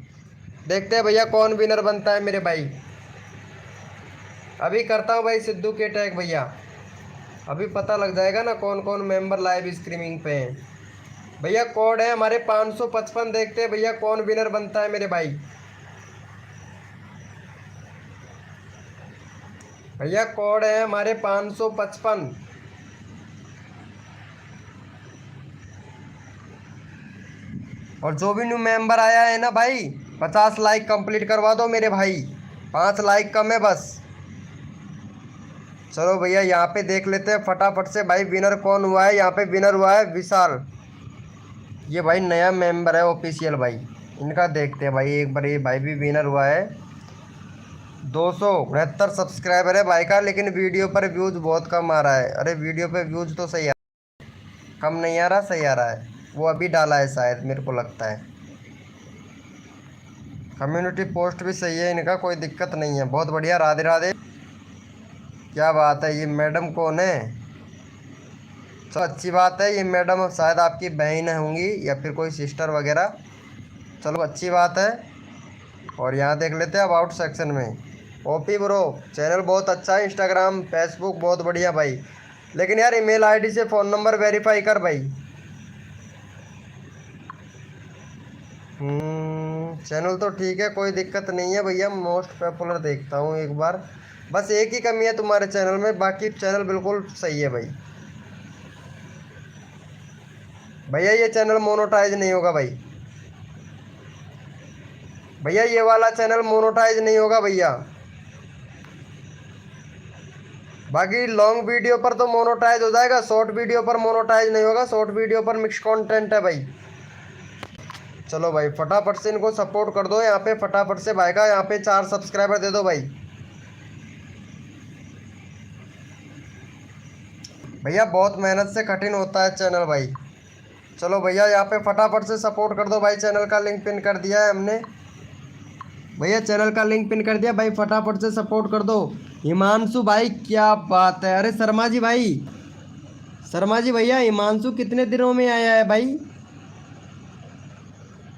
देखते हैं भैया कौन विनर बनता है मेरे भाई। अभी करता हूँ भाई सिद्धू के टैग भैया, अभी पता लग जाएगा ना कौन कौन मेंबर लाइव स्ट्रीमिंग पे हैं। भैया कोड है हमारे 555। देखते हैं भैया कौन विनर बनता है मेरे भाई। भैया कोड है हमारे 555। और जो भी न्यू मेंबर आया है ना भाई, 50 लाइक कंप्लीट करवा दो मेरे भाई, 5 लाइक कम है बस। चलो भैया यहाँ पे देख लेते हैं फटाफट से भाई विनर कौन हुआ है। यहाँ पे विनर हुआ है विशाल, ये भाई नया मेंबर है ऑफिशियल भाई, इनका देखते हैं भाई एक बार। ये भाई भी विनर हुआ है। 269 सब्सक्राइबर है भाई का, लेकिन वीडियो पर व्यूज बहुत कम आ रहा है। अरे वीडियो पे व्यूज तो सही आ, कम नहीं आ रहा, सही आ रहा है। वो अभी डाला है शायद, मेरे को लगता है। कम्युनिटी पोस्ट भी सही है इनका, कोई दिक्कत नहीं है। बहुत बढ़िया, राधे राधे। क्या बात है, ये मैडम कौन है? तो अच्छी बात है, ये मैडम शायद आपकी बहन होंगी या फिर कोई सिस्टर वगैरह। चलो अच्छी बात है। और यहाँ देख लेते हैं अबाउट सेक्शन में। ओपी ब्रो चैनल बहुत अच्छा है, इंस्टाग्राम फेसबुक बहुत बढ़िया भाई, लेकिन यार ईमेल आईडी से फ़ोन नंबर वेरीफाई कर भाई। चैनल तो ठीक है, कोई दिक्कत नहीं है भैया, मोस्ट पॉपुलर देखता हूँ एक बार। बस एक ही कमी है तुम्हारे चैनल में, बाकी चैनल बिल्कुल सही है भाई। भैया ये चैनल मोनोटाइज नहीं होगा भाई, भैया ये वाला चैनल मोनोटाइज नहीं होगा भैया। बाकी लॉन्ग वीडियो पर तो मोनोटाइज हो जाएगा, शॉर्ट वीडियो पर मोनोटाइज नहीं होगा। शॉर्ट वीडियो पर मिक्स कंटेंट है भाई। चलो भाई फटाफट से इनको सपोर्ट कर दो यहाँ पे, फटाफट से भाई का यहाँ पे 4 सब्सक्राइबर दे दो भाई। भैया बहुत मेहनत से कठिन होता है चैनल भाई। चलो भैया यहाँ पे फटाफट से सपोर्ट कर दो भाई। चैनल का लिंक पिन कर दिया है हमने भैया, चैनल का लिंक पिन कर दिया भाई, फटाफट से सपोर्ट कर दो। हिमांशु भाई क्या बात है। अरे शर्मा जी भाई, शर्मा जी भैया हिमांशु कितने दिनों में आया है भाई?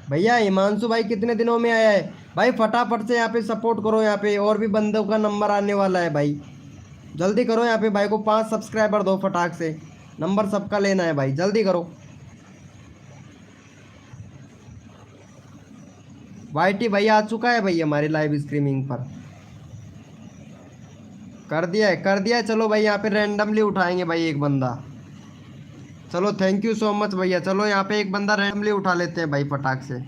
भैया हिमांशु भाई कितने दिनों में आया है भाई? फटाफट से यहाँ पे सपोर्ट करो। यहाँ पे और भी बंदों का नंबर आने वाला है भाई, जल्दी करो। यहाँ पे भाई को 5 सब्सक्राइबर दो फटाक से, नंबर सबका लेना है भाई, जल्दी करो। वाईटी भैया आ चुका है भाई हमारी लाइव स्ट्रीमिंग पर, कर दिया है, कर दिया है। चलो भाई यहाँ पे रैंडमली उठाएंगे भाई एक बंदा। चलो थैंक यू सो मच भैया। चलो यहाँ पे एक बंदा रैंडमली उठा लेते हैं भाई फटाक से।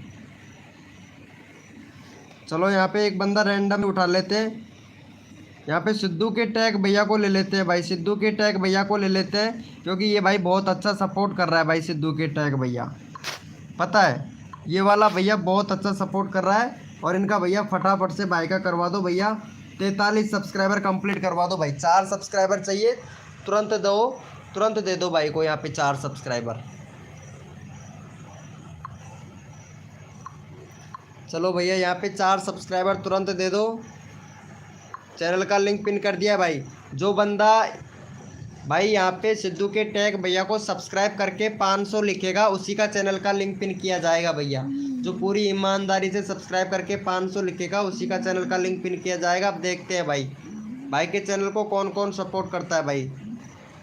चलो यहाँ पे एक बंदा रैंडम उठा लेते हैं। यहाँ पे सिद्धू के टैग भैया को ले लेते हैं भाई, सिद्धू के टैग भैया को ले लेते हैं, क्योंकि ये भाई बहुत अच्छा सपोर्ट कर रहा है भाई। सिद्धू के टैग भैया, पता है ये वाला भैया बहुत अच्छा सपोर्ट कर रहा है। और इनका भैया फटाफट से भाई का करवा दो भैया, 43 सब्सक्राइबर कंप्लीट करवा दो भाई। 4 सब्सक्राइबर चाहिए, तुरंत दो, तुरंत दे दो भाई को यहाँ पे 4 सब्सक्राइबर। चलो भैया यहाँ पे 4 सब्सक्राइबर तुरंत दे दो। चैनल का लिंक पिन कर दिया भाई। जो बंदा भाई यहाँ पे सिद्धू के टैग भैया को सब्सक्राइब करके 500 लिखेगा, उसी का चैनल का लिंक पिन किया जाएगा भैया। जो पूरी ईमानदारी से सब्सक्राइब करके 500 लिखेगा, उसी का चैनल का लिंक पिन किया जाएगा। अब देखते हैं भाई भाई के चैनल को कौन कौन सपोर्ट करता है भाई।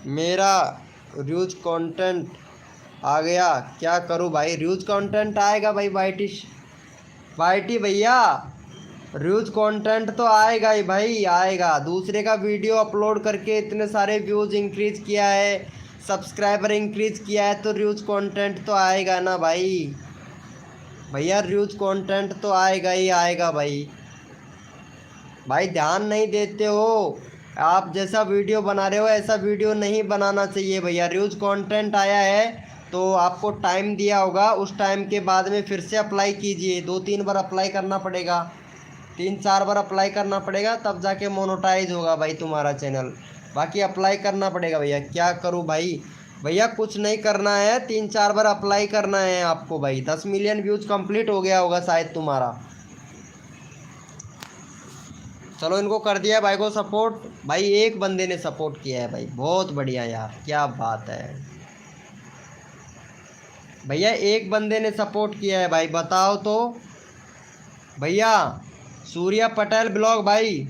मेरा र्यूज कंटेंट आ गया, क्या करूँ भाई? र्यूज कंटेंट आएगा भाई। वाईटी भैया व्यूज़ कंटेंट तो आएगा ही भाई, आएगा। दूसरे का वीडियो अपलोड करके इतने सारे व्यूज़ इंक्रीज़ किया है, सब्सक्राइबर इंक्रीज़ किया है, तो व्यूज़ कंटेंट तो आएगा ना भाई। भैया व्यूज़ कंटेंट तो आएगा ही आएगा भाई। भाई ध्यान नहीं देते हो, आप जैसा वीडियो बना रहे हो ऐसा वीडियो नहीं बनाना चाहिए भैया। व्यूज़ कंटेंट आया है तो आपको टाइम दिया होगा, उस टाइम के बाद में फिर से अप्लाई कीजिए। 2-3 बार अप्लाई करना पड़ेगा, 3-4 बार अप्लाई करना पड़ेगा, तब जाके मोनेटाइज होगा भाई तुम्हारा चैनल। बाकी अप्लाई करना पड़ेगा भैया। क्या करूं भाई? भैया कुछ नहीं करना है, 3-4 बार अप्लाई करना है आपको भाई। 10 मिलियन व्यूज़ कंप्लीट हो गया होगा शायद तुम्हारा। चलो इनको कर दिया भाई को सपोर्ट। भाई एक बंदे ने सपोर्ट किया है भाई, बहुत बढ़िया यार, क्या बात है भैया। एक बंदे ने सपोर्ट किया है भाई, बताओ तो। भैया सूर्या पटेल ब्लॉग भाई,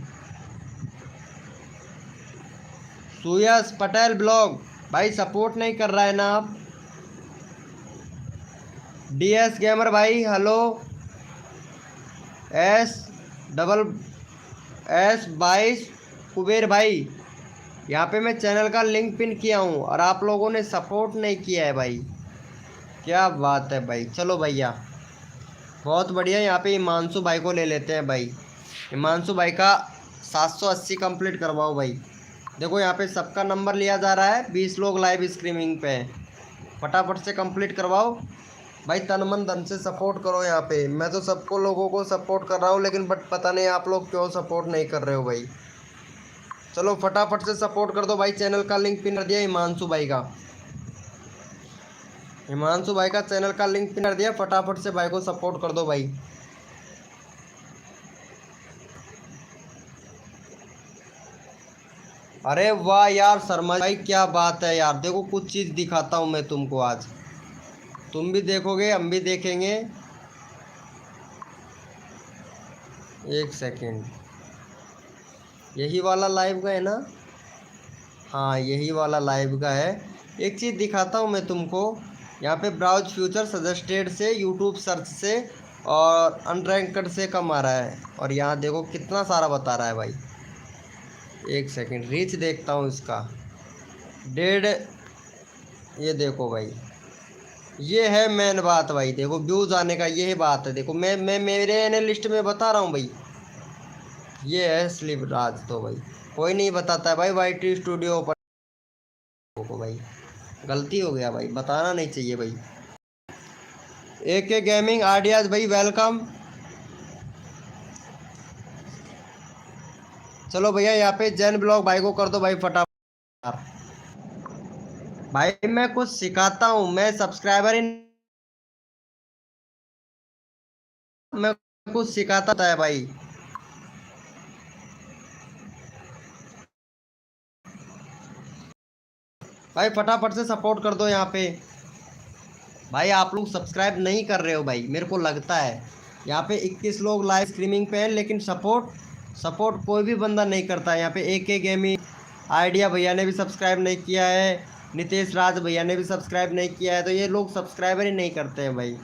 सूर्या पटेल ब्लॉग भाई सपोर्ट नहीं कर रहा है ना आप। DS गेमर भाई हेलो। S22 कुबेर भाई, यहाँ पे मैं चैनल का लिंक पिन किया हूँ और आप लोगों ने सपोर्ट नहीं किया है भाई, क्या बात है भाई। चलो भैया बहुत बढ़िया। यहाँ पे हिमांशु भाई को ले लेते हैं भाई। हिमांशु भाई का 780 कंप्लीट करवाओ भाई। देखो यहाँ पे सबका नंबर लिया जा रहा है, 20 लोग लाइव स्ट्रीमिंग पे हैं, फटाफट से कंप्लीट करवाओ भाई। तन मन धन से सपोर्ट करो। यहाँ पे मैं तो सबको लोगों को सपोर्ट कर रहा हूँ, लेकिन बट पता नहीं आप लोग क्यों सपोर्ट नहीं कर रहे हो भाई। चलो फटाफट से सपोर्ट कर दो भाई। चैनल का लिंक पिन कर दिया हिमांशु भाई का, हिमांशु भाई का चैनल का लिंक पिन कर दिया, फटाफट से भाई को सपोर्ट कर दो भाई। अरे वाह यार शर्मा भाई क्या बात है यार। देखो कुछ चीज़ दिखाता हूँ मैं तुमको आज, तुम भी देखोगे हम भी देखेंगे। एक सेकेंड, यही वाला लाइव का है ना? हाँ यही वाला लाइव का है। एक चीज़ दिखाता हूँ मैं तुमको। यहाँ पे ब्राउज फ्यूचर सजेस्टेड से, यूट्यूब सर्च से और अनरैंकड से कम आ रहा है, और यहाँ देखो कितना सारा बता रहा है भाई। एक सेकेंड रीच देखता हूँ इसका, 1.5। ये देखो भाई, ये है मेन बात भाई। देखो व्यूज़ आने का यही बात है। देखो मैं मेरे एनालिस्ट में बता रहा हूँ भाई, ये है स्लिप राज। तो भाई कोई नहीं बताता है भाई। YT स्टूडियो ओपन को भाई गलती हो गया भाई, बताना नहीं चाहिए भाई। AK गेमिंग आइडियाज़ भाई वेलकम। चलो भैया यहाँ पे जैन ब्लॉग भाई को कर दो भाई फटाफट। भाई मैं कुछ सिखाता हूँ, मैं सब्सक्राइबर ही, मैं कुछ सिखाता है भाई। भाई फटाफट से सपोर्ट कर दो यहाँ पे भाई। आप लोग सब्सक्राइब नहीं कर रहे हो भाई, मेरे को लगता है। यहाँ पे 21 लोग लाइव स्ट्रीमिंग पे हैं, लेकिन सपोर्ट कोई भी बंदा नहीं करता है। यहाँ पे AK गेमिंग आइडिया भैया ने भी सब्सक्राइब नहीं किया है, नितेश राज भैया ने भी सब्सक्राइब नहीं किया है, तो ये लोग सब्सक्राइबर ही नहीं करते हैं भाई।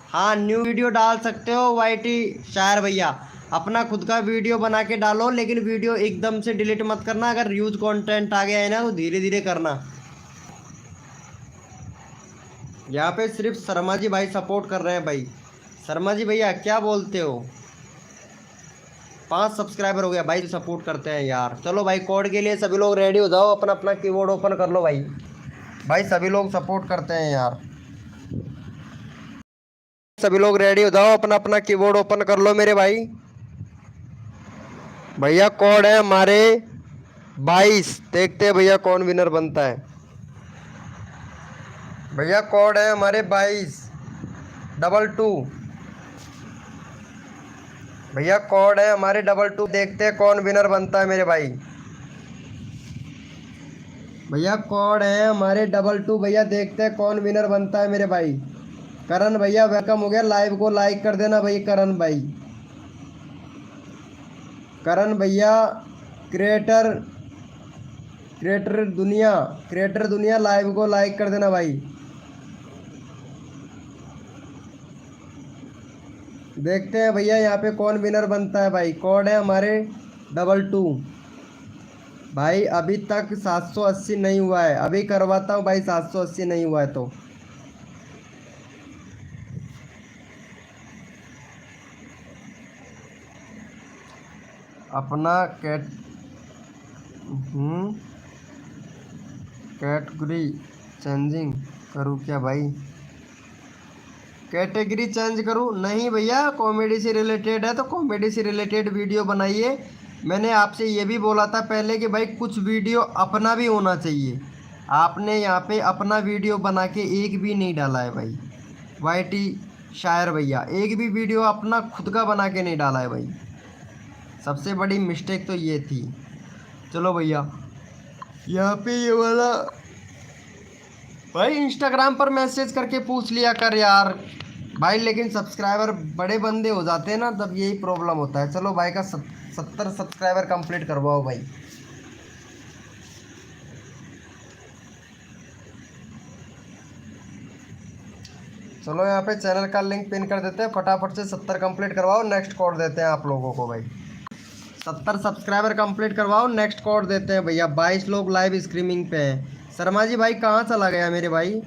हाँ न्यू वीडियो डाल सकते हो YT शायर भैया, अपना खुद का वीडियो बना के डालो, लेकिन वीडियो एकदम से डिलीट मत करना। अगर यूज कंटेंट आ गया है ना तो धीरे धीरे करना। यहाँ पे सिर्फ शर्मा जी भाई सपोर्ट कर रहे हैं भाई। शर्मा जी भैया क्या बोलते हो? 5 सब्सक्राइबर हो गया भाई, सपोर्ट करते हैं यार। चलो भाई कोड के लिए सभी लोग रेडी हो जाओ, अपना अपना कीबोर्ड ओपन कर लो भाई। भाई सभी लोग सपोर्ट करते हैं यार, सभी लोग रेडी हो जाओ, अपना अपना कीबोर्ड ओपन कर लो मेरे भाई। भैया कोड है हमारे 22, देखते हैं भैया कौन विनर बनता है। भैया कोड है हमारे 2222। भैया कोड है हमारे 22, देखते हैं कौन विनर बनता है मेरे भाई। भैया कोड है हमारे 22, भैया देखते हैं कौन विनर बनता है मेरे भाई। करण भैया वेलकम हो गया, लाइव को लाइक कर देना भाई। करण भाई, करण भैया क्रिएटर दुनिया लाइव को लाइक कर देना भाई। देखते हैं भैया यहाँ पे कौन विनर बनता है भाई। कोड है हमारे 22 भाई। अभी तक 780 नहीं हुआ है, अभी करवाता हूँ भाई। 780 नहीं हुआ है तो अपना कैटेगरी चेंजिंग करूँ क्या भाई? कैटेगरी चेंज करूँ? नहीं भैया, कॉमेडी से रिलेटेड है तो कॉमेडी से रिलेटेड वीडियो बनाइए। मैंने आपसे ये भी बोला था पहले कि भाई कुछ वीडियो अपना भी होना चाहिए। आपने यहाँ पे अपना वीडियो बना के एक भी नहीं डाला है भाई। YT शायर भैया एक भी वीडियो अपना खुद का बना के नहीं डाला है भाई। सबसे बड़ी मिस्टेक तो ये थी। चलो भैया यहाँ पे ये वाला भाई इंस्टाग्राम पर मैसेज करके पूछ लिया कर यार भाई लेकिन सब्सक्राइबर बड़े बंदे हो जाते हैं ना, तब यही प्रॉब्लम होता है। चलो भाई का 70 सब्सक्राइबर कंप्लीट करवाओ भाई। चलो यहाँ पे चैनल का लिंक पिन कर देते हैं, फटाफट से 70 कंप्लीट करवाओ, नेक्स्ट कोड देते हैं आप लोगों को भाई। 70 सब्सक्राइबर कंप्लीट करवाओ, नेक्स्ट कोड देते हैं भैया। 22 लोग लाइव स्ट्रीमिंग पे हैं। शर्मा जी भाई कहाँ चला गया मेरे भाई?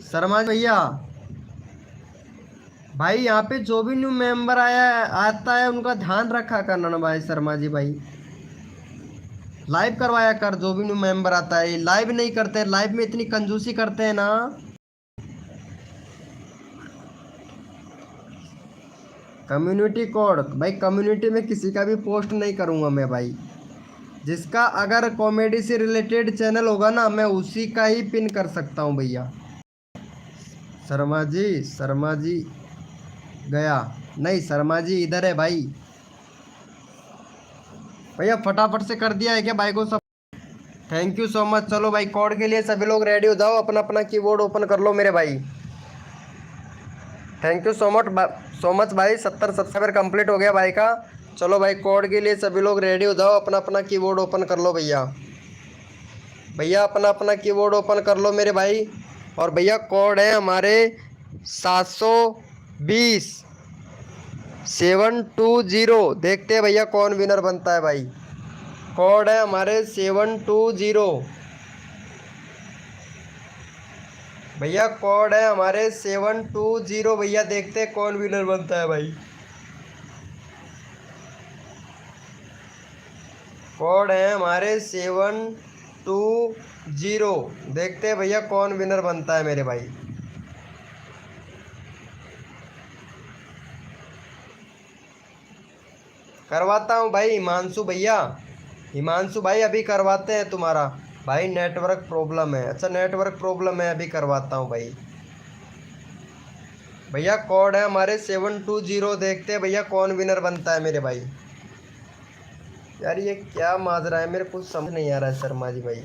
शर्मा भैया भाई यहाँ पे जो भी न्यू मेंबर आता है उनका ध्यान रखा करना ना भाई। शर्मा जी भाई लाइव करवाया कर, जो भी न्यू मेंबर आता है। लाइव नहीं करते, लाइव में इतनी कंजूसी करते हैं ना। कम्युनिटी कोड भाई, कम्युनिटी में किसी का भी पोस्ट नहीं करूँगा मैं भाई। जिसका अगर कॉमेडी से रिलेटेड चैनल होगा ना, मैं उसी का ही पिन कर सकता हूँ भैया। शर्मा जी गया नहीं, शर्मा जी इधर है भाई। भैया फटाफट से कर दिया है क्या भाई को सब? Thank you so much. चलो भाई कोड के लिए सभी लोग रेडी हो जाओ, अपना अपना कीबोर्ड ओपन कर लो मेरे भाई। थैंक यू सो मच भाई। 70 सब्सक्राइबर कंप्लीट हो गया भाई का। चलो भाई कोड के लिए सभी लोग रेडी हो जाओ, अपना अपना कीबोर्ड ओपन कर लो भैया। भैया अपना अपना कीबोर्ड ओपन कर लो मेरे भाई। और भैया कोड है हमारे 720 720। देखते हैं भैया कौन विनर बनता है भाई। कोड है हमारे 720 भैया। कोड है हमारे 720 भैया। देखते हैं कौन विनर बनता है भाई। कोड है हमारे 720। देखते हैं भैया कौन विनर बनता है मेरे भाई। करवाता हूँ भाई हिमांशु भैया। हिमांशु भाई अभी करवाते हैं तुम्हारा। भाई नेटवर्क प्रॉब्लम है। अच्छा नेटवर्क प्रॉब्लम है, अभी करवाता हूँ भाई। भैया कोड है हमारे 720। देखते हैं भैया कौन विनर बनता है मेरे भाई। यार ये क्या माजरा है, मेरे कुछ समझ नहीं आ रहा है शर्मा जी भाई।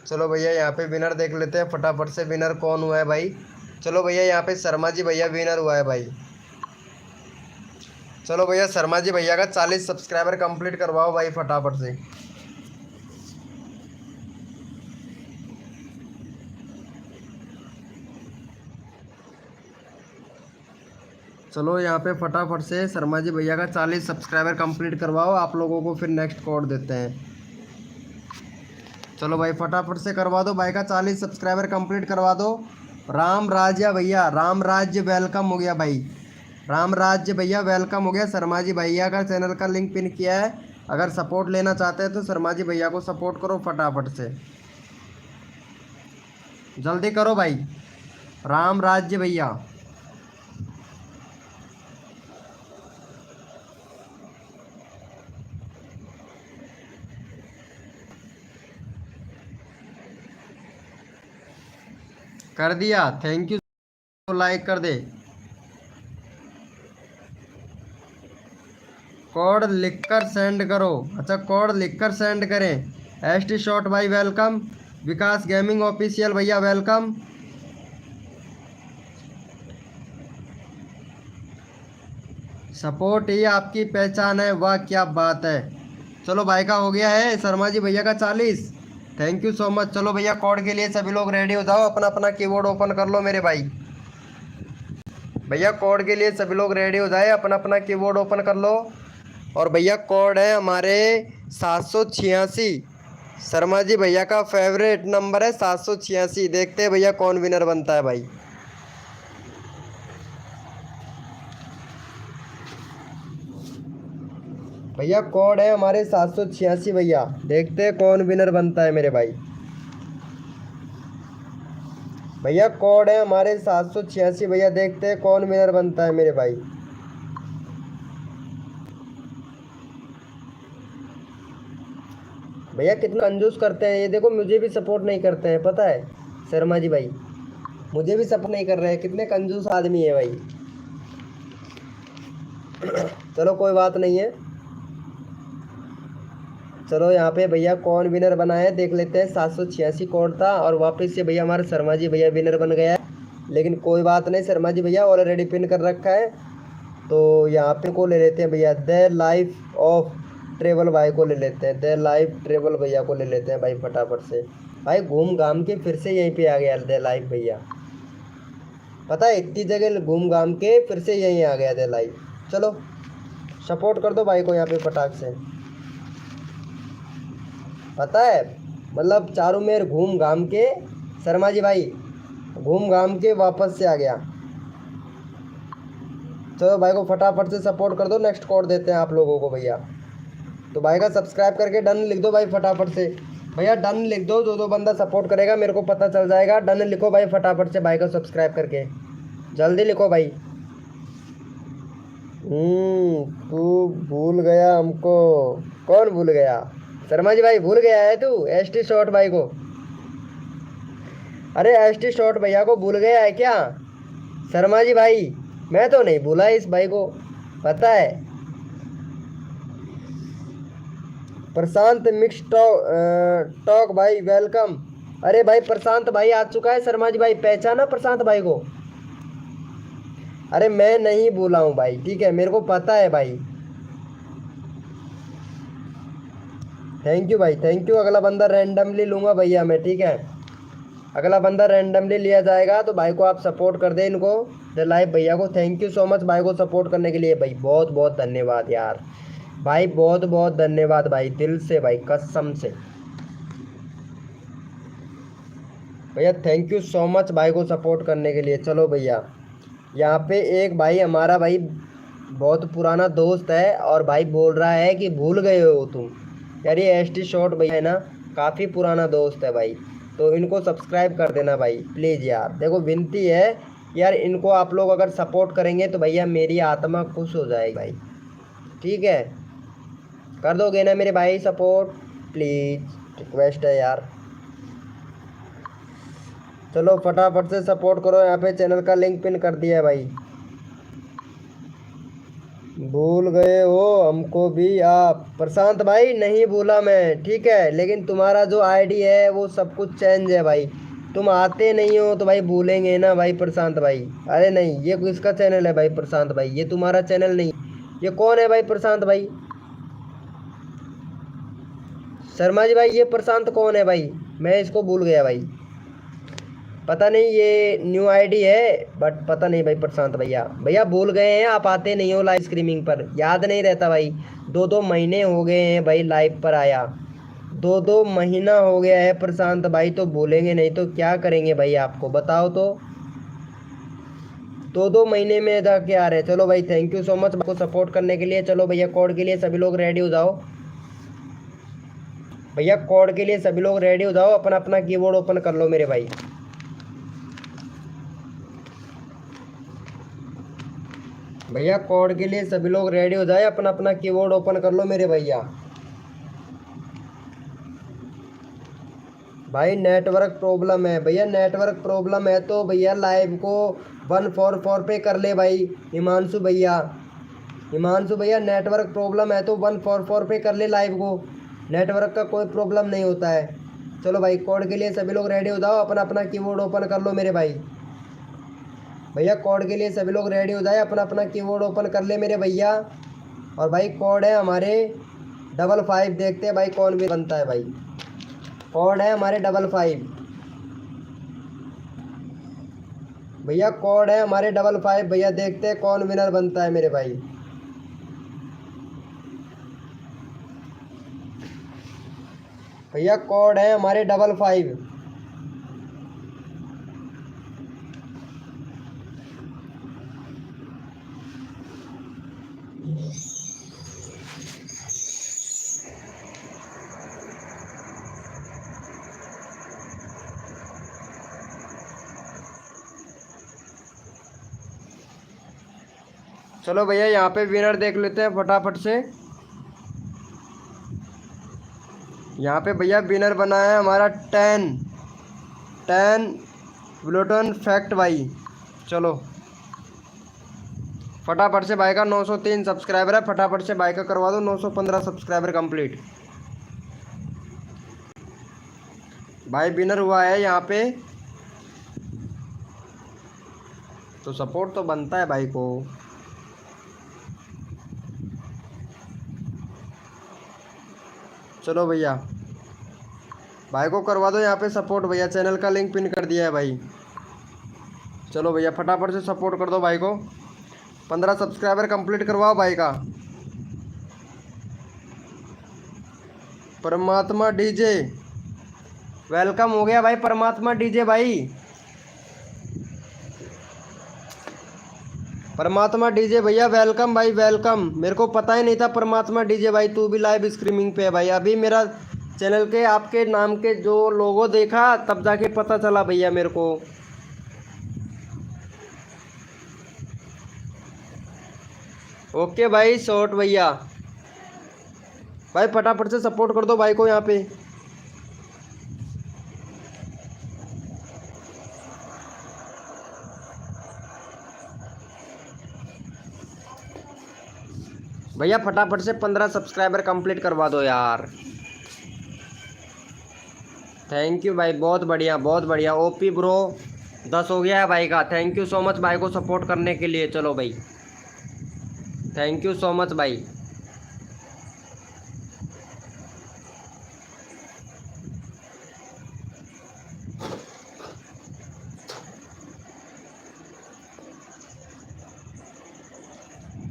चलो भैया यहाँ पे विनर देख लेते हैं फटाफट से। विनर कौन हुआ है भाई? चलो भैया यहाँ पे शर्मा जी भैया विनर हुआ है भाई। चलो भैया शर्मा जी भैया का 40 सब्सक्राइबर कंप्लीट करवाओ भाई फटाफट से। चलो यहाँ पे फटाफट से शर्मा जी भैया का 40 सब्सक्राइबर कंप्लीट करवाओ। आप लोगों को फिर नेक्स्ट कोड देते हैं। चलो भाई फटाफट से करवा दो भाई का 40 सब्सक्राइबर कंप्लीट करवा दो। राम राज्य भैया, राम राज्य वेलकम हो गया भाई। राम राज्य भैया वेलकम हो गया। शर्मा जी भैया का चैनल का लिंक पिन किया है। अगर सपोर्ट लेना चाहते हैं तो शर्मा जी भैया को सपोर्ट करो फटाफट से, जल्दी करो भाई। राम राज्य भैया कर दिया, थैंक यू। लाइक कर दे। कोड लिखकर सेंड करो। अच्छा कोड लिखकर सेंड करें। एस टी शॉट भाई वेलकम। विकास गेमिंग ऑफिशियल भैया वेलकम। सपोर्ट ही आपकी पहचान है, वाह क्या बात है। चलो भाई का हो गया है शर्मा जी भैया का 40। Thank you so much. चलो भैया कोड के लिए सभी लोग रेडी हो जाओ, अपना अपना कीबोर्ड ओपन कर लो मेरे भाई। भैया कोड के लिए सभी लोग रेडी हो जाए, अपना अपना कीबोर्ड ओपन कर लो। और भैया कोड है हमारे 786। शर्मा जी भैया का फेवरेट नंबर है 786। देखते हैं भैया कौन विनर बनता है भाई। भैया कोड है हमारे 786 भैया। देखते हैं कौन विनर बनता है मेरे भाई। भैया कोड है हमारे 786 भैया। देखते हैं कौन विनर बनता है मेरे भाई। भैया कितना कंजूस करते हैं ये, देखो मुझे भी सपोर्ट नहीं करते हैं, पता है शर्मा जी भाई, मुझे भी सपोर्ट नहीं कर रहे हैं, कितने कंजूस आदमी है भाई। चलो कोई बात नहीं है। चलो यहाँ पे भैया कौन विनर बना है देख लेते हैं। 786 कोड था और वापस से भैया हमारे शर्मा जी भैया विनर बन गया है। लेकिन कोई बात नहीं, शर्मा जी भैया ऑलरेडी पिन कर रखा है। तो यहाँ पे को ले लेते हैं भैया, द लाइफ ऑफ ट्रेवल भाई को ले लेते हैं, द लाइफ ट्रेवल भैया को ले लेते हैं भाई फटाफट से। भाई घूम घाम के फिर से यहीं पे आ गया द लाइफ भैया, पता है इतनी जगह घूम घाम के फिर से यहीं आ गया द लाइफ। चलो सपोर्ट कर दो भाई को यहाँ पे फटाक से, पता है मतलब चारों मेर घूम घाम के शर्मा जी भाई घूम घाम के वापस से आ गया। चलो भाई को फटाफट से सपोर्ट कर दो, नेक्स्ट कोड देते हैं आप लोगों को भैया। तो भाई का सब्सक्राइब करके डन लिख दो भाई फटाफट से, भैया डन लिख दो, जो बंदा सपोर्ट करेगा मेरे को पता चल जाएगा। डन लिखो भाई फटाफट से, भाई को सब्सक्राइब करके जल्दी लिखो भाई। तू भूल गया हमको, कौन भूल गया? शर्मा जी भाई भूल गया है तू एसटी शॉर्ट भाई को? अरे एसटी शॉर्ट भैया को भूल गया है क्या शर्मा जी भाई? मैं तो नहीं भूला इस भाई को, पता है। प्रशांत मिक्स टॉक भाई वेलकम। अरे भाई प्रशांत भाई आ चुका है शर्मा जी भाई, पहचाना प्रशांत भाई को? अरे मैं नहीं भूला हूँ भाई, ठीक है मेरे को पता है भाई। थैंक यू भाई, थैंक यू। अगला बंदा रैंडमली लूँगा भैया मैं, ठीक है अगला बंदा रैंडमली लिया जाएगा। तो भाई को आप सपोर्ट कर दे इनको, द लाइव भैया को। थैंक यू सो मच भाई को सपोर्ट करने के लिए भाई, बहुत बहुत धन्यवाद यार भाई, बहुत बहुत धन्यवाद भाई, दिल से भाई, कसम से भैया। थैंक यू सो मच भाई को सपोर्ट करने के लिए। चलो भैया यहाँ पे एक भाई हमारा भाई बहुत पुराना दोस्त है और भाई बोल रहा है कि भूल गए हो तुम यार। ये एसटी शॉर्ट भैया है ना, काफ़ी पुराना दोस्त है भाई, तो इनको सब्सक्राइब कर देना भाई प्लीज़ यार। देखो विनती है यार, इनको आप लोग अगर सपोर्ट करेंगे तो भैया मेरी आत्मा खुश हो जाएगी भाई, ठीक है कर दोगे ना मेरे भाई सपोर्ट, प्लीज़ रिक्वेस्ट है यार। चलो फटाफट से सपोर्ट करो, यहाँ पे चैनल का लिंक पिन कर दिया है भाई। भूल गए हो हमको भी आप? प्रशांत भाई नहीं भूला मैं, ठीक है, लेकिन तुम्हारा जो आईडी है वो सब कुछ चेंज है भाई, तुम आते नहीं हो तो भाई भूलेंगे ना भाई प्रशांत भाई। अरे नहीं ये किसका चैनल है भाई प्रशांत भाई? ये तुम्हारा चैनल नहीं, ये कौन है भाई प्रशांत भाई? शर्मा जी भाई ये प्रशांत कौन है भाई? मैं इसको भूल गया भाई, पता नहीं ये न्यू आईडी है बट पता नहीं भाई प्रशांत भैया। भैया भूल गए हैं, आप आते नहीं हो लाइव स्ट्रीमिंग पर, याद नहीं रहता भाई। 2-2 महीने हो गए हैं भाई लाइव पर आया, 2-2 महीना हो गया है प्रशांत भाई, तो भूलेंगे नहीं तो क्या करेंगे भाई आपको बताओ तो। 2-2 महीने में जाके आ रहे हैं। चलो भाई थैंक यू सो मच आपको सपोर्ट करने के लिए। चलो भैया कोड के लिए सभी लोग रेडी हो जाओ, भैया कोड के लिए सभी लोग रेडी हो जाओ, अपना अपना कीबोर्ड ओपन कर लो मेरे भाई। भैया कोड के लिए सभी लोग रेडी हो जाए, अपना अपना कीबोर्ड ओपन कर लो मेरे भैया। भाई नेटवर्क प्रॉब्लम है भैया, नेटवर्क प्रॉब्लम है तो भैया लाइव को 144 पे कर ले भाई। हिमांशु भैया, हिमांशु भैया नेटवर्क प्रॉब्लम है तो 144 पे कर ले लाइव को, नेटवर्क का कोई प्रॉब्लम नहीं होता है। चलो भाई कोड के लिए सभी लोग रेडी हो जाओ, अपना अपना कीबोर्ड ओपन कर लो मेरे भाई। भैया कोड के लिए सभी लोग रेडी हो जाए, अपना अपना कीबोर्ड ओपन कर ले मेरे भैया। और भाई कोड है हमारे 55, देखते हैं भाई कौन भी बनता है भाई। कोड है हमारे 55 भैया, कोड है हमारे 55 भैया, देखते हैं कौन विनर बनता है मेरे भाई। भैया कोड है हमारे 55। चलो भैया यहाँ पे विनर देख लेते हैं फटाफट से। यहाँ पे भैया विनर बना है हमारा 10 ब्लूटन फैक्ट भाई। चलो फटाफट से भाई का 903 सब्सक्राइबर है, फटाफट से भाई का करवा दो 915 सब्सक्राइबर कंप्लीट। भाई विनर हुआ है यहाँ पे, तो सपोर्ट तो बनता है भाई को। चलो भैया भाई को करवा दो यहाँ पे सपोर्ट भैया, चैनल का लिंक पिन कर दिया है भाई। चलो भैया फटाफट से सपोर्ट कर दो भाई को, 15 सब्सक्राइबर कंप्लीट करवाओ भाई का। परमात्मा डीजे वेलकम हो गया भाई, परमात्मा डीजे भाई, परमात्मा डीजे भैया वेलकम भाई वेलकम। मेरे को पता ही नहीं था परमात्मा डीजे भाई तू भी लाइव स्ट्रीमिंग पे है भाई। अभी मेरा चैनल के आपके नाम के जो लोगो देखा तब जाके पता चला भैया मेरे को। ओके भाई शॉर्ट भैया, भाई फटाफट से सपोर्ट कर दो भाई को यहाँ पे। भैया फटाफट से 15 सब्सक्राइबर कंप्लीट करवा दो यार। थैंक यू भाई, बहुत बढ़िया बहुत बढ़िया। ओपी ब्रो 10 हो गया है भाई का। थैंक यू सो मच भाई को सपोर्ट करने के लिए। चलो भाई थैंक यू सो मच भाई।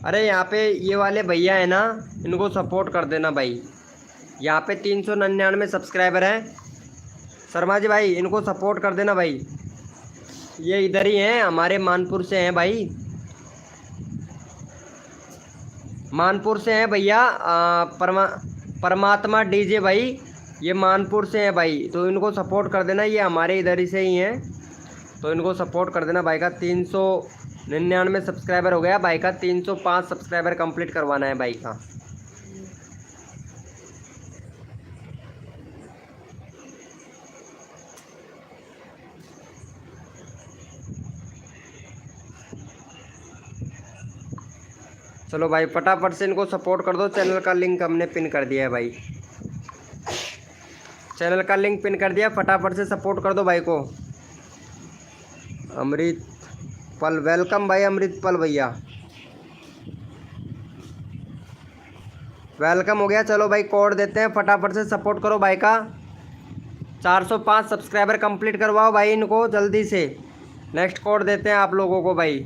अरे यहाँ पे ये वाले भैया है ना, इनको सपोर्ट कर देना भाई। यहाँ पे 399 सब्सक्राइबर हैं शर्मा जी भाई, इनको सपोर्ट कर देना भाई। ये इधर ही हैं, हमारे मानपुर से हैं भाई, मानपुर से हैं भैया। परमात्मा डीजे भाई ये मानपुर से हैं भाई, तो इनको सपोर्ट कर देना। ये हमारे इधर ही से ही हैं, तो इनको सपोर्ट कर देना भाई का। 399 सब्सक्राइबर हो गया भाई का, 305 सब्सक्राइबर कंप्लीट करवाना है भाई का। चलो भाई फटाफट से इनको सपोर्ट कर दो। चैनल का लिंक हमने पिन कर दिया है भाई, चैनल का लिंक पिन कर दिया, फटाफट से सपोर्ट कर दो भाई को। अमृत पल वेलकम भाई, अमृत पल भैया वेलकम हो गया। चलो भाई कोड देते हैं, फटाफट से सपोर्ट करो भाई का। 405 सब्सक्राइबर कंप्लीट करवाओ भाई इनको जल्दी से। नेक्स्ट कोड देते हैं आप लोगों को भाई,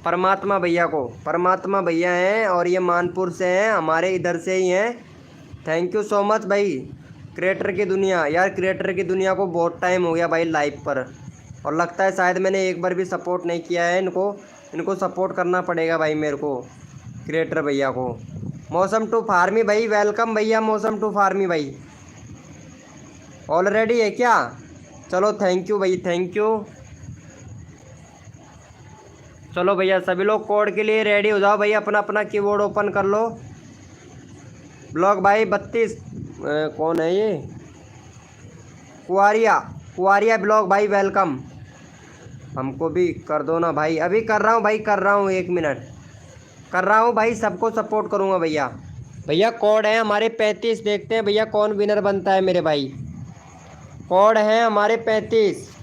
परमात्मा भैया को। परमात्मा भैया हैं और ये मानपुर से हैं, हमारे इधर से ही हैं। थैंक यू सो मच भाई। क्रिएटर की दुनिया यार, क्रिएटर की दुनिया को बहुत टाइम हो गया भाई लाइव पर, और लगता है शायद मैंने एक बार भी सपोर्ट नहीं किया है इनको सपोर्ट करना पड़ेगा भाई मेरे को, क्रिएटर भैया को। मौसम टू फार्मी भाई वेलकम भैया, मौसम टू फार्मी भाई ऑलरेडी है क्या? चलो थैंक यू भाई थैंक यू। चलो भैया सभी लोग कोड के लिए रेडी हो जाओ भाई, अपना अपना कीबोर्ड ओपन कर लो। ब्लॉग भाई 32 कौन है ये? कुआरिया ब्लॉग भाई वेलकम। हमको भी कर दो ना भाई, अभी कर रहा हूँ भाई, कर रहा हूँ 1 मिनट कर रहा हूँ भाई, सबको सपोर्ट करूँगा भैया। भैया कोड है हमारे 35, देखते हैं भैया कौन विनर बनता है मेरे भाई। कोड है हमारे 35।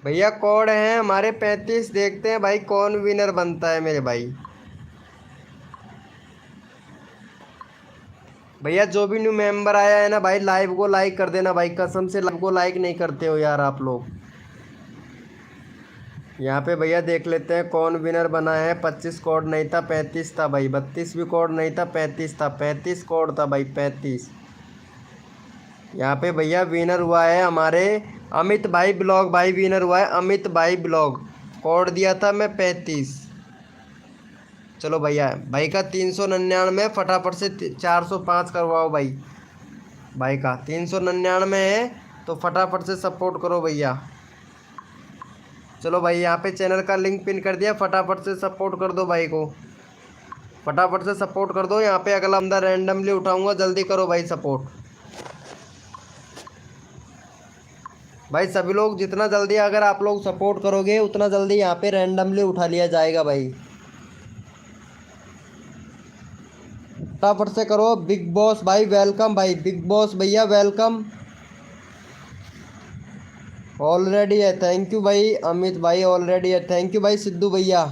भैया कोड है हमारे 35, देखते हैं भाई कौन विनर बनता है मेरे भाई। भैया जो भी न्यू मेंबर आया है ना भाई, लाइव को लाइक कर देना भाई, कसम से लाइव को लाइक नहीं करते हो यार आप लोग। यहाँ पे भैया देख लेते हैं कौन विनर बना है। 25 कोड नहीं था, 35 था भाई। 32 भी कोड नहीं था, 35 था। 35 कोड था भाई, 35। यहाँ पे भैया विनर हुआ है हमारे अमित भाई ब्लॉग भाई, विनर हुआ है अमित भाई ब्लॉग। कोड दिया था मैं 35। चलो भैया, भाई का 399 फटाफट से 405 करवाओ भाई। भाई का 399 है तो फटाफट से सपोर्ट करो भैया। चलो भाई, यहाँ पे चैनल का लिंक पिन कर दिया, फटाफट से सपोर्ट कर दो भाई को, फटाफट से सपोर्ट कर दो। यहाँ पे अगला बंदा रैंडमली उठाऊंगा, जल्दी करो भाई सपोर्ट। भाई सभी लोग जितना जल्दी अगर आप लोग सपोर्ट करोगे उतना जल्दी यहाँ पे रैंडमली उठा लिया जाएगा भाई। फटाफट से करो। बिग बॉस भाई वेलकम, भाई बिग बॉस भैया वेलकम ऑलरेडी है। थैंक यू भाई अमित भाई, ऑलरेडी है। थैंक यू भाई सिद्धू भैया,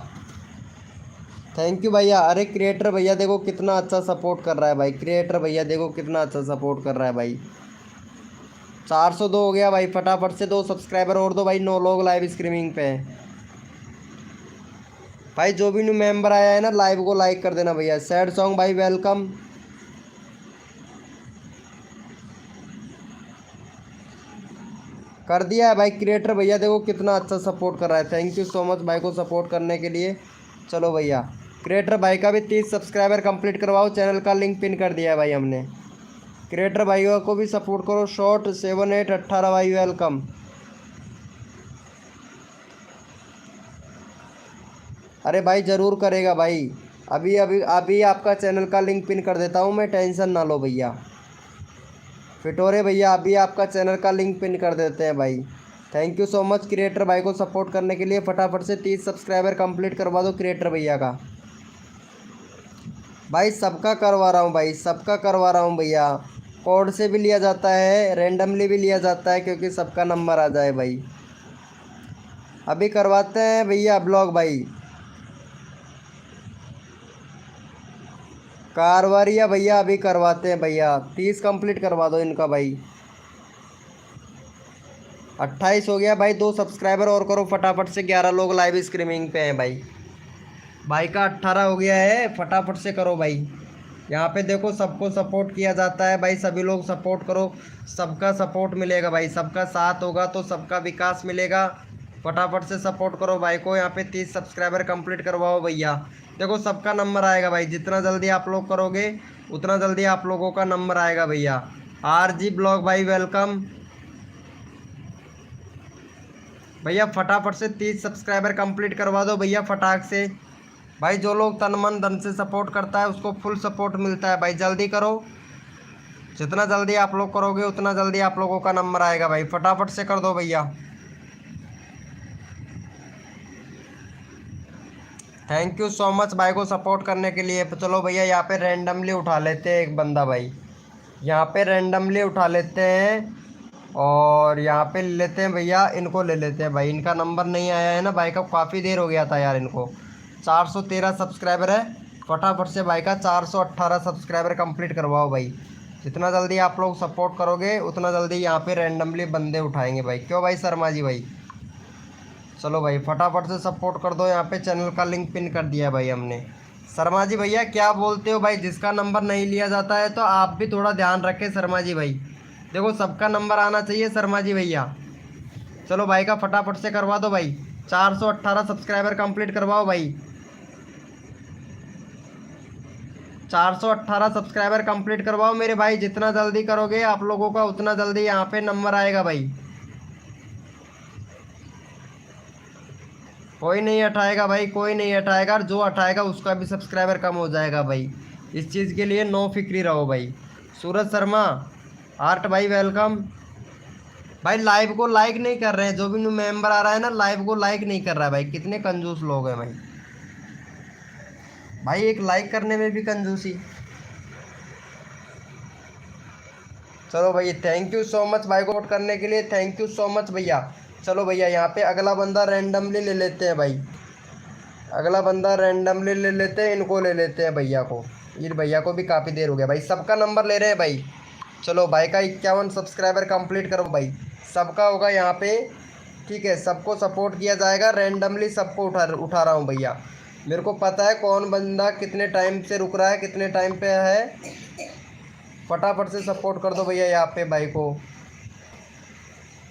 थैंक यू भैया। अरे क्रिएटर भैया देखो कितना अच्छा सपोर्ट कर रहा है भाई, क्रिएटर भैया देखो कितना अच्छा सपोर्ट कर रहा है भाई। 402 हो गया भाई, फटाफट से 2 सब्सक्राइबर और दो भाई। 9 लोग लाइव स्ट्रीमिंग पे हैं भाई। जो भी न्यू मेंबर आया है ना, लाइव को लाइक कर देना भैया। सैड सॉन्ग भाई वेलकम, कर दिया है भाई। क्रिएटर भैया देखो कितना अच्छा सपोर्ट कर रहा है, थैंक यू सो मच भाई को सपोर्ट करने के लिए। चलो भैया, क्रिएटर भाई का भी 30 सब्सक्राइबर कंप्लीट करवाओ, चैनल का लिंक पिन कर दिया है भाई हमने। क्रिएटर भाइयों को भी सपोर्ट करो। शॉर्ट 7818 भाई वेलकम। अरे भाई ज़रूर करेगा भाई, अभी अभी अभी आपका चैनल का लिंक पिन कर देता हूँ मैं, टेंशन ना लो भैया। फिटोरे भैया अभी आपका चैनल का लिंक पिन कर देते हैं भाई। Thank you so much creator भाई को सपोर्ट करने के लिए। फटाफट से 30 सब्सक्राइबर कंप्लीट करवा दो क्रिएटर भैया का। भाई सबका करवा रहा हूँ भाई, सबका करवा रहा हूँ भैया। कोड से भी लिया जाता है, रैंडमली भी लिया जाता है, क्योंकि सबका नंबर आ जाए भाई। अभी करवाते हैं भैया ब्लॉग भाई। कारवारिया भैया अभी करवाते हैं भैया, 30 कंप्लीट करवा दो इनका भाई। 28 हो गया भाई, 2 सब्सक्राइबर और करो फटाफट से। 11 लोग लाइव स्ट्रीमिंग पे हैं भाई। भाई का 18 हो गया है, फटाफट से करो भाई। यहाँ पे देखो सबको सपोर्ट किया जाता है भाई, सभी लोग सपोर्ट करो, सबका सपोर्ट मिलेगा भाई, सबका साथ होगा तो सबका विकास मिलेगा। फटाफट से सपोर्ट करो भाई को। यहाँ पे 30 सब्सक्राइबर कंप्लीट करवाओ भैया। देखो सबका नंबर आएगा भाई, जितना जल्दी आप लोग करोगे उतना जल्दी आप लोगों का नंबर आएगा भैया। RG ब्लॉग भाई वेलकम भैया। फटाफट से 30 सब्सक्राइबर कंप्लीट करवा दो भैया फटाक से भाई। जो लोग तन मन धन से सपोर्ट करता है उसको फुल सपोर्ट मिलता है भाई, जल्दी करो। जितना जल्दी आप लोग करोगे उतना जल्दी आप लोगों का नंबर आएगा भाई। फटाफट से कर दो भैया। थैंक यू सो मच भाई को सपोर्ट करने के लिए। चलो भैया यहाँ पे रैंडमली उठा लेते हैं एक बंदा भाई, यहाँ पे रैंडमली उठा लेते हैं और यहाँ पे ले लेते हैं भैया, इनको ले लेते हैं भाई। इनका नंबर नहीं आया है ना भाई का, काफ़ी देर हो गया था यार इनको। 413 सब्सक्राइबर है, फटाफट से भाई का 418 सब्सक्राइबर कंप्लीट करवाओ भाई। जितना जल्दी आप लोग सपोर्ट करोगे उतना जल्दी यहाँ पे रैंडमली बंदे उठाएंगे भाई। क्यों भाई शर्मा जी भाई? चलो भाई फटाफट से सपोर्ट कर दो। यहाँ पे चैनल का लिंक पिन कर दिया भाई हमने। शर्मा जी भैया क्या बोलते हो भाई, जिसका नंबर नहीं लिया जाता है तो आप भी थोड़ा ध्यान रखें शर्मा जी भाई। देखो सबका नंबर आना चाहिए शर्मा जी भैया। चलो भाई का फटाफट से करवा दो भाई। 418 सब्सक्राइबर कंप्लीट करवाओ भाई। 418 सब्सक्राइबर कंप्लीट करवाओ मेरे भाई। जितना जल्दी करोगे आप लोगों का उतना जल्दी यहाँ पे नंबर आएगा भाई। कोई नहीं हटाएगा भाई, कोई नहीं हटाएगा, और जो हटाएगा उसका भी सब्सक्राइबर कम हो जाएगा भाई। इस चीज़ के लिए नो फिक्री रहो भाई। सूरज शर्मा आर्ट भाई वेलकम भाई। लाइव को लाइक नहीं कर रहे हैं, जो भी न्यू मेंबर आ रहा है ना लाइव को लाइक नहीं कर रहा है भाई। कितने कंजूस लोग हैं भाई। भाई एक लाइक करने में भी कंजूसी। चलो भाई थैंक यू सो मच भाई को वोट करने के लिए, थैंक यू सो मच भैया। चलो भैया यहाँ पे अगला बंदा रैंडमली ले लेते हैं भाई। अगला बंदा रैंडमली ले लेते हैं, इनको ले लेते हैं भैया को। ये भैया को भी काफ़ी देर हो गया भाई, सबका नंबर ले रहे हैं भाई। चलो भाई का 51 सब्सक्राइबर कंप्लीट करो भाई। सबका होगा यहाँ पे, ठीक है, सबको सपोर्ट किया जाएगा। रैंडमली सबको उठा रहा हूँ भैया। मेरे को पता है कौन बंदा कितने टाइम से रुक रहा है, कितने टाइम पे है। फटाफट से सपोर्ट कर दो भैया यहाँ पे भाई को।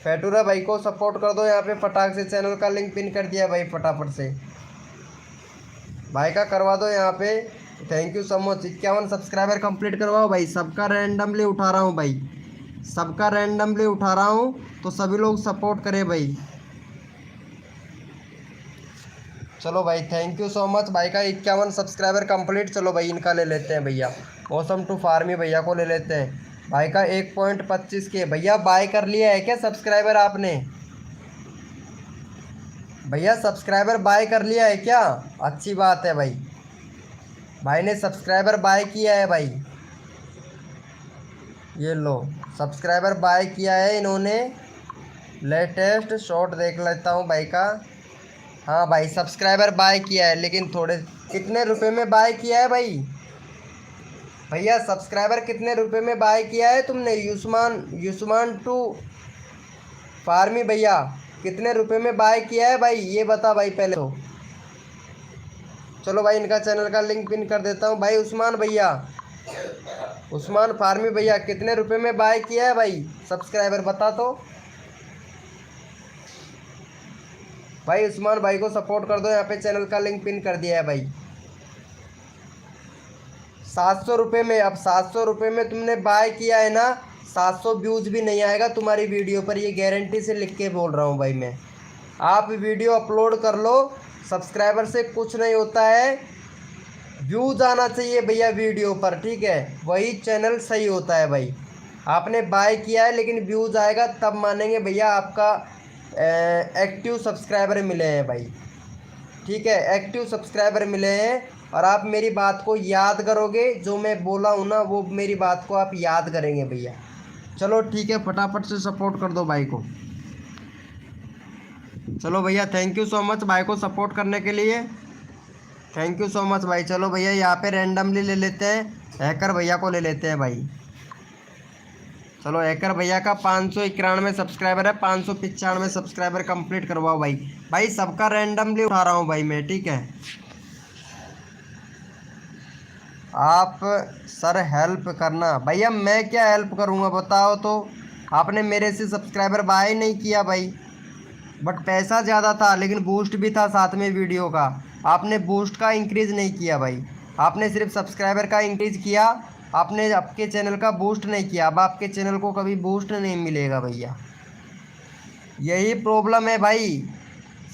फैटूरा भाई को सपोर्ट कर दो यहाँ पे फटाक से। चैनल का लिंक पिन कर दिया भाई फटाफट से भाई का करवा दो यहाँ पे। Thank you so much. 51 subscriber complete करवाओ भाई। सबका रैंडमली उठा रहा हूँ भाई, सबका रैंडमली उठा रहा हूँ, तो सभी लोग सपोर्ट करें भाई। चलो भाई थैंक यू सो मच। भाई का 51 सब्सक्राइबर कंप्लीट। चलो भाई इनका ले लेते हैं भैया, मौसम टू फार्मी भैया को ले लेते हैं। भाई का 1.25 के। भैया बाय कर लिया है क्या सब्सक्राइबर आपने? भैया सब्सक्राइबर बाय कर लिया है क्या? अच्छी बात है भाई, भाई ने सब्सक्राइबर बाय किया है भाई। ये लो सब्सक्राइबर बाय किया है इन्होंने। लेटेस्ट शॉट देख लेता हूँ भाई का। हाँ भाई सब्सक्राइबर बाय किया है, लेकिन थोड़े कितने रुपए में बाय किया है भाई? भैया सब्सक्राइबर कितने रुपए में बाय किया है तुमने? युष्मान टू फार्मी भैया कितने रुपए में बाय किया है भाई, ये बता भाई पहले तो। चलो भाई इनका चैनल का लिंक पिन कर देता हूँ भाई। उस्मान भैया, उस्मान फार्मी भैया कितने रुपए में बाय किया है भाई? सब्सक्राइबर बता तो भाई। उस्मान भाई को सपोर्ट कर दो, यहाँ पे चैनल का लिंक पिन कर दिया है भाई। 700 रुपये में, अब 700 रुपये में तुमने बाय किया है ना, 700 व्यूज़ भी नहीं आएगा तुम्हारी वीडियो पर, ये गारंटी से लिख के बोल रहा हूँ भाई मैं। आप वीडियो अपलोड कर लो, सब्सक्राइबर से कुछ नहीं होता है, व्यूज़ आना चाहिए भैया वीडियो पर, ठीक है, वही चैनल सही होता है भाई। आपने बाय किया है लेकिन व्यूज़ आएगा तब मानेंगे भैया आपका एक्टिव सब्सक्राइबर मिले हैं भाई, ठीक है, एक्टिव सब्सक्राइबर मिले हैं। और आप मेरी बात को याद करोगे, जो मैं बोला हूँ ना वो मेरी बात को आप याद करेंगे भैया। चलो ठीक है, फटाफट से सपोर्ट कर दो भाई को। चलो भैया थैंक यू सो मच भाई को सपोर्ट करने के लिए, थैंक यू सो मच भाई। चलो भैया यहाँ पे रैंडमली ले लेते हैं, हैकर भैया को ले लेते हैं भाई। चलो हैकर भैया का 591 सब्सक्राइबर है, 595 सब्सक्राइबर कंप्लीट करवाओ भाई। भाई सबका रैंडमली उठा रहा हूँ भाई मैं, ठीक है। आप सर हेल्प करना। भैया मैं क्या हेल्प करूँगा बताओ तो? आपने मेरे से सब्सक्राइबर बाय नहीं किया भाई, बट पैसा ज़्यादा था लेकिन बूस्ट भी था साथ में वीडियो का। आपने बूस्ट का इंक्रीज़ नहीं किया भाई, आपने सिर्फ सब्सक्राइबर का इंक्रीज़ किया, आपने आपके चैनल का बूस्ट नहीं किया। अब आपके चैनल को कभी बूस्ट नहीं मिलेगा भैया, यही प्रॉब्लम है भाई।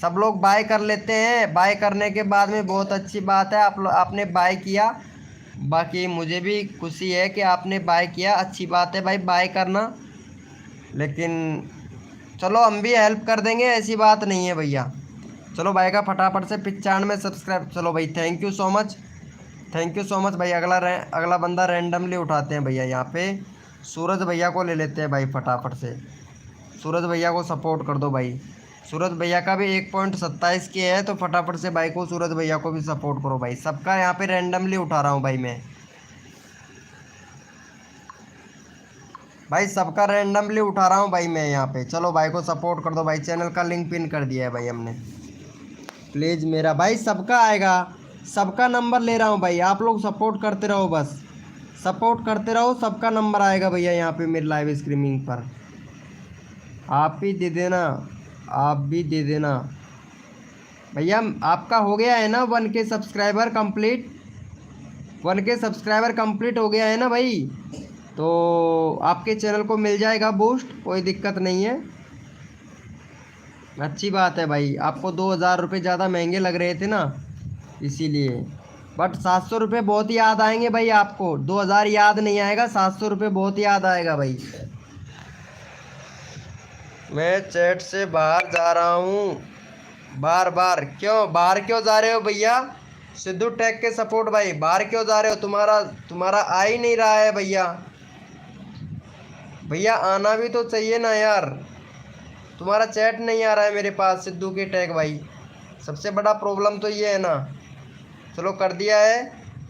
सब लोग बाय कर लेते हैं, बाय करने के बाद में बहुत अच्छी बात है आपने बाय किया, बाकी मुझे भी खुशी है कि आपने बाय किया, अच्छी बात है भाई बाय करना। लेकिन चलो हम भी हेल्प कर देंगे, ऐसी बात नहीं है भैया। चलो भाई का फटाफट से 95 सब्सक्राइब। चलो भाई thank you so much, thank you so much भाई। अगला बंदा रैंडमली उठाते हैं भैया, यहाँ पे सूरज भैया को ले लेते हैं भाई फटाफट से। सूरज भैया को सपोर्ट कर दो भाई। सूरज भैया का भी 1.27 के है, तो फटाफट से भाई को सूरज भैया को भी सपोर्ट करो भाई। सबका यहाँ पे रैंडमली उठा रहा हूँ भाई मैं, भाई सबका रैंडमली उठा रहा हूँ भाई मैं यहाँ पे। चलो भाई को सपोर्ट कर दो भाई, चैनल का लिंक पिन कर दिया है भाई हमने। प्लीज़ मेरा भाई सबका आएगा, सबका नंबर ले रहा हूँ भाई, आप लोग सपोर्ट करते रहो, बस सपोर्ट करते रहो, सबका नंबर आएगा भैया यहाँ पे मेरे लाइव स्ट्रीमिंग पर। आप भी दे देना, आप भी दे देना भैया। आपका हो गया है ना 1K subscriber complete, 1K subscriber complete हो गया है ना भाई, तो आपके चैनल को मिल जाएगा बूस्ट, कोई दिक्कत नहीं है, अच्छी बात है भाई। आपको 2000 रुपये ज़्यादा महंगे लग रहे थे ना इसीलिए, बट 700 रुपये बहुत याद आएंगे भाई आपको, 2000 याद नहीं आएगा, 700 रुपये बहुत याद आएगा भाई। मैं चैट से बाहर जा रहा हूँ, बार बार क्यों बाहर क्यों जा रहे हो भैया? सिद्धू टेक के सपोर्ट भाई, बाहर क्यों जा रहे हो? तुम्हारा आ ही नहीं रहा है भैया, भैया आना भी तो चाहिए ना यार, तुम्हारा चैट नहीं आ रहा है मेरे पास। सिद्धू के टैग भाई, सबसे बड़ा प्रॉब्लम तो ये है ना। चलो कर दिया है,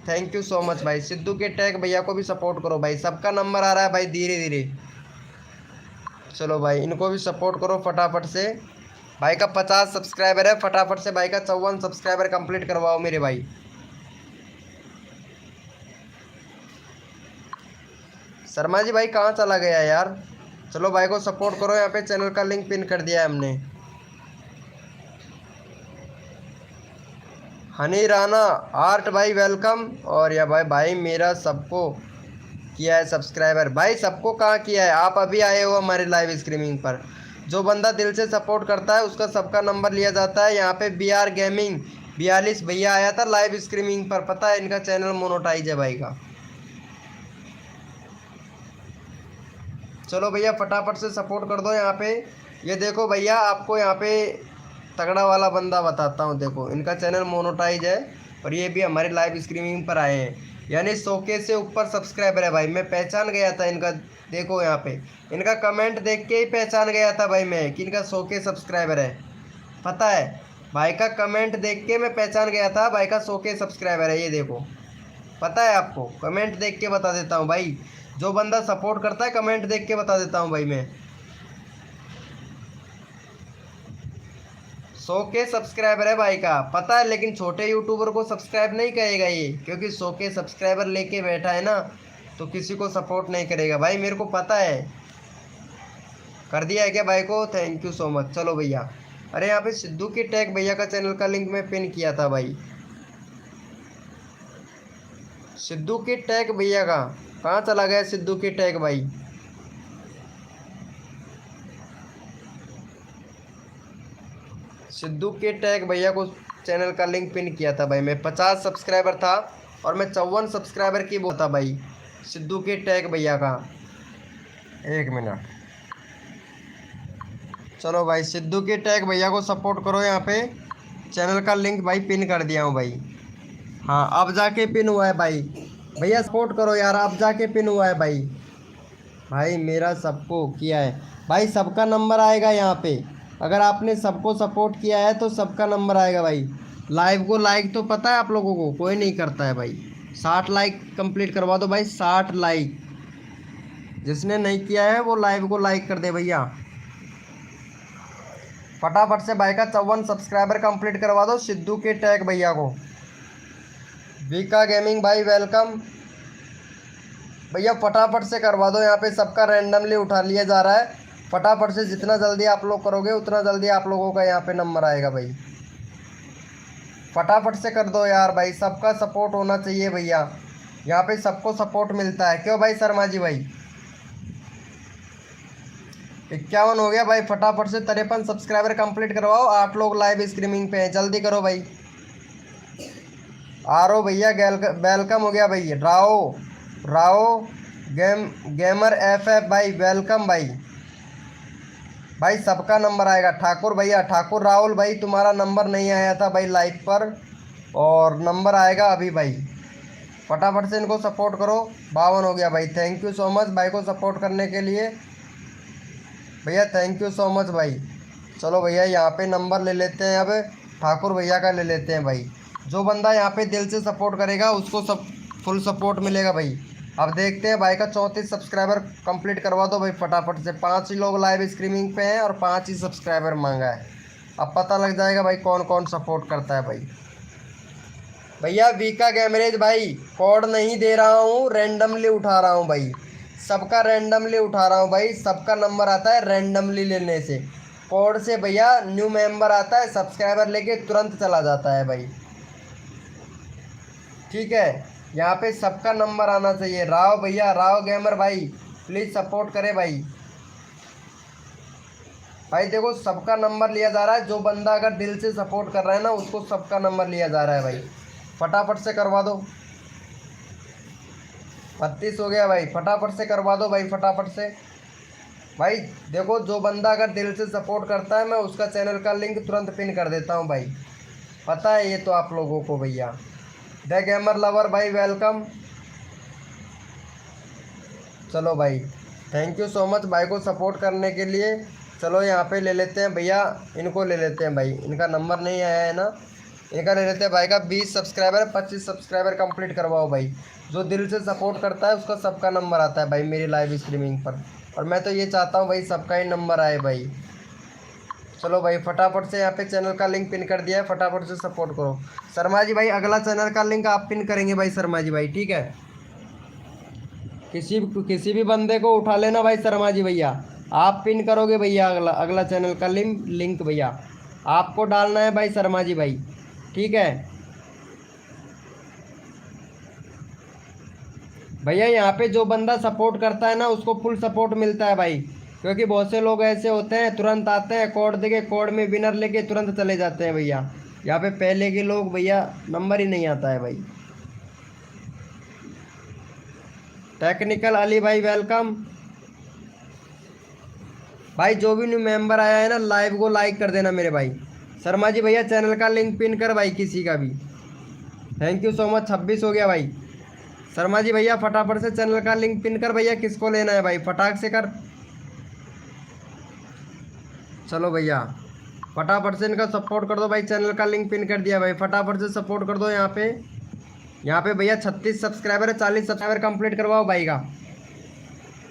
थैंक यू सो मच भाई। सिद्धू के टैग भैया को भी सपोर्ट करो भाई, सबका नंबर आ रहा है भाई धीरे धीरे। चलो भाई इनको भी सपोर्ट करो फटाफट से। भाई का 50 सब्सक्राइबर है, फटाफट से भाई का 54 सब्सक्राइबर कंप्लीट करवाओ मेरे भाई। शर्मा जी भाई कहाँ चला गया यार? चलो भाई को सपोर्ट करो, यहाँ पे चैनल का लिंक पिन कर दिया है हमने। हनी राणा आर्ट भाई वेलकम। और या भाई भाई मेरा सबको किया है सब्सक्राइबर। भाई सबको कहाँ किया है, आप अभी आए हो हमारे लाइव स्ट्रीमिंग पर। जो बंदा दिल से सपोर्ट करता है उसका सबका नंबर लिया जाता है। यहाँ पे BR गेमिंग 42 भैया आया था लाइव स्ट्रीमिंग पर, पता है इनका चैनल मोनोटाइज है भाई का। चलो भैया फटाफट से सपोर्ट कर दो यहाँ पे। ये देखो भैया आपको यहाँ पे तगड़ा वाला बंदा बताता हूँ, देखो इनका चैनल मोनोटाइज है और ये भी हमारे लाइव स्ट्रीमिंग पर आए हैं, यानी 100K से ऊपर सब्सक्राइबर है भाई। मैं पहचान गया था इनका, देखो यहाँ पे इनका कमेंट देख के ही पहचान गया था भाई मैं कि इनका 100K सब्सक्राइबर है। पता है भाई का कमेंट देख के मैं पहचान गया था भाई का 100K सब्सक्राइबर है। ये देखो पता है आपको, कमेंट देख के बता देता हूँ भाई। जो बंदा सपोर्ट करता है कमेंट देख के बता देता हूँ भाई मैं। 100K सब्सक्राइबर है भाई का, पता है, लेकिन छोटे यूट्यूबर को सब्सक्राइब नहीं करेगा ये, क्योंकि 100K सब्सक्राइबर लेके बैठा है ना, तो किसी को सपोर्ट नहीं करेगा भाई, मेरे को पता है। कर दिया है क्या भाई को, थैंक यू सो मच। चलो भैया, अरे यहाँ पे सिद्धू की टैग भैया का चैनल का लिंक मैं पिन किया था भाई। सिद्धू की टैग भैया का कहाँ चला गया, सिद्धू की टैग भाई। सिद्धू के टैग भैया को चैनल का लिंक पिन किया था भाई मैं। 50 सब्सक्राइबर था और मैं 54 सब्सक्राइबर की बोलता भाई सिद्धू के टैग भैया का। एक मिनट, चलो भाई सिद्धू के टैग भैया को सपोर्ट करो। यहाँ पे चैनल का लिंक भाई पिन कर दिया हूँ भाई। हाँ अब जाके पिन हुआ है भाई, भैया सपोर्ट करो यार, अब जाके पिन हुआ है भाई। भाई मेरा सबको किया है भाई, सबका नंबर आएगा यहाँ पे। अगर आपने सबको सपोर्ट किया है तो सबका नंबर आएगा भाई। लाइव को लाइक तो पता है आप लोगों को कोई नहीं करता है भाई। 60 लाइक कंप्लीट करवा दो भाई, 60 लाइक। जिसने नहीं किया है वो लाइव को लाइक कर दे भैया फटाफट से। भाई का 54 सब्सक्राइबर कंप्लीट करवा दो सिद्धू के टैग भैया को। वीका गेमिंग भाई वेलकम भैया, फटाफट से करवा दो। यहाँ पे सबका रैंडमली उठा लिया जा रहा है, फटाफट से जितना जल्दी आप लोग करोगे उतना जल्दी आप लोगों का यहाँ पे नंबर आएगा भाई। फटाफट से कर दो यार भाई, सबका सपोर्ट होना चाहिए भैया। यहाँ पे सबको सपोर्ट मिलता है, क्यों भाई शर्मा जी भाई। 51 हो गया भाई, फटाफट से 53 सब्सक्राइबर कंप्लीट करवाओ। 8 लोग लाइव स्ट्रीमिंग पे हैं, जल्दी करो भाई। आरो भैया वेलकम हो गया भाई। राओ गेमर FF भाई वेलकम भाई। भाई सबका नंबर आएगा। ठाकुर भैया, ठाकुर राहुल भाई तुम्हारा नंबर नहीं आया था भाई लाइव पर, और नंबर आएगा अभी भाई। फटाफट से इनको सपोर्ट करो। 52 हो गया भाई, थैंक यू सो मच भाई को सपोर्ट करने के लिए भैया, थैंक यू सो मच भाई। चलो भैया यहाँ पे नंबर ले लेते हैं, अब ठाकुर भैया का ले लेते हैं भाई। जो बंदा यहाँ पे दिल से सपोर्ट करेगा उसको सब फुल सपोर्ट मिलेगा भाई। अब देखते हैं भाई का 34 सब्सक्राइबर कंप्लीट करवा दो भाई फटाफट से। 5 ही लोग लाइव स्ट्रीमिंग पे हैं और 5 ही सब्सक्राइबर मांगा है। अब पता लग जाएगा भाई कौन कौन सपोर्ट करता है भाई। भैया वीका गैमरेज भाई कोड नहीं दे रहा हूँ, रैंडमली उठा रहा हूँ भाई, सबका रैंडमली उठा रहा हूँ भाई। सबका नंबर आता है रैंडमली लेने से, कोड से भैया न्यू मेंबर आता है, सब्सक्राइबर लेके तुरंत चला जाता है भाई। ठीक है, यहाँ पे सबका नंबर आना चाहिए। राव भैया, राव गेमर भाई प्लीज़ सपोर्ट करें भाई। भाई देखो सबका नंबर लिया जा रहा है, जो बंदा अगर दिल से सपोर्ट कर रहा है ना उसको सबका नंबर लिया जा रहा है भाई। फटाफट से करवा दो। 32 हो गया भाई, फटाफट से करवा दो भाई, फटाफट से। भाई देखो जो बंदा अगर दिल से सपोर्ट करता है मैं उसका चैनल का लिंक तुरंत पिन कर देता हूँ भाई, पता है ये तो आप लोगों को भैया। द गेमर लवर भाई वेलकम। चलो भाई थैंक यू सो मच भाई को सपोर्ट करने के लिए। चलो यहाँ पे ले लेते हैं भैया, इनको ले लेते हैं भाई, इनका नंबर नहीं आया है ना, इनका ले लेते हैं भाई का। 20 सब्सक्राइबर 25 सब्सक्राइबर कंप्लीट करवाओ भाई। जो दिल से सपोर्ट करता है उसका सबका नंबर आता है भाई मेरी लाइव स्ट्रीमिंग पर, और मैं तो ये चाहता हूँ भाई सबका ही नंबर आए भाई। चलो भाई फटाफट से यहाँ पे चैनल का लिंक पिन कर दिया है, फटाफट से सपोर्ट करो। शर्मा जी भाई अगला चैनल का लिंक आप पिन करेंगे भाई शर्मा जी भाई, ठीक है। किसी भी बंदे को उठा लेना भाई शर्मा जी भैया, आप पिन करोगे भैया अगला चैनल का लिंक भैया आपको डालना है भाई शर्मा जी भाई, ठीक है। भैया यहाँ पे जो बंदा सपोर्ट करता है ना उसको फुल सपोर्ट मिलता है भाई, क्योंकि बहुत से लोग ऐसे होते हैं तुरंत आते हैं कोड देके कोड में विनर लेके तुरंत चले जाते हैं भैया। यहाँ पे पहले के लोग भैया नंबर ही नहीं आता है भाई। टेक्निकल अली भाई वेलकम। भाई जो भी न्यू मेंबर आया है ना लाइव को लाइक कर देना मेरे भाई। शर्मा जी भैया चैनल का लिंक पिन कर भाई किसी का भी। Thank you so much. 26 हो गया भाई। शर्मा जी भैया फटाफट से चैनल का लिंक पिन कर भैया, किसको लेना है भाई फटाक से कर। चलो भैया फटाफट से इनका सपोर्ट कर दो भाई, चैनल का लिंक पिन कर दिया भाई, फटाफट से सपोर्ट कर दो। यहाँ पे भैया 36 सब्सक्राइबर है, 40 सब्सक्राइबर कंप्लीट करवाओ भाई का।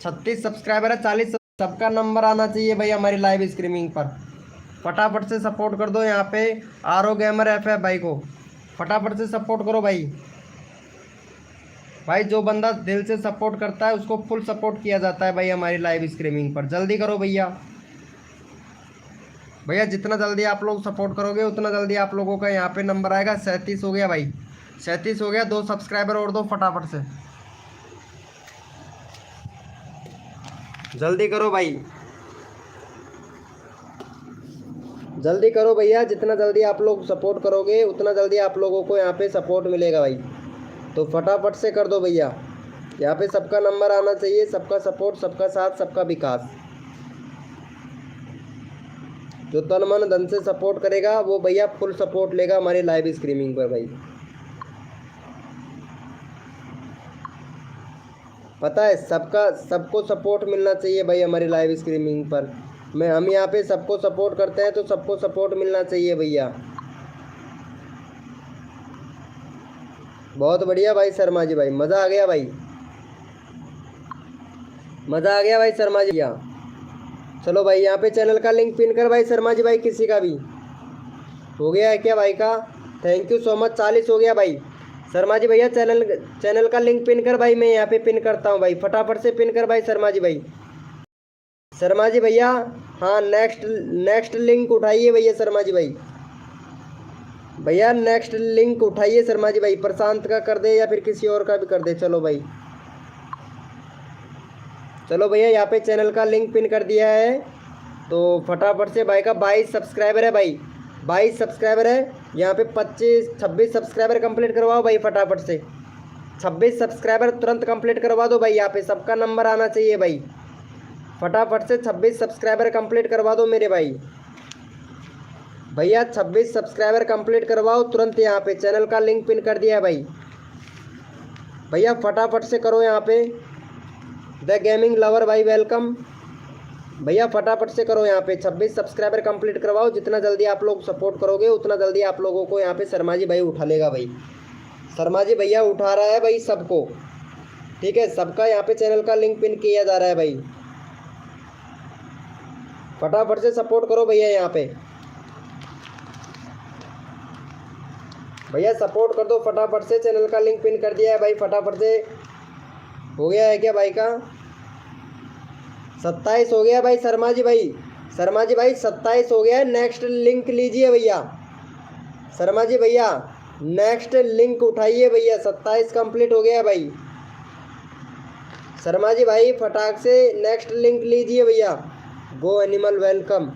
36 सब्सक्राइबर है, 40 सबका नंबर आना चाहिए भाई हमारी लाइव स्ट्रीमिंग पर। फटाफट से सपोर्ट कर दो यहाँ पे आर गेमर FF भाई को, फटाफट से सपोर्ट करो भाई। भाई जो बंदा दिल से सपोर्ट करता है उसको फुल सपोर्ट किया जाता है भाई हमारी लाइव स्ट्रीमिंग पर। जल्दी करो भैया। भैया जितना जल्दी आप लोग सपोर्ट करोगे उतना जल्दी आप लोगों का यहाँ पे नंबर आएगा। 37 हो गया भाई, 37 हो गया। 2 सब्सक्राइबर और दो फटाफट से, जल्दी करो भाई, जल्दी करो भैया। जितना जल्दी आप लोग सपोर्ट करोगे उतना जल्दी आप लोगों को यहाँ पे सपोर्ट मिलेगा भाई, तो फटाफट से कर दो भैया। यहाँ पे सबका नंबर आना चाहिए, सबका सपोर्ट, सबका साथ, सबका विकास। जो तन मन धन से सपोर्ट करेगा वो भैया फुल सपोर्ट लेगा हमारी लाइव स्ट्रीमिंग पर भाई। पता है सबको सपोर्ट मिलना चाहिए भाई हमारी लाइव स्ट्रीमिंग पर। हम यहाँ पे सबको सपोर्ट करते हैं तो सबको सपोर्ट मिलना चाहिए भैया। बहुत बढ़िया भाई शर्मा जी भाई, मज़ा आ गया भाई, मज़ा आ गया भाई शर्मा जी भैया। चलो भाई यहाँ पे चैनल का लिंक पिन कर भाई शर्मा जी भाई, किसी का भी हो गया है क्या भाई का? Thank you so much. 40 हो गया भाई। शर्मा जी भैया चैनल का लिंक पिन कर भाई, मैं यहाँ पे पिन करता हूँ भाई, फटाफट से पिन कर भाई शर्मा जी भाई। शर्मा जी भैया हाँ नेक्स्ट लिंक उठाइए भैया शर्मा जी भाई। भैया नेक्स्ट लिंक उठाइए शर्मा जी भाई, प्रशांत का कर दे या फिर किसी और का भी कर दे। चलो भाई, चलो भैया यहाँ पे चैनल का लिंक पिन कर दिया है, तो फटाफट से भाई का 22 सब्सक्राइबर है भाई, 22 सब्सक्राइबर है। यहाँ पे 26 सब्सक्राइबर कंप्लीट करवाओ भाई फटाफट से। 26 सब्सक्राइबर तुरंत कंप्लीट करवा दो भाई, यहाँ पे सबका नंबर आना चाहिए भाई। फटाफट से 26 सब्सक्राइबर कंप्लीट करवा दो मेरे भाई। भैया 26 सब्सक्राइबर कंप्लीट करवाओ तुरंत। यहाँ पे चैनल का लिंक पिन कर दिया है भाई, भैया फटाफट से करो। यहाँ पे द गेमिंग लवर भाई वेलकम। भैया फटाफट से करो यहाँ पे 26 सब्सक्राइबर कंप्लीट करवाओ। जितना जल्दी आप लोग सपोर्ट करोगे उतना जल्दी आप लोगों को यहाँ पे शर्मा जी भाई उठा लेगा भाई। शर्मा जी भैया उठा रहा है भाई सबको, ठीक है, सबका यहाँ पे चैनल का लिंक पिन किया जा रहा है भाई। फटाफट से सपोर्ट करो भैया यहाँ पे, भैया सपोर्ट कर दो फटाफट से। चैनल का लिंक पिन कर दिया है भाई, फटाफट से। हो गया है क्या भाई का? 27 हो गया भाई शर्मा जी भाई, शर्मा जी भाई 27 हो गया है। नेक्स्ट लिंक लीजिए भैया शर्मा जी भैया, नेक्स्ट लिंक उठाइए भैया। 27 कंप्लीट हो गया है भाई शर्मा जी भाई, फटाक से नेक्स्ट लिंक लीजिए भैया। गो एनिमल वेलकम।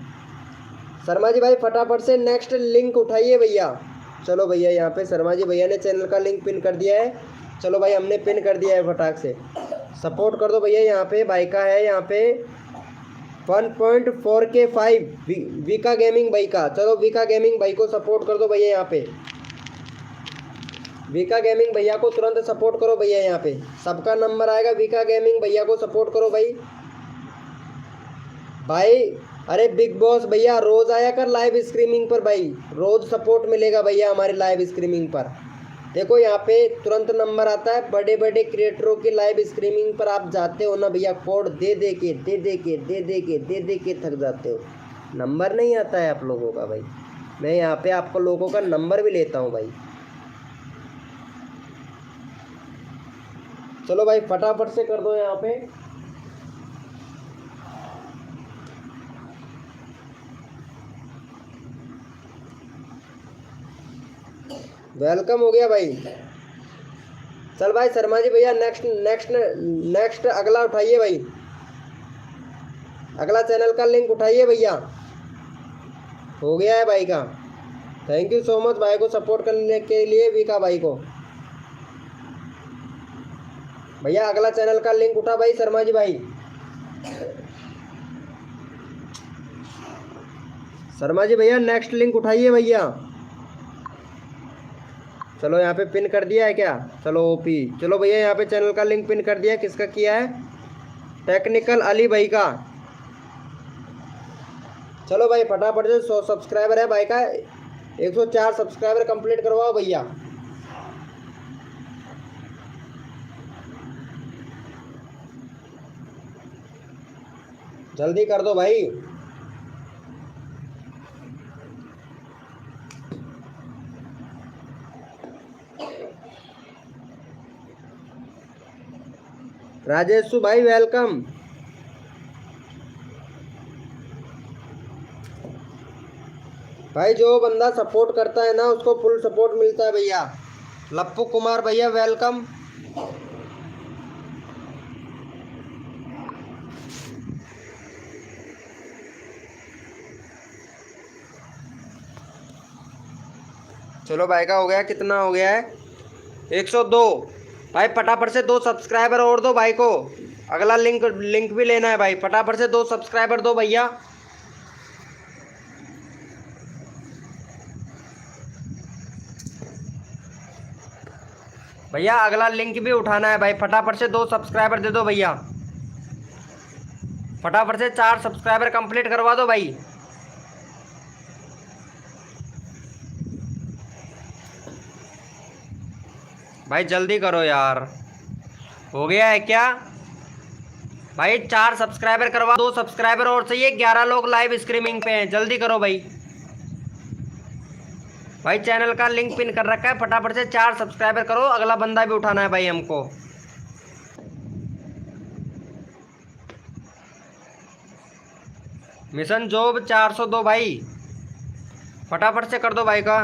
शर्मा जी भाई फटाफट से नेक्स्ट लिंक उठाइए भैया। चलो भैया यहाँ पे शर्मा जी भैया ने चैनल का लिंक पिन कर दिया है। चलो भाई हमने पिन कर दिया है, फटाक से सपोर्ट कर दो भैया। यहाँ पे भाई का है यहाँ पे 1.4K5 विका गेमिंग भाई का। चलो विका गेमिंग भाई को सपोर्ट कर दो भैया। यहाँ पे विका गेमिंग भैया को तुरंत सपोर्ट करो भैया। यहाँ पे सबका नंबर आएगा, विका गेमिंग भैया को सपोर्ट करो भाई। भाई अरे बिग बॉस भैया रोज़ आया कर लाइव स्ट्रीमिंग पर भाई, रोज़ सपोर्ट मिलेगा भैया हमारे लाइव स्ट्रीमिंग पर। देखो यहाँ पे तुरंत नंबर आता है। बड़े बड़े क्रिएटरों की लाइव स्ट्रीमिंग पर आप जाते हो ना भैया, कोड दे दे के थक जाते हो, नंबर नहीं आता है आप लोगों का भाई। मैं यहाँ पे आपको लोगों का नंबर भी लेता हूँ भाई। चलो भाई फटाफट से कर दो यहाँ पे। वेलकम हो गया भाई। चल भाई शर्मा जी भैया नेक्स्ट नेक्स्ट नेक्स्ट अगला उठाइए भाई, अगला चैनल का लिंक उठाइए भैया। हो गया है भाई का। थैंक यू सो मच भाई को सपोर्ट करने के लिए, विका भाई को। भैया अगला चैनल का लिंक उठा भाई शर्मा जी भाई। शर्मा जी भैया नेक्स्ट लिंक उठाइए भैया। चलो यहाँ पे पिन कर दिया है क्या? चलो ओपी, चलो भैया यहाँ पे चैनल का लिंक पिन कर दिया। किसका किया है? टेक्निकल अली भाई का। चलो भाई फटाफट से 100 सब्सक्राइबर है भाई का, 104 सब्सक्राइबर कंप्लीट करवाओ भैया। जल्दी कर दो भाई। राजेशु भाई वेलकम। भाई जो बंदा सपोर्ट करता है ना उसको फुल सपोर्ट मिलता है भैया। लप्पू कुमार भैया वेलकम। चलो भाई का हो गया, कितना हो गया है? 102। भाई फटाफट से 2 सब्सक्राइबर और दो भाई को। अगला लिंक भी लेना है भाई, फटाफट से 2 सब्सक्राइबर दो भैया। भैया अगला लिंक भी उठाना है भाई, फटाफट से 2 सब्सक्राइबर दे दो भैया। फटाफट से 4 सब्सक्राइबर कंप्लीट करवा दो भाई। भाई जल्दी करो यार। हो गया है क्या भाई? 4 सब्सक्राइबर करवा, 2 सब्सक्राइबर और चाहिए। 11 लोग लाइव स्ट्रीमिंग पे हैं, जल्दी करो भाई। भाई चैनल का लिंक पिन कर रखा है, फटाफट से 4 सब्सक्राइबर करो। अगला बंदा भी उठाना है भाई हमको। मिशन जॉब 402 भाई, फटाफट से कर दो भाई का।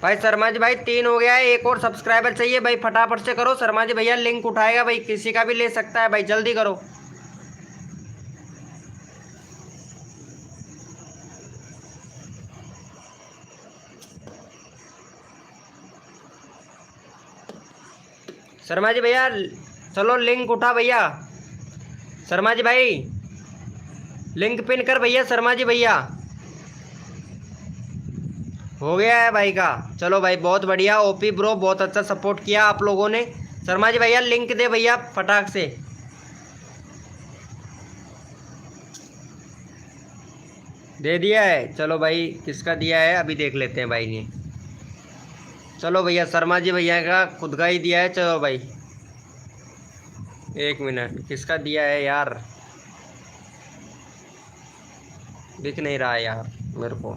भाई शर्मा जी भाई 3 हो गया है, एक और सब्सक्राइबर चाहिए भाई, फटाफट से करो। शर्मा जी भैया लिंक उठाएगा भाई, किसी का भी ले सकता है भाई, जल्दी करो। शर्मा जी भैया चलो लिंक उठा भैया। शर्मा जी भाई लिंक पिन कर भैया। शर्मा जी भैया हो गया है भाई का। चलो भाई बहुत बढ़िया। ओपी ब्रो बहुत अच्छा सपोर्ट किया आप लोगों ने। शर्मा जी भैया लिंक दे भैया फटाक से। दे दिया है। चलो भाई किसका दिया है अभी देख लेते हैं भाई ने। चलो भैया शर्मा जी भैया का खुद का ही दिया है। चलो भाई 1 मिनट, किसका दिया है यार? दिख नहीं रहा है यार मेरे को।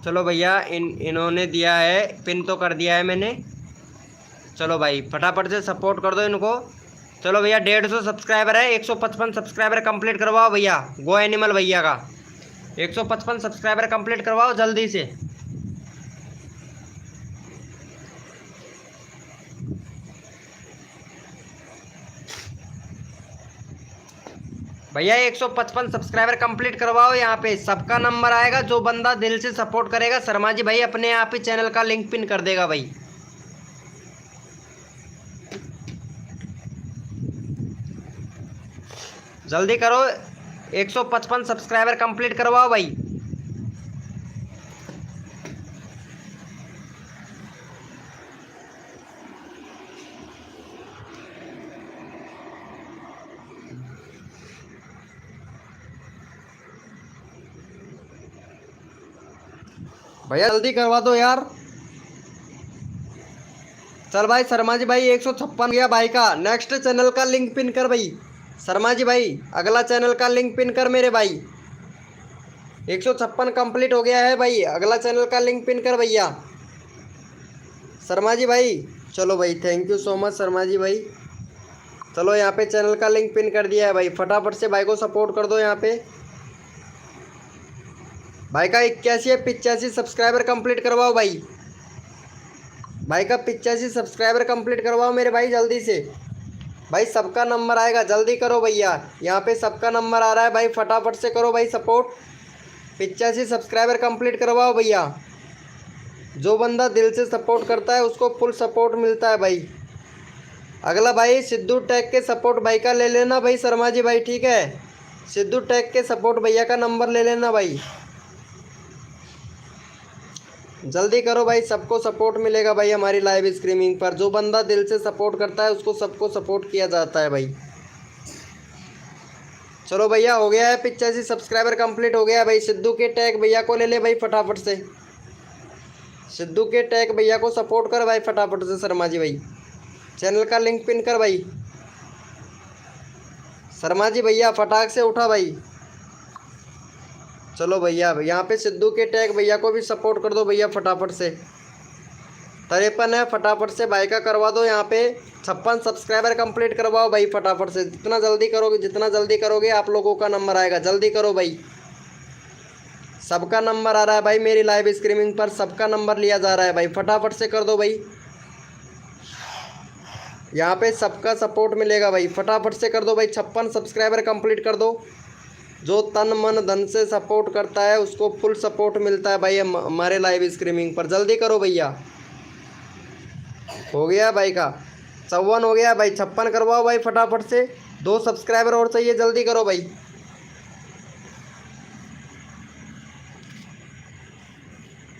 चलो भैया इन्होंने दिया है, पिन तो कर दिया है मैंने। चलो भाई फटाफट से सपोर्ट कर दो इनको। चलो भैया 150 सब्सक्राइबर है, 155 सब्सक्राइबर कंप्लीट करवाओ भैया। गो एनिमल भैया का 155 सब्सक्राइबर कंप्लीट करवाओ जल्दी से। भैया 155 सब्सक्राइबर कंप्लीट करवाओ। यहाँ पे सबका नंबर आएगा, जो बंदा दिल से सपोर्ट करेगा शर्मा जी भाई अपने आप ही चैनल का लिंक पिन कर देगा भाई। जल्दी करो, 155 सब्सक्राइबर कंप्लीट करवाओ भाई। भैया जल्दी करवा दो यार। चल भाई शर्मा जी भाई 156 गया भाई का। नेक्स्ट चैनल का लिंक पिन कर भाई। शर्मा जी भाई अगला चैनल का लिंक पिन कर मेरे भाई। 156 कंप्लीट हो गया है भाई, अगला चैनल का लिंक पिन कर भैया। शर्मा जी भाई चलो भाई thank you so much Sharma ji भाई। चलो यहाँ पे चैनल का लिंक पिन कर दिया है भाई, फटाफट से भाई को सपोर्ट कर दो यहाँ पे। भाई का 81 85 सब्सक्राइबर कंप्लीट करवाओ भाई। भाई का 85 सब्सक्राइबर कंप्लीट करवाओ मेरे भाई जल्दी से। भाई सबका नंबर आएगा, जल्दी करो भैया। यहाँ पे सबका नंबर आ रहा है भाई, फटाफट से करो भाई सपोर्ट। 85 सब्सक्राइबर कंप्लीट करवाओ भैया। जो बंदा दिल से सपोर्ट करता है उसको फुल सपोर्ट मिलता है भाई। अगला भाई सिद्धू टैग के सपोर्ट भाई का ले लेना भाई शर्मा जी भाई, ठीक है। सिद्धू टैग के सपोर्ट भैया का नंबर ले लेना भाई। जल्दी करो भाई, सबको सपोर्ट मिलेगा भाई हमारी लाइव स्ट्रीमिंग पर। जो बंदा दिल से सपोर्ट करता है उसको सबको सपोर्ट किया जाता है भाई। चलो भैया हो गया है, 85 सब्सक्राइबर कंप्लीट हो गया है भाई। सिद्धू के टैग भैया को ले ले भाई फटाफट से। सिद्धू के टैग भैया को सपोर्ट कर भाई फटाफट से शर्मा जी भाई। चैनल का लिंक पिन कर भाई शर्मा जी भैया, फटाक से उठा भाई। चलो भैया यहाँ पे सिद्धू के टैग भैया को भी सपोर्ट कर दो भैया फटाफट से। 53 है, फटाफट से भाई का करवा दो। यहाँ पे 56 सब्सक्राइबर कंप्लीट करवाओ भाई फटाफट से। जितना जल्दी करोगे आप लोगों का नंबर आएगा। जल्दी करो भाई, सबका नंबर आ रहा है भाई मेरी लाइव स्ट्रीमिंग पर। सबका नंबर लिया जा रहा है भाई, फटाफट से कर दो भाई। यहाँ पे सबका सपोर्ट मिलेगा भाई, फटाफट से कर दो भाई। 56 सब्सक्राइबर कंप्लीट कर दो। जो तन मन धन से सपोर्ट करता है उसको फुल सपोर्ट मिलता है भाई हमारे लाइव स्ट्रीमिंग पर। जल्दी करो भैया। हो गया भाई का 54 हो गया भाई। 56 करवाओ भाई फटाफट से। 2 सब्सक्राइबर और चाहिए, जल्दी करो भाई।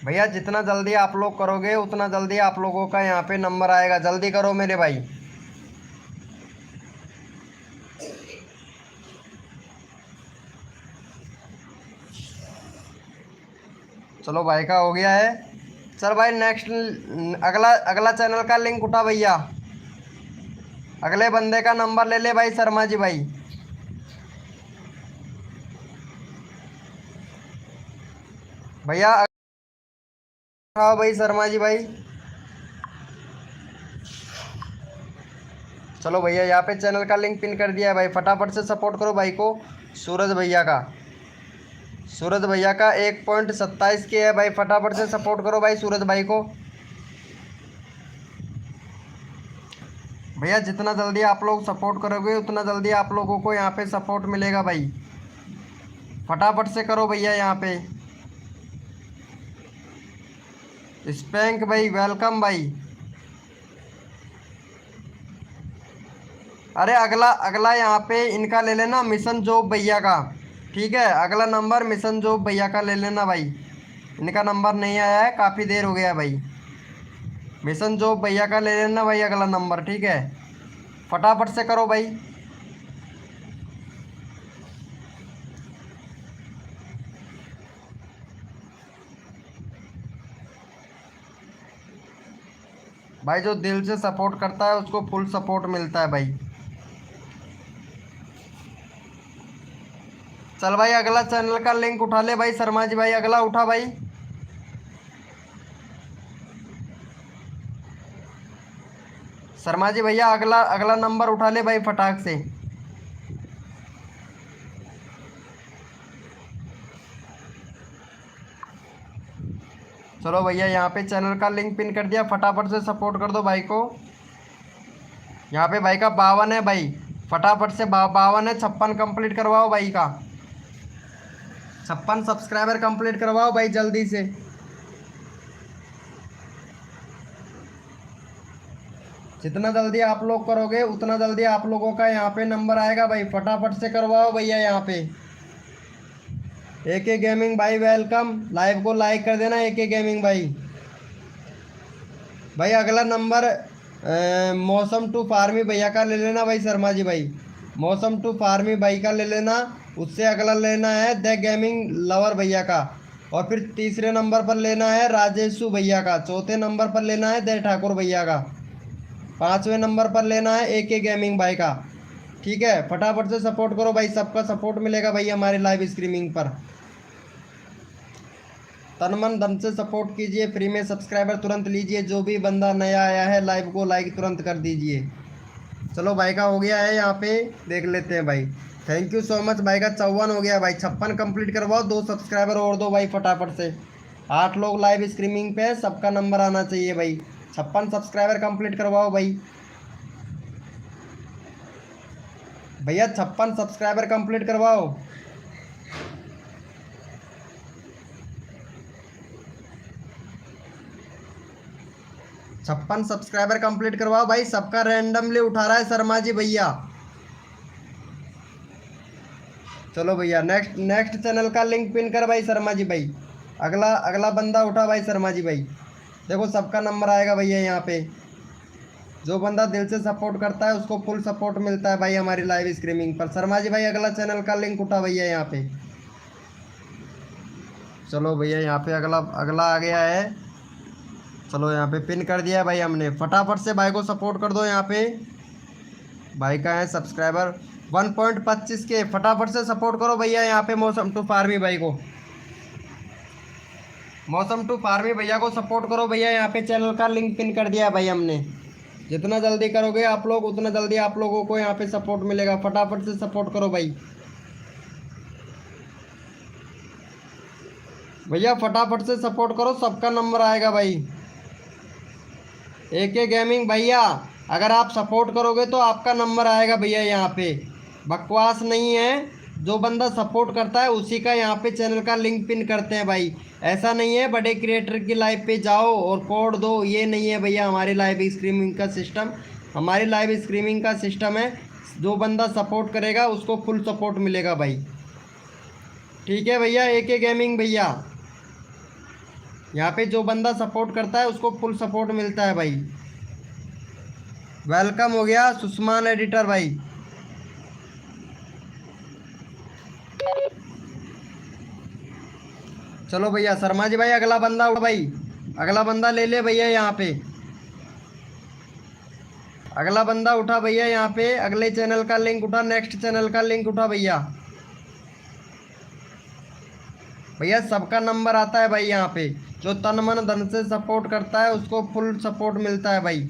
भैया जितना जल्दी आप लोग करोगे उतना जल्दी आप लोगों का यहाँ पे नंबर आएगा। जल्दी करो मेरे भाई। चलो भाई का हो गया है। चल भाई नेक्स्ट अगला अगला चैनल का लिंक उठा भैया। अगले बंदे का नंबर ले ले भाई शर्मा जी भाई। भैया हाँ भाई शर्मा जी भाई। चलो भैया यहाँ पे चैनल का लिंक पिन कर दिया है भाई, फटाफट से सपोर्ट करो भाई को। सूरज भैया का 1.27 के है भाई, फटाफट से सपोर्ट करो भाई सूरज भाई को। भैया जितना जल्दी आप लोग सपोर्ट करोगे उतना जल्दी आप लोगों को यहाँ पे सपोर्ट मिलेगा भाई। फटाफट से करो भैया यहाँ पे। स्पैंक भाई वेलकम भाई। अरे अगला यहाँ पे इनका ले लेना मिशन जॉब भैया का, ठीक है। अगला नंबर मिशन जॉब भैया का ले लेना भाई। इनका नंबर नहीं आया है, काफ़ी देर हो गया भाई। मिशन जॉब भैया का ले लेना भाई अगला नंबर, ठीक है। फटाफट से करो भाई। भाई जो दिल से सपोर्ट करता है उसको फुल सपोर्ट मिलता है भाई। चल भाई अगला चैनल का लिंक उठा ले भाई शर्मा जी भाई। अगला उठा भाई। शर्मा जी भैया अगला अगला नंबर उठा ले भाई फटाक से। चलो भैया यहाँ पे चैनल का लिंक पिन कर दिया, फटाफट से सपोर्ट कर दो भाई को। यहाँ पे भाई का 52 है भाई, फटाफट से 52 है। 56 कंप्लीट करवाओ भाई का। 56 सब्सक्राइबर कंप्लीट करवाओ भाई जल्दी से। जितना जल्दी आप लोग करोगे उतना जल्दी आप लोगों का यहाँ पे नंबर आएगा भाई, फटाफट से करवाओ भैया यहाँ पे। AK गेमिंग भाई वेलकम। लाइव को लाइक कर देना AK गेमिंग भाई। भाई अगला नंबर मौसम टू फार्मी भैया का ले लेना भाई शर्मा जी भाई। मौसम टू फार्मी भाई का ले लेना। उससे अगला लेना है द गेमिंग लवर भैया का। और फिर तीसरे नंबर पर लेना है राजेशु भैया का। चौथे नंबर पर लेना है दे ठाकुर भैया का। 5वें नंबर पर लेना है AK गेमिंग भाई का, ठीक है। फटाफट से सपोर्ट करो भाई, सबका सपोर्ट मिलेगा भाई हमारे लाइव स्ट्रीमिंग पर। तन मन धन से सपोर्ट कीजिए, फ्री में सब्सक्राइबर तुरंत लीजिए। जो भी बंदा नया आया है लाइव को लाइक तुरंत कर दीजिए। चलो भाई का हो गया है, यहाँ पे देख लेते हैं भाई। थैंक यू सो मच भाई का 54 हो गया भाई। 56 कंप्लीट करवाओ, 2 सब्सक्राइबर और दो भाई फटाफट से। 8 लोग लाइव स्ट्रीमिंग पे, सबका नंबर आना चाहिए भाई। 56 सब्सक्राइबर कंप्लीट करवाओ भाई। भैया 56 सब्सक्राइबर कंप्लीट करवाओ। 56 सब्सक्राइबर कंप्लीट करवाओ भाई। सबका रैंडमली उठा रहा है शर्मा जी भैया। चलो भैया, नेक्स्ट नेक्स्ट चैनल का लिंक पिन कर भाई शर्मा जी भाई। अगला अगला बंदा उठा भाई शर्मा जी भाई। देखो सबका नंबर आएगा भैया यहाँ पे। जो बंदा दिल से सपोर्ट करता है उसको फुल सपोर्ट मिलता है भाई हमारी लाइव स्ट्रीमिंग पर। शर्मा जी भाई अगला चैनल का लिंक उठा भैया यहाँ पे। चलो भैया यहाँ पे अगला अगला आ गया है। चलो यहाँ पे पिन कर दिया है भाई हमने। फटाफट से भाई को सपोर्ट कर दो यहाँ पे। भाई का है सब्सक्राइबर 1.25 के। फटाफट से सपोर्ट करो भैया यहाँ पे मौसम टू फार्मी भाई को। मौसम टू फार्मी भैया को सपोर्ट करो भैया। यहाँ पे चैनल का लिंक पिन कर दिया है भाई हमने। जितना जल्दी करोगे आप लोग उतना जल्दी आप लोगों को यहाँ पे सपोर्ट मिलेगा। फटाफट से सपोर्ट करो भाई। भैया फटाफट से सपोर्ट करो, सबका नंबर आएगा भाई। AK गेमिंग भैया अगर आप सपोर्ट करोगे तो आपका नंबर आएगा भैया यहाँ पे। बकवास नहीं है, जो बंदा सपोर्ट करता है उसी का यहाँ पे चैनल का लिंक पिन करते हैं भाई। ऐसा नहीं है बड़े क्रिएटर की लाइव पे जाओ और कोड दो, ये नहीं है भैया हमारी लाइव स्ट्रीमिंग का सिस्टम। हमारी लाइव स्ट्रीमिंग का सिस्टम है, जो बंदा सपोर्ट करेगा उसको फुल सपोर्ट मिलेगा भाई। ठीक है भैया। AK गेमिंग भैया यहाँ पे जो बंदा सपोर्ट करता है उसको फुल सपोर्ट मिलता है भाई। वेलकम हो गया सुषमान एडिटर भाई। चलो भैया शर्मा जी भाई अगला बंदा उठा भाई। अगला बंदा ले ले भैया यहाँ पे। अगला बंदा उठा भैया यहाँ पे। अगले चैनल का लिंक उठा, नेक्स्ट चैनल का लिंक उठा भैया। भैया सबका नंबर आता है भाई यहाँ पे। जो तन मन धन से सपोर्ट करता है उसको फुल सपोर्ट मिलता है भाई।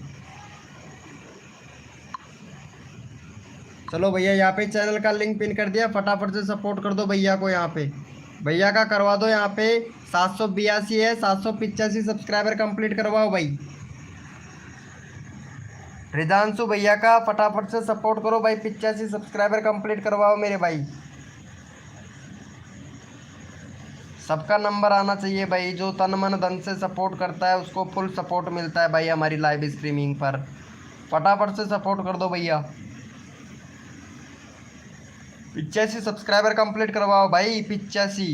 चलो भैया यहाँ पे चैनल का लिंक पिन कर दिया। फटाफट से सपोर्ट कर दो भैया को यहाँ पे। भैया का करवा दो यहाँ पे 782 है, 785 सब्सक्राइबर कंप्लीट करवाओ भाई। रिदांशु भैया का फटाफट से सपोर्ट करो भाई। 85 सब्सक्राइबर कंप्लीट करवाओ मेरे भाई। सबका नंबर आना चाहिए भाई। जो तन मन धन से सपोर्ट करता है उसको फुल सपोर्ट मिलता है भाई हमारी लाइव स्ट्रीमिंग पर। फटाफट से सपोर्ट कर दो भैया। 85 सब्सक्राइबर कंप्लीट करवाओ भाई। 85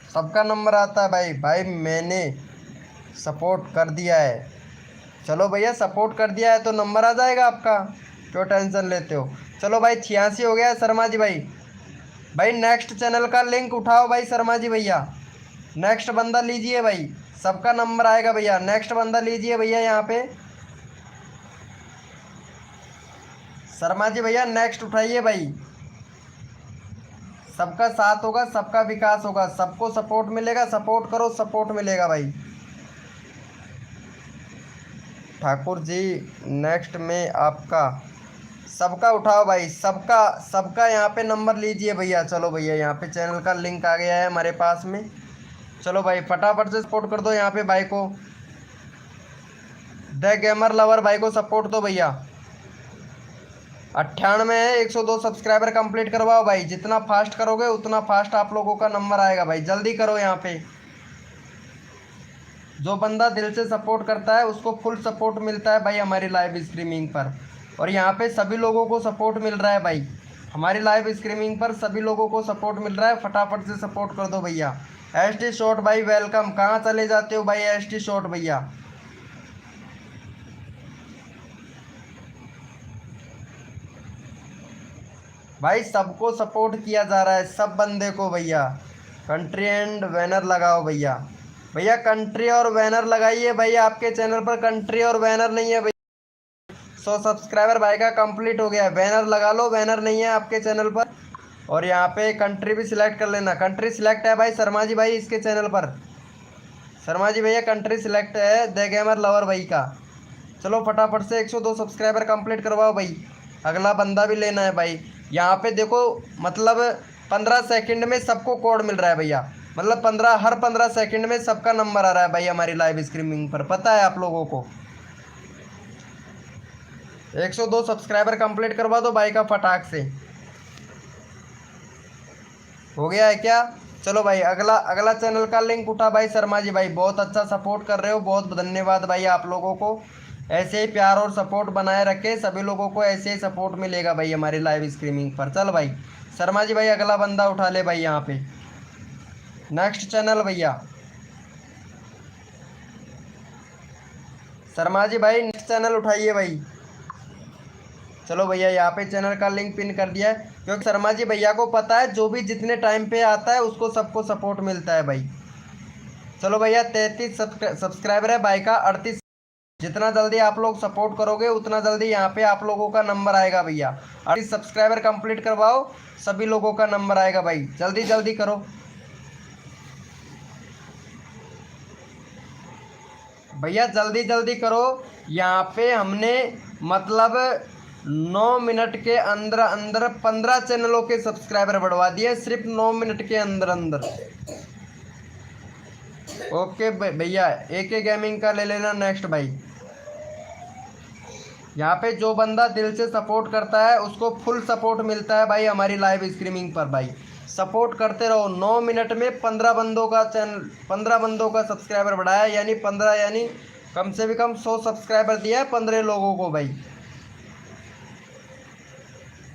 सबका नंबर आता है भाई। भाई मैंने सपोर्ट कर दिया है। चलो भैया सपोर्ट कर दिया है तो नंबर आ जाएगा आपका, क्यों टेंशन लेते हो। चलो भाई 86 हो गया है शर्मा जी भाई। भाई नेक्स्ट चैनल का लिंक उठाओ भाई शर्मा जी भैया। नेक्स्ट बंदा लीजिए भाई, सबका नंबर आएगा भैया। नेक्स्ट बंदा लीजिए भैया यहाँ पे। शर्मा जी भैया नेक्स्ट उठाइए भाई। सबका साथ होगा, सबका विकास होगा, सबको सपोर्ट मिलेगा। सपोर्ट करो, सपोर्ट मिलेगा भाई। ठाकुर जी नेक्स्ट में आपका सबका उठाओ भाई। सबका सबका यहाँ पे नंबर लीजिए भैया। चलो भैया यहाँ पे चैनल का लिंक आ गया है हमारे पास में। चलो भाई फटाफट से सपोर्ट कर दो यहाँ पे भाई को। द गेमर लवर भाई को सपोर्ट दो भैया। 98 है, 102 सब्सक्राइबर कंप्लीट करवाओ भाई। जितना फास्ट करोगे उतना फास्ट आप लोगों का नंबर आएगा भाई। जल्दी करो यहाँ पे। जो बंदा दिल से सपोर्ट करता है उसको फुल सपोर्ट मिलता है भाई हमारी लाइव स्ट्रीमिंग पर। और यहाँ पे सभी लोगों को सपोर्ट मिल रहा है भाई। हमारी लाइव स्ट्रीमिंग पर सभी लोगों को सपोर्ट मिल रहा है। फटाफट से सपोर्ट कर दो भैया। ST शॉट भाई वेलकम। कहाँ चले जाते हो भाई ST शॉट भैया। भाई सबको सपोर्ट किया जा रहा है, सब बंदे को भैया। कंट्री एंड बैनर लगाओ भैया। भैया कंट्री और बैनर लगाइए भाई। आपके चैनल पर कंट्री और बैनर नहीं है भैया। 100 सब्सक्राइबर भाई का कंप्लीट हो गया है। बैनर लगा लो, बैनर नहीं है आपके चैनल पर। और यहाँ पे कंट्री भी सिलेक्ट कर लेना। कंट्री सिलेक्ट है भाई शर्मा जी भाई इसके चैनल पर। शर्मा जी भैया कंट्री सिलेक्ट है द गेमर लवर भाई का। चलो फटाफट से 102 सब्सक्राइबर कंप्लीट करवाओ भाई, अगला बंदा भी लेना है भाई। यहाँ पे देखो मतलब 15 सेकंड में सबको कोड मिल रहा है भैया, मतलब 15 हर 15 सेकंड में सबका नंबर आ रहा है भाई हमारी लाइव स्ट्रीमिंग पर, पता है आप लोगों को। 102 सब्सक्राइबर कंप्लीट करवा दो भाई का फटाक से। हो गया है क्या? चलो भाई अगला अगला चैनल का लिंक उठा भाई शर्मा जी भाई, बहुत अच्छा सपोर्ट कर रहे हो, बहुत धन्यवाद भाई आप लोगों को। ऐसे ही प्यार और सपोर्ट बनाए रखे, सभी लोगों को ऐसे ही सपोर्ट मिलेगा भाई हमारी लाइव स्ट्रीमिंग पर। चल भाई शर्मा जी भाई अगला बंदा उठा ले भाई यहाँ पे, नेक्स्ट चैनल भैया शर्मा जी भाई, नेक्स्ट चैनल उठाइए भाई। चलो भैया यहाँ पे चैनल का लिंक पिन कर दिया है, क्योंकि शर्मा जी भैया को पता है जो भी जितने टाइम पे आता है उसको सबको सपोर्ट मिलता है भाई। चलो भैया 33 सब्सक्राइबर है भाई का, 38। जितना जल्दी आप लोग सपोर्ट करोगे उतना जल्दी यहाँ पे आप लोगों का नंबर आएगा भैया। 38 सब्सक्राइबर कंप्लीट करवाओ, सभी लोगों का नंबर आएगा भाई, जल्दी जल्दी करो भैया, जल्दी जल्दी करो। यहाँ पे हमने मतलब 9 मिनट के अंदर अंदर 15 चैनलों के सब्सक्राइबर बढ़वा दिए, सिर्फ 9 मिनट के अंदर अंदर। ओके भैया AK गेमिंग का ले लेना नेक्स्ट भाई। यहाँ पे जो बंदा दिल से सपोर्ट करता है उसको फुल सपोर्ट मिलता है भाई हमारी लाइव स्ट्रीमिंग पर भाई। सपोर्ट करते रहो। 9 मिनट में 15 बंदों का चैनल 15 बंदों का सब्सक्राइबर बढ़ाया, यानी 15 यानी कम से भी कम 100 सब्सक्राइबर दिया है 15 लोगों को भाई।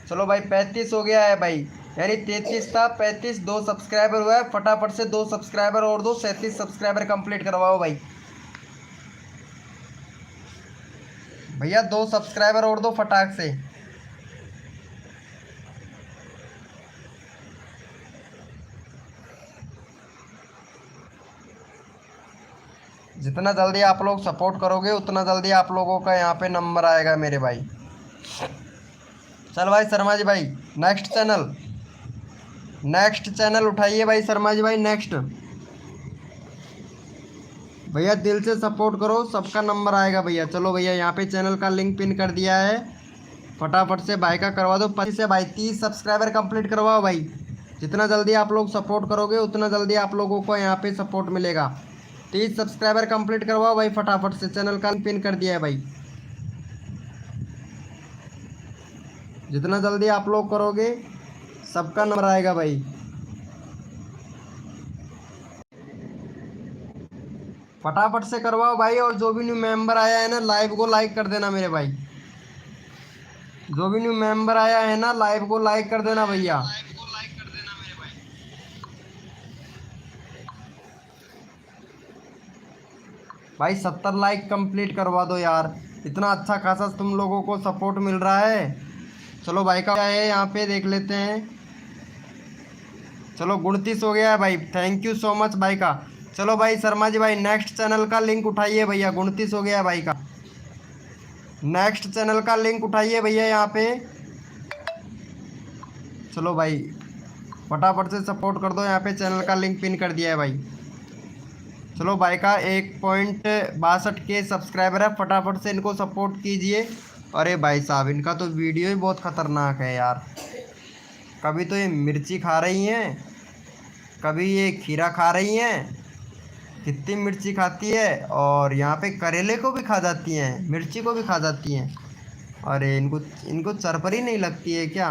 चलो भाई 35 हो गया है भाई, यानी 33 था 35, 2 सब्सक्राइबर हुआ है, फटाफट से 2 सब्सक्राइबर और दो, 37 सब्सक्राइबर कंप्लीट करवाओ भाई। भैया 2 सब्सक्राइबर और दो फटाक से। जितना जल्दी आप लोग सपोर्ट करोगे उतना जल्दी आप लोगों का यहाँ पे नंबर आएगा मेरे भाई। चल भाई शर्मा जी भाई नेक्स्ट चैनल उठाइए भाई शर्मा जी भाई नेक्स्ट। भैया दिल से सपोर्ट करो, सबका नंबर आएगा भैया। चलो भैया यहाँ पे चैनल का लिंक पिन कर दिया है, फटाफट से भाई का करवा दो 25 से भाई 30 सब्सक्राइबर कंप्लीट करवाओ भाई। जितना जल्दी आप लोग सपोर्ट करोगे उतना जल्दी आप लोगों को यहाँ पे सपोर्ट मिलेगा। 30 सब्सक्राइबर कंप्लीट करवाओ भाई फटाफट से, चैनल का लिंक पिन कर दिया है भाई। जितना जल्दी आप लोग करोगे सबका नंबर आएगा भाई। फटाफट से करवाओ भाई, और जो भी न्यू मेंबर आया है ना लाइव को लाइक कर देना मेरे भाई। जो भी न्यू मेंबर आया है ना लाइव को लाइक कर देना भैया। भाई 70 लाइक कंप्लीट करवा दो यार, इतना अच्छा खासा तुम लोगों को सपोर्ट मिल रहा है। चलो भाई का क्या है यहाँ पे देख लेते हैं। चलो 29 हो गया है भाई, थैंक यू सो मच भाई का। चलो भाई शर्मा जी भाई नेक्स्ट चैनल का लिंक उठाइए भैया, 29 हो गया है भाई का। नेक्स्ट चैनल का लिंक उठाइए भैया यहाँ पे। चलो भाई फटाफट से सपोर्ट कर दो, यहाँ पे चैनल का लिंक पिन कर दिया है भाई। चलो भाई का 1.62 के सब्सक्राइबर है, फटाफट से इनको सपोर्ट कीजिए। अरे भाई साहब इनका तो वीडियो ही बहुत ख़तरनाक है यार। कभी तो ये मिर्ची खा रही हैं, कभी ये खीरा खा रही हैं, कितनी मिर्ची खाती है, और यहाँ पे करेले को भी खा जाती हैं, मिर्ची को भी खा जाती हैं। अरे इनको चरपरी नहीं लगती है क्या?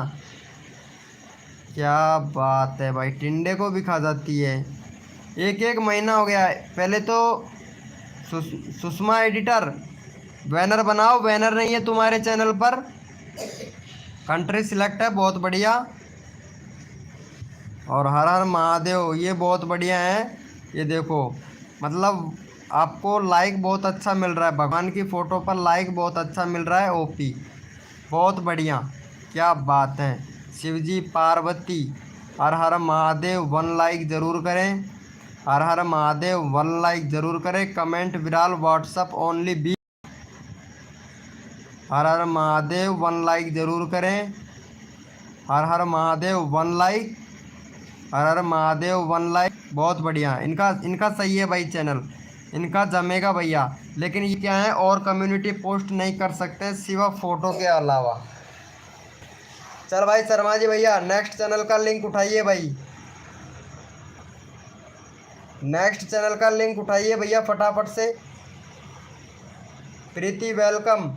क्या बात है भाई, टिंडे को भी खा जाती है। एक महीना हो गया है। पहले तो सुषमा एडिटर बैनर बनाओ, बैनर नहीं है तुम्हारे चैनल पर। कंट्री सिलेक्ट है, बहुत बढ़िया। और हर हर महादेव, ये बहुत बढ़िया है। ये देखो मतलब आपको लाइक बहुत अच्छा मिल रहा है, भगवान की फ़ोटो पर लाइक बहुत अच्छा मिल रहा है। ओपी बहुत बढ़िया, क्या बात है। शिवजी पार्वती, हर हर महादेव 1 लाइक ज़रूर करें, हर हर महादेव 1 लाइक ज़रूर करें। Comment viral WhatsApp only be, Har Har Mahadev 1 like ज़रूर करें, हर हर महादेव 1 लाइक, हर हर महादेव 1 लाइक। बहुत बढ़िया, इनका सही है भाई चैनल, इनका जमेगा भैया। लेकिन ये क्या है, और कम्युनिटी पोस्ट नहीं कर सकते सिवा फ़ोटो के अलावा। चल भाई शर्मा जी भैया, नेक्स्ट चैनल का लिंक उठाइए भाई, नेक्स्ट चैनल का लिंक उठाइए भैया फटाफट से। प्रीति वेलकम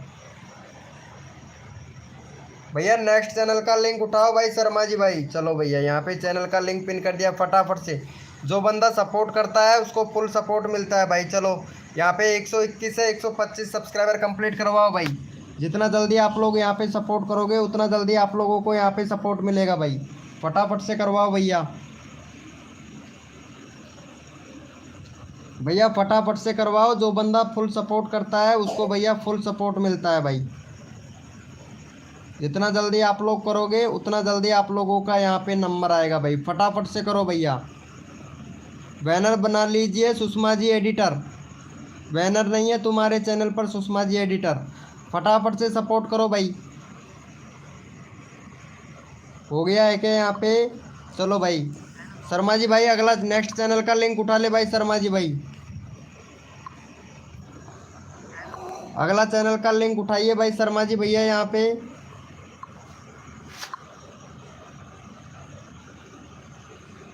भैया, नेक्स्ट चैनल का लिंक उठाओ भाई शर्मा जी भाई। चलो भैया यहाँ पे चैनल का लिंक पिन कर दिया फटाफट से। जो बंदा सपोर्ट करता है उसको फुल सपोर्ट मिलता है भाई। चलो यहाँ पे 121 से 125 सब्सक्राइबर कंप्लीट करवाओ भाई। जितना जल्दी आप लोग यहाँ पे सपोर्ट करोगे उतना जल्दी आप लोगों को यहाँ पे सपोर्ट मिलेगा भाई। फटाफट से करवाओ भैया, भैया फटाफट से करवाओ। जो बंदा फुल सपोर्ट करता है उसको भैया फुल सपोर्ट मिलता है भाई। जितना जल्दी आप लोग करोगे उतना जल्दी आप लोगों का यहाँ पे नंबर आएगा भाई। फटाफट से करो भैया। बैनर बना लीजिए सुषमा जी एडिटर, बैनर नहीं है तुम्हारे चैनल पर सुषमा जी एडिटर। फटाफट से सपोर्ट करो भाई। हो गया है क्या यहाँ पे? चलो भाई शर्मा जी भाई, अगला नेक्स्ट चैनल का लिंक उठा ले भाई शर्मा जी भाई। अगला चैनल का लिंक उठाइए भाई शर्मा जी भैया यहाँ पे।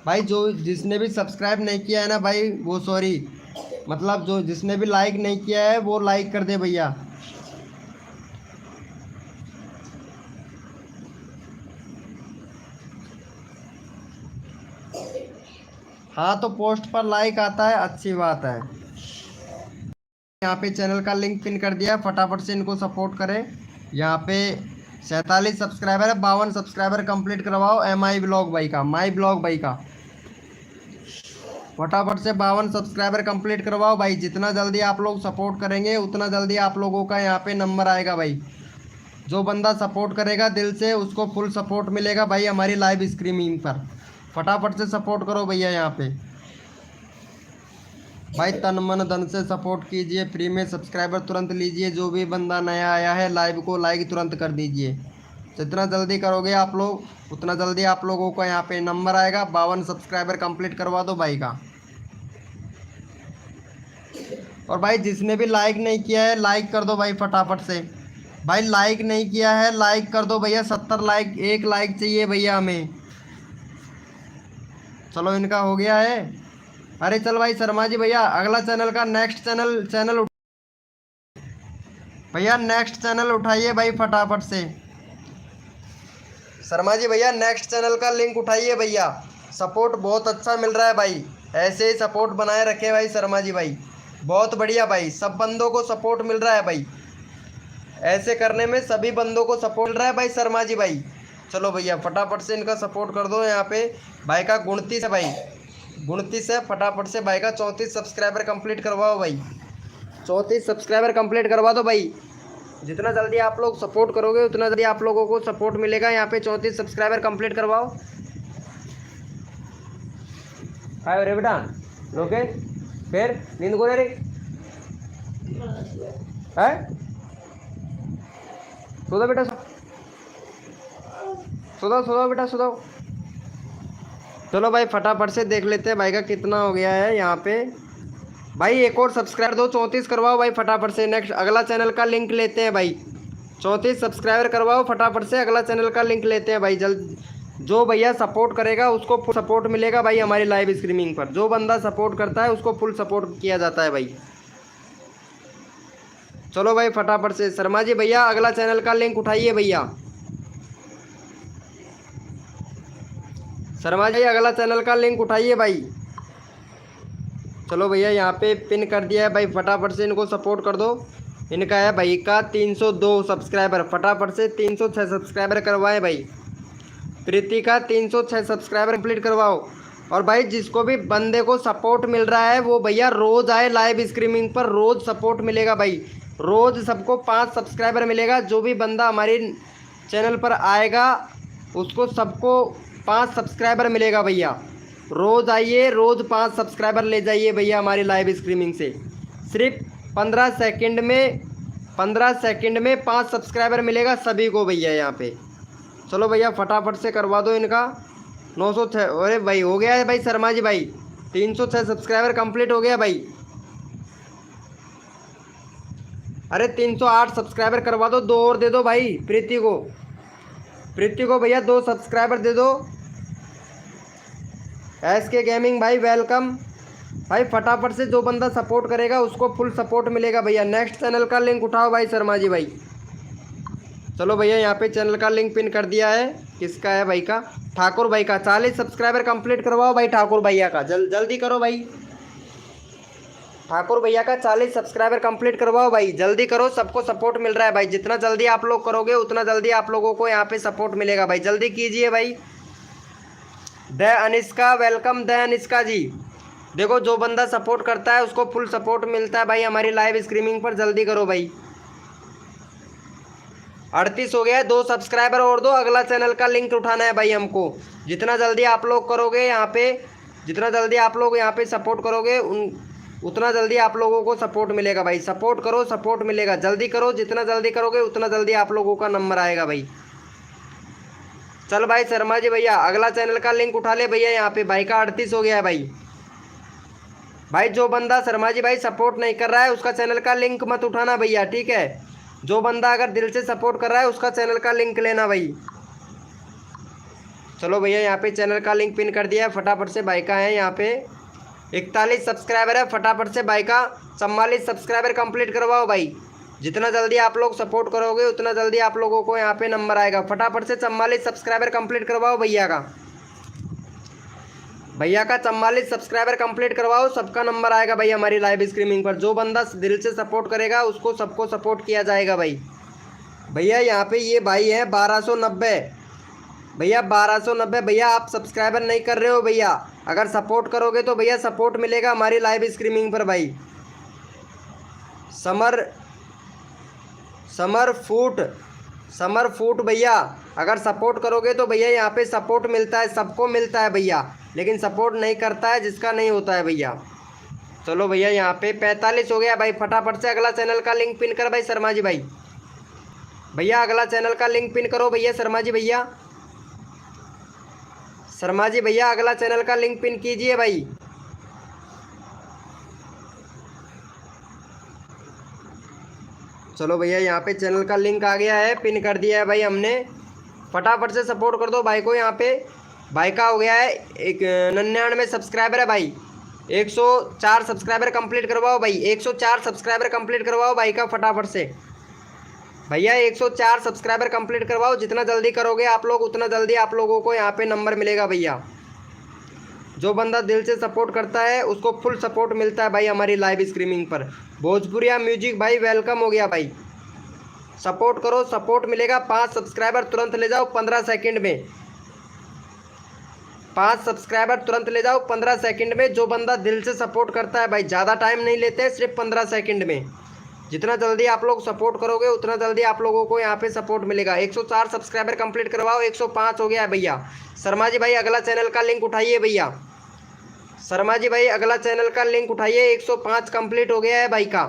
भाई जो जिसने भी सब्सक्राइब नहीं किया है ना भाई, वो सॉरी मतलब जो जिसने भी लाइक नहीं किया है वो लाइक कर दे भैया। हाँ तो पोस्ट पर लाइक आता है, अच्छी बात है। यहाँ पे चैनल का लिंक पिन कर दिया, फटाफट से इनको सपोर्ट करें। यहाँ पे 47 सब्सक्राइबर है, 52 सब्सक्राइबर कंप्लीट करवाओ MI ब्लॉग भाई का, माई ब्लॉग भाई का। फटाफट से 52 सब्सक्राइबर कंप्लीट करवाओ भाई। जितना जल्दी आप लोग सपोर्ट करेंगे उतना जल्दी आप लोगों का यहाँ पे नंबर आएगा भाई। जो बंदा सपोर्ट करेगा दिल से उसको फुल सपोर्ट मिलेगा भाई हमारी लाइव स्ट्रीमिंग पर। फटाफट से सपोर्ट करो भैया यहाँ पे भाई, तन मन धन से सपोर्ट कीजिए। फ्री में सब्सक्राइबर तुरंत लीजिए। जो भी बंदा नया आया है लाइव को लाइक तुरंत कर दीजिए। जितना जल्दी करोगे आप लोग उतना जल्दी आप लोगों को यहाँ पे नंबर आएगा। 52 सब्सक्राइबर कंप्लीट करवा दो भाई का। और भाई जिसने भी लाइक नहीं किया है लाइक कर दो भाई फटाफट से। भाई लाइक नहीं किया है लाइक कर दो भैया। 70 लाइक, 1 लाइक चाहिए भैया हमें। चलो इनका हो गया है। अरे चल भाई शर्मा जी भैया, अगला चैनल का नेक्स्ट चैनल भैया नेक्स्ट चैनल उठाइए भाई फटाफट से। शर्मा जी भैया नेक्स्ट चैनल का लिंक उठाइए भैया। सपोर्ट बहुत अच्छा मिल रहा है भाई, ऐसे ही सपोर्ट बनाए रखे भाई शर्मा जी भाई। बहुत बढ़िया भाई, सब बंदों को सपोर्ट मिल रहा है भाई। ऐसे करने में सभी बंदों को सपोर्ट मिल रहा है भाई शर्मा जी भाई। चलो भैया फटाफट से इनका सपोर्ट कर दो। यहाँ पे भाई का 29 है भाई, 29 है। फटाफट से भाई का 34 सब्सक्राइबर कंप्लीट करवाओ भाई। 34 सब्सक्राइबर कंप्लीट करवा दो भाई। जितना जल्दी आप लोग सपोर्ट करोगे उतना जल्दी आप लोगों को सपोर्ट मिलेगा। यहाँ पे 34 सब्सक्राइबर कंप्लीट करवाओ। हाय रे बेटा रोके, फिर नींद को रे है, सो दो बेटा, सो दो बेटा सो दो। चलो भाई फटाफट से देख लेते हैं भाई का कितना हो गया है। यहाँ पे भाई एक और सब्सक्राइबर दो, 34 करवाओ भाई फटाफट से। नेक्स्ट अगला चैनल का लिंक लेते हैं भाई। 34 सब्सक्राइबर करवाओ फटाफट से। अगला चैनल का लिंक लेते हैं भाई जल्द। जो भैया सपोर्ट करेगा उसको फुल सपोर्ट मिलेगा भाई हमारी लाइव स्ट्रीमिंग पर। जो बंदा सपोर्ट करता है उसको फुल सपोर्ट किया जाता है भाई। चलो भाई फटाफट से शर्मा जी भैया अगला चैनल का लिंक उठाइए भैया। शर्मा जी अगला चैनल का लिंक उठाइए भाई। चलो भैया यहाँ पे पिन कर दिया है भाई, फटाफट से इनको सपोर्ट कर दो। इनका है भाई का 302 सब्सक्राइबर, फटाफट से 306 सब्सक्राइबर करवाएं भाई। प्रीति का 306 सब्सक्राइबर कंप्लीट करवाओ। और भाई जिसको भी बंदे को सपोर्ट मिल रहा है वो भैया रोज़ आए लाइव स्ट्रीमिंग पर, रोज़ सपोर्ट मिलेगा भाई। रोज़ सबको 5 सब्सक्राइबर मिलेगा। जो भी बंदा हमारी चैनल पर आएगा उसको सबको 5 सब्सक्राइबर मिलेगा भैया। रोज़ आइए, रोज़ 5 सब्सक्राइबर ले जाइए भैया हमारी लाइव स्ट्रीमिंग से। सिर्फ 15 सेकंड में 5 सब्सक्राइबर मिलेगा सभी को भैया यहाँ पे। चलो भैया फटाफट से करवा दो इनका 906। अरे भाई हो गया है भाई शर्मा जी भाई, 306 सब्सक्राइबर कंप्लीट हो गया भाई। अरे 308 सब्सक्राइबर करवा दो, 2 और दे दो भाई प्रीति को। प्रीति को भैया 2 सब्सक्राइबर दे दो। SK गेमिंग भाई वेलकम भाई। फटाफट से जो बंदा सपोर्ट करेगा उसको फुल सपोर्ट मिलेगा भैया। नेक्स्ट चैनल का लिंक उठाओ भाई शर्मा जी भाई। चलो भैया यहाँ पे चैनल का लिंक पिन कर दिया है। किसका है भाई का? ठाकुर भाई का। 40 सब्सक्राइबर कंप्लीट करवाओ भाई ठाकुर भैया का। जल्दी करो भाई। ठाकुर भैया का 40 सब्सक्राइबर कंप्लीट करवाओ भाई, जल्दी करो। सबको सपोर्ट मिल रहा है भाई। जितना जल्दी आप लोग करोगे उतना जल्दी आप लोगों को यहाँ पे सपोर्ट मिलेगा भाई। जल्दी कीजिए भाई। The Anishka welcome. The Anishka ji देखो, जो बंदा सपोर्ट करता है उसको फुल सपोर्ट मिलता है भाई हमारी लाइव स्ट्रीमिंग पर। जल्दी करो भाई। 38 हो गया है। 2 सब्सक्राइबर और दो। अगला चैनल का लिंक उठाना है भाई हमको। जितना जल्दी आप लोग करोगे यहाँ पे, जितना जल्दी आप लोग यहाँ पे सपोर्ट करोगे उतना जल्दी आप लोगों को सपोर्ट मिलेगा भाई। सपोर्ट करो, सपोर्ट मिलेगा। जल्दी करो, जितना जल्दी करोगे उतना जल्दी आप लोगों का नंबर आएगा भाई। चल भाई शर्मा जी भैया अगला चैनल का लिंक उठा ले भैया। यहाँ पे भाई का 38 हो गया है भाई। भाई जो बंदा शर्मा जी भाई सपोर्ट नहीं कर रहा है उसका चैनल का लिंक मत उठाना भैया, ठीक है। जो बंदा अगर दिल से सपोर्ट कर रहा है उसका चैनल का लिंक लेना भाई। चलो भैया यहाँ पे चैनल का लिंक पिन कर दिया है। फटाफट से भाई का है यहाँ पे 41 सब्सक्राइबर है। फटाफट से भाई का 44 सब्सक्राइबर कंप्लीट करवाओ भाई। जितना जल्दी आप लोग सपोर्ट करोगे उतना जल्दी आप लोगों को यहाँ पे नंबर आएगा। फटाफट से 44 सब्सक्राइबर कंप्लीट करवाओ भैया का। भैया का 44 सब्सक्राइबर कंप्लीट करवाओ, सबका नंबर आएगा भाई हमारी लाइव स्ट्रीमिंग पर। जो बंदा दिल से सपोर्ट करेगा उसको सबको सपोर्ट किया जाएगा भाई। भैया यहाँ पे ये भाई है 1290 भैया 1290। भैया आप सब्सक्राइबर नहीं कर रहे हो भैया, अगर सपोर्ट करोगे तो भैया सपोर्ट मिलेगा हमारी लाइव स्ट्रीमिंग पर भाई। समर फूट भैया अगर सपोर्ट करोगे तो भैया यहाँ पे सपोर्ट मिलता है, सबको मिलता है भैया, लेकिन सपोर्ट नहीं करता है जिसका नहीं होता है भैया। चलो भैया यहाँ पे 45 हो गया भाई। फटाफट से अगला चैनल का लिंक पिन कर भाई शर्मा जी भाई। भैया अगला चैनल का लिंक पिन करो भैया शर्मा जी भैया। शर्मा जी भैया अगला चैनल का लिंक पिन कीजिए भाई। चलो भैया यहाँ पे चैनल का लिंक आ गया है, पिन कर दिया है भाई हमने। फटाफट से सपोर्ट कर दो भाई को। यहाँ पे भाई का हो गया है 99 सब्सक्राइबर है भाई। 104 सब्सक्राइबर कंप्लीट करवाओ भाई। 104 सब्सक्राइबर कंप्लीट करवाओ भाई का फटाफट से। भैया 104 सब्सक्राइबर कंप्लीट करवाओ। जितना जल्दी करोगे आप लोग उतना जल्दी आप लोगों को यहाँ पे नंबर मिलेगा भैया। जो बंदा दिल से सपोर्ट करता है उसको फुल सपोर्ट मिलता है भाई हमारी लाइव स्ट्रीमिंग पर। भोजपुरिया म्यूजिक भाई वेलकम हो गया भाई। सपोर्ट करो, सपोर्ट मिलेगा। 5 सब्सक्राइबर तुरंत ले जाओ 15 सेकंड में। 5 सब्सक्राइबर तुरंत ले जाओ 15 सेकंड में। जो बंदा दिल से सपोर्ट करता है भाई, ज़्यादा टाइम नहीं लेते हैं, सिर्फ 15 सेकंड में। जितना जल्दी आप लोग सपोर्ट करोगे उतना जल्दी आप लोगों को यहाँ पे सपोर्ट मिलेगा। 104 सब्सक्राइबर कंप्लीट करवाओ। 105 हो गया है भैया। शर्मा जी भाई अगला चैनल का लिंक उठाइए भैया। शर्मा जी भाई अगला चैनल का लिंक उठाइए। 105 कंप्लीट हो गया है भाई का।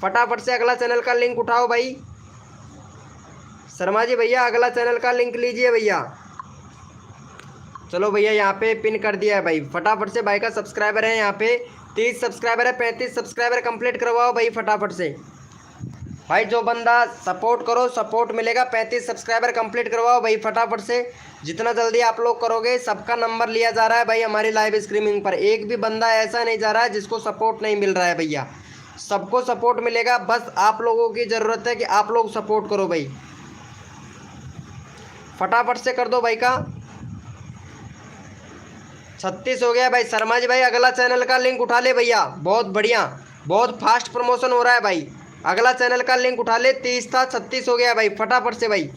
फटाफट से अगला चैनल का लिंक उठाओ भाई। शर्मा जी भैया अगला चैनल का लिंक लीजिए भैया। चलो भैया यहाँ पे पिन कर दिया है भाई। फटाफट से भाई का सब्सक्राइबर है यहाँ पे 30 सब्सक्राइबर है। 35 सब्सक्राइबर कंप्लीट करवाओ भाई फटाफट से। भाई जो बंदा सपोर्ट करो सपोर्ट मिलेगा। 35 सब्सक्राइबर कंप्लीट करवाओ भाई फटाफट से। जितना जल्दी आप लोग करोगे सबका नंबर लिया जा रहा है भाई हमारी लाइव स्ट्रीमिंग पर। एक भी बंदा ऐसा नहीं जा रहा है जिसको सपोर्ट नहीं मिल रहा है भैया। सबको सपोर्ट मिलेगा, बस आप लोगों की ज़रूरत है कि आप लोग सपोर्ट करो भाई। फटाफट से कर दो भाई का। 36 हो गया भाई। शर्मा जी भाई अगला चैनल का लिंक उठा ले भैया। बहुत बढ़िया, बहुत फास्ट प्रमोशन हो रहा है भाई। अगला चैनल का लिंक उठा ले। 30 था 36 हो गया भाई। फटाफट से भाई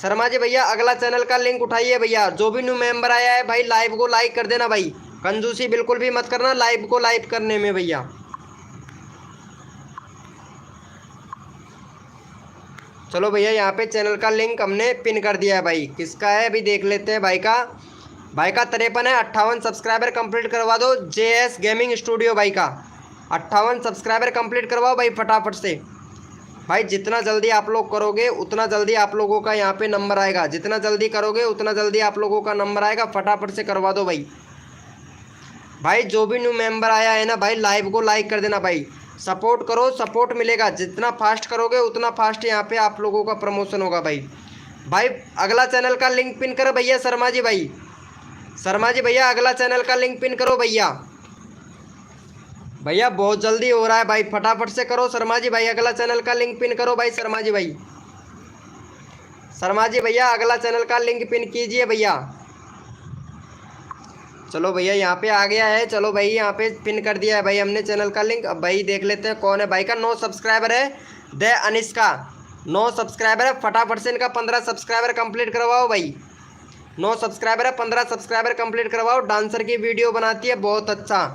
शर्मा जी भैया अगला चैनल का लिंक उठाइए भैया। जो भी न्यू मेंबर आया है भाई लाइव को लाइक कर देना भाई। कंजूसी बिल्कुल भी मत करना लाइव को लाइक करने में भैया। चलो भैया यहाँ पे चैनल का लिंक हमने पिन कर दिया है भाई। किसका है अभी देख लेते हैं भाई का। भाई का 53 है। 58 सब्सक्राइबर कंप्लीट करवा दो। JS गेमिंग स्टूडियो भाई का 58 सब्सक्राइबर कंप्लीट करवाओ भाई फटाफट से। भाई जितना जल्दी आप लोग करोगे उतना जल्दी आप लोगों का यहाँ पे नंबर आएगा। जितना जल्दी करोगे उतना जल्दी आप लोगों का नंबर आएगा। फटाफट से करवा दो भाई। भाई जो भी न्यू मेंबर आया है ना भाई लाइव को लाइक कर देना भाई। सपोर्ट करो, सपोर्ट मिलेगा। जितना फास्ट करोगे उतना फास्ट यहाँ पे आप लोगों का प्रमोशन होगा भाई। भाई अगला चैनल का लिंक पिन करो भैया शर्मा जी भाई, शर्मा जी भैया अगला चैनल का लिंक पिन करो भैया। भैया बहुत जल्दी हो रहा है भाई, फटाफट से करो शर्मा जी भाई, अगला चैनल का लिंक पिन करो भाई शर्मा जी भाई। शर्मा जी भैया अगला चैनल का लिंक पिन कीजिए भैया। चलो भैया यहाँ पे आ गया है, चलो भाई यहाँ पे पिन कर दिया है भाई हमने चैनल का लिंक। अब भाई देख लेते हैं कौन है भाई का 9 सब्सक्राइबर है, दे अनिष्का 9 सब्सक्राइबर है। फटाफट से इनका 15 सब्सक्राइबर कंप्लीट करवाओ भाई। 9 सब्सक्राइबर है, 15 सब्सक्राइबर कंप्लीट करवाओ। डांसर की वीडियो बनाती है, बहुत अच्छा,